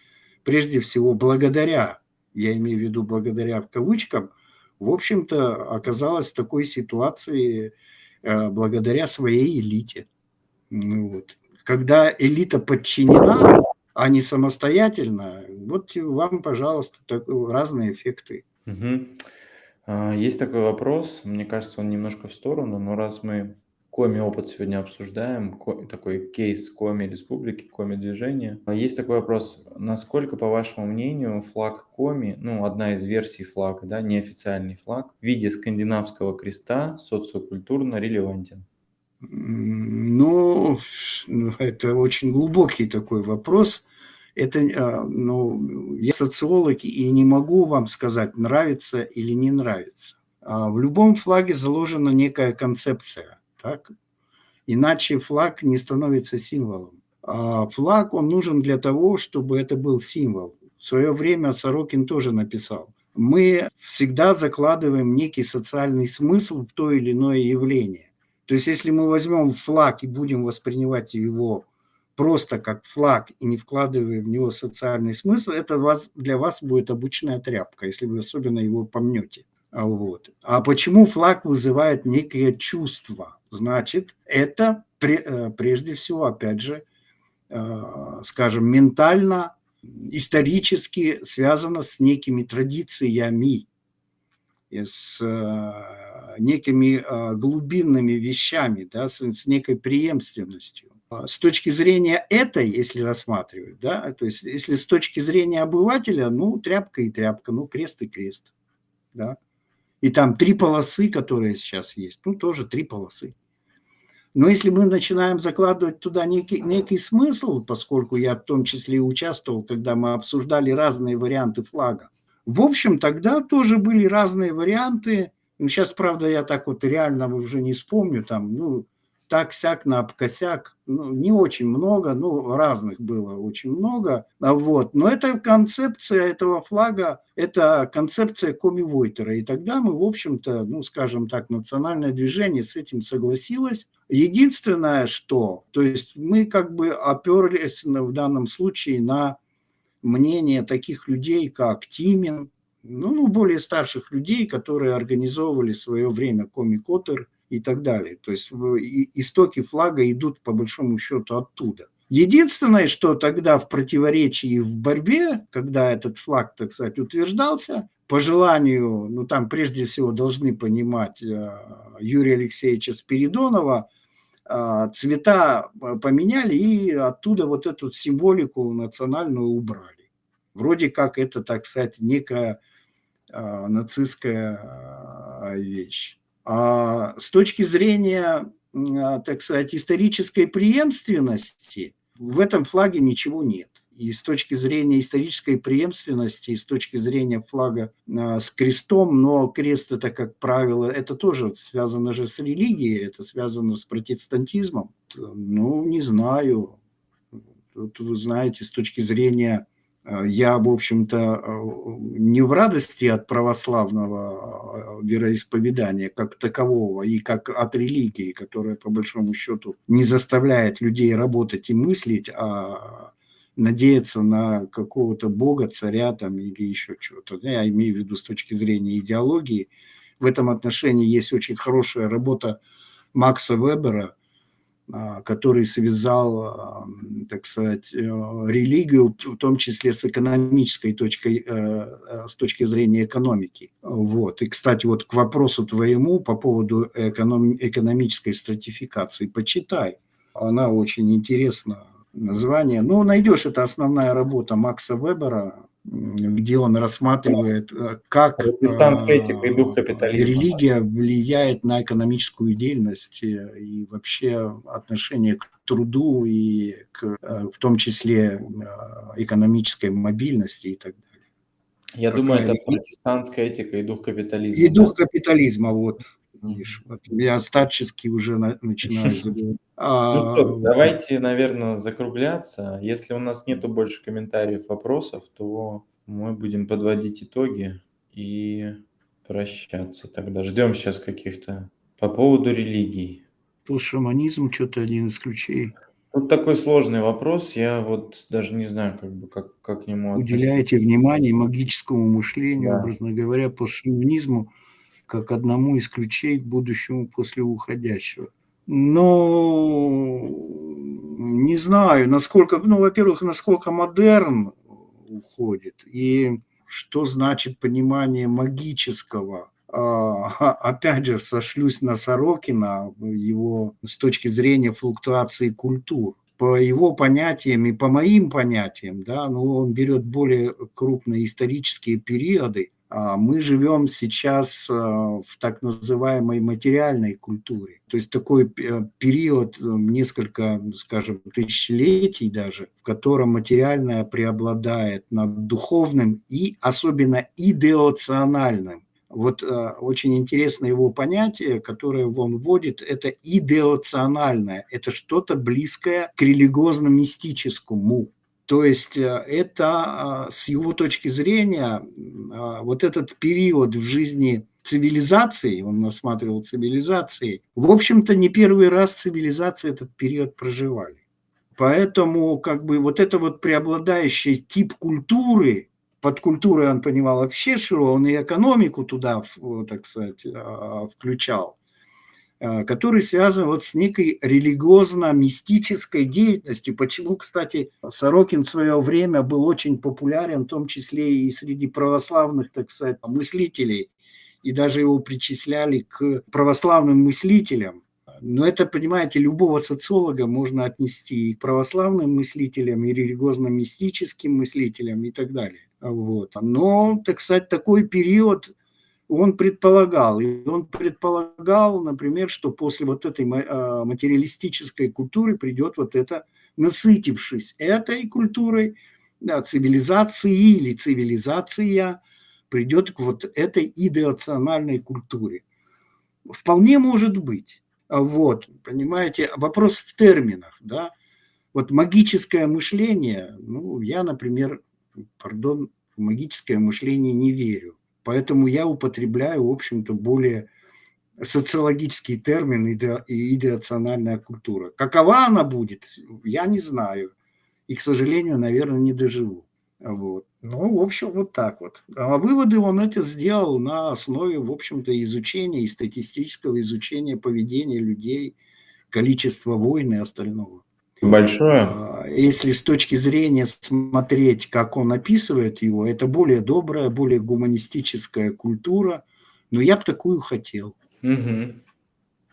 прежде всего, благодаря, я имею в виду благодаря в кавычках, в общем-то, оказалась в такой ситуации благодаря своей элите. Вот. Когда элита подчинена, а не самостоятельно, вот вам, пожалуйста, разные эффекты. Есть такой вопрос, мне кажется, он немножко в сторону, но раз мы Коми-опыт сегодня обсуждаем, такой кейс Коми-республики, Коми-движения. Есть такой вопрос. Насколько, по вашему мнению, флаг Коми, ну, одна из версий флага, да, неофициальный флаг, в виде скандинавского креста социокультурно релевантен? Ну, это очень глубокий такой вопрос. Это, ну, я социолог и не могу вам сказать, нравится или не нравится. В любом флаге заложена некая концепция, так? Иначе флаг не становится символом. А флаг, он нужен для того, чтобы это был символ. В свое время Сорокин тоже написал. Мы всегда закладываем некий социальный смысл в то или иное явление. То есть, если мы возьмем флаг и будем воспринимать его просто как флаг и не вкладывая в него социальный смысл, это для вас будет обычная тряпка, если вы особенно его помнете. Вот. А почему флаг вызывает некое чувство? Значит, это прежде всего, опять же, скажем, ментально, исторически связано с некими традициями, с некими глубинными вещами, да, с некой преемственностью. С точки зрения этой, если рассматривать, да, то есть если с точки зрения обывателя, ну, тряпка и тряпка, ну, крест и крест, да. И там 3 полосы, которые сейчас есть, ну, тоже 3 полосы. Но если мы начинаем закладывать туда некий смысл, поскольку я в том числе и участвовал, когда мы обсуждали разные варианты флага, в общем, тогда тоже были разные варианты. Ну, сейчас, правда, я так вот реально уже не вспомню, там, ну, так-сяк, наобкосяк, ну, не очень много, ну, разных было очень много, вот. Но это концепция этого флага, это концепция Коми-Войтера, и тогда мы, в общем-то, ну, скажем так, национальное движение с этим согласилось. Единственное, что, то есть мы как бы оперлись в данном случае на мнение таких людей, как Тимин, ну, более старших людей, которые организовывали в свое время Коми-Котор и так далее. То есть истоки флага идут по большому счету оттуда. Единственное, что тогда в противоречии, в борьбе, когда этот флаг, так сказать, утверждался, по желанию, ну там прежде всего должны понимать Юрия Алексеевича Спиридонова, цвета поменяли и оттуда вот эту символику национальную убрали. Вроде как это, так сказать, некая нацистская вещь. А с точки зрения, так сказать, исторической преемственности в этом флаге ничего нет. И с точки зрения исторической преемственности, и с точки зрения флага с крестом, но крест это, как правило, это тоже связано же с религией, это связано с протестантизмом. Ну, не знаю. Тут, вы знаете, с точки зрения, я, в общем-то, не в радости от православного вероисповедания как такового и как от религии, которая, по большому счету, не заставляет людей работать и мыслить, а надеяться на какого-то бога, царя там или еще чего-то. Я имею в виду с точки зрения идеологии. В этом отношении есть очень хорошая работа Макса Вебера, который связал, так сказать, религию, в том числе с экономической точкой, с точки зрения экономики. Вот. И, кстати, вот к вопросу твоему по поводу экономической стратификации, почитай. Она очень интересна. Название. Ну, найдешь, это основная работа Макса Вебера, где он рассматривает, как Протестантская этика и дух капитализма. религия влияет на экономическую деятельность и вообще отношение к труду и в том числе экономической мобильности и так далее. Я думаю, это протестантская этика и дух капитализма. И дух капитализма, вот. Видишь, вот я старчески уже начинаю забывать. Ну что, давайте, наверное, закругляться. Если у нас нету больше комментариев, вопросов, то мы будем подводить итоги и прощаться тогда. Ждем сейчас каких-то по поводу религий. Постшаманизм что-то один из ключей. Тут такой сложный вопрос, я вот даже не знаю, как бы, как к нему относиться. Уделяете внимание магическому мышлению, Да. образно говоря, постшаманизму, как одному из ключей к будущему после уходящего. Но не знаю, насколько, ну, во-первых, насколько модерн уходит, и что значит понимание магического опять же, сошлюсь на Сорокина, его с точки зрения флуктуации культур. По его понятиям и по моим понятиям, да, ну, он берет более крупные исторические периоды, а мы живем сейчас в так называемой материальной культуре. То есть такой период, несколько, скажем, тысячелетий даже, в котором материальное преобладает над духовным и особенно идеоциональным. Вот очень интересно его понятие, которое он вводит, это идеоциональное, это что-то близкое к религиозно-мистическому. То есть это с его точки зрения вот этот период в жизни цивилизации, он рассматривал цивилизации, в общем-то не первый раз цивилизации этот период проживали. Поэтому как бы вот это вот преобладающий тип культуры, под культурой он понимал вообще широко, он и экономику туда, так сказать, включал, который связан вот с некой религиозно-мистической деятельностью. Почему, кстати, Сорокин в свое время был очень популярен, в том числе и среди православных, так сказать, мыслителей, и даже его причисляли к православным мыслителям. Но это, понимаете, любого социолога можно отнести и к православным мыслителям, и религиозно-мистическим мыслителям и так далее. Вот. Но, так сказать, такой период он предполагал. И он предполагал, например, что после вот этой материалистической культуры придет вот это, насытившись этой культурой, да, цивилизации или цивилизация, придет к вот этой идеоциональной культуре. Вполне может быть. Вот, понимаете, вопрос в терминах, да. Вот магическое мышление, ну, я, например, в магическое мышление не верю. Поэтому я употребляю, в общем-то, более социологический термин идеациональная культура. Какова она будет, я не знаю. И, к сожалению, наверное, не доживу. Вот. Ну, в общем, вот так вот. А выводы он это сделал на основе, в общем-то, изучения и статистического изучения поведения людей, количества войн и остального. Большое. Если с точки зрения смотреть, как он описывает его, это более добрая, более гуманистическая культура, но я бы такую хотел. Угу.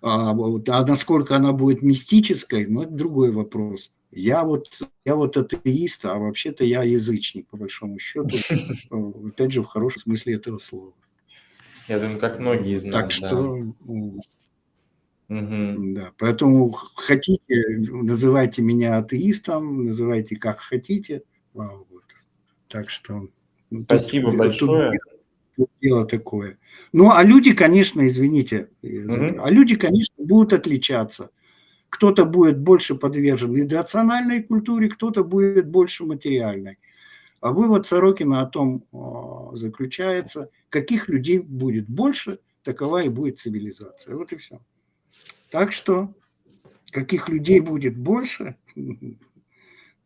А насколько она будет мистической, ну, это другой вопрос. Я вот атеист, а вообще-то я язычник, по большому счету. Опять же, в хорошем смысле этого слова. Я думаю, как многие из Так нас, да. что, Угу. да, поэтому хотите, называйте меня атеистом, называйте как хотите. Вот. Так что Спасибо тут большое. дело такое. Ну, а люди, конечно, извините, Мгм. а люди, конечно, будут отличаться. Кто-то будет больше подвержен идеоциональной культуре, кто-то будет больше материальной. А вывод Сорокина о том заключается, каких людей будет больше, такова и будет цивилизация. Вот и все. Так что, каких людей будет больше,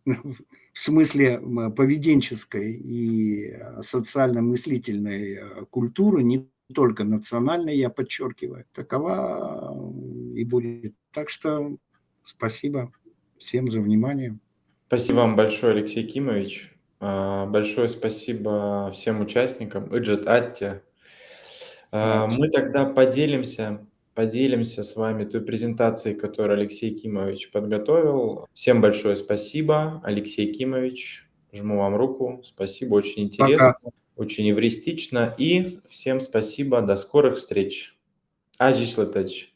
в смысле поведенческой и социально-мыслительной культуры, не только национальной, я подчеркиваю, такова и будет. Так что спасибо всем за внимание. Спасибо вам большое, Алексей Кимович. Большое спасибо всем участникам. Иджет Атте. Мы тогда поделимся с вами той презентацией, которую Алексей Кимович подготовил. Всем большое спасибо, Алексей Кимович. Жму вам руку. Спасибо, очень интересно, Пока. очень эвристично. И всем спасибо, до скорых встреч. Аджис Латач.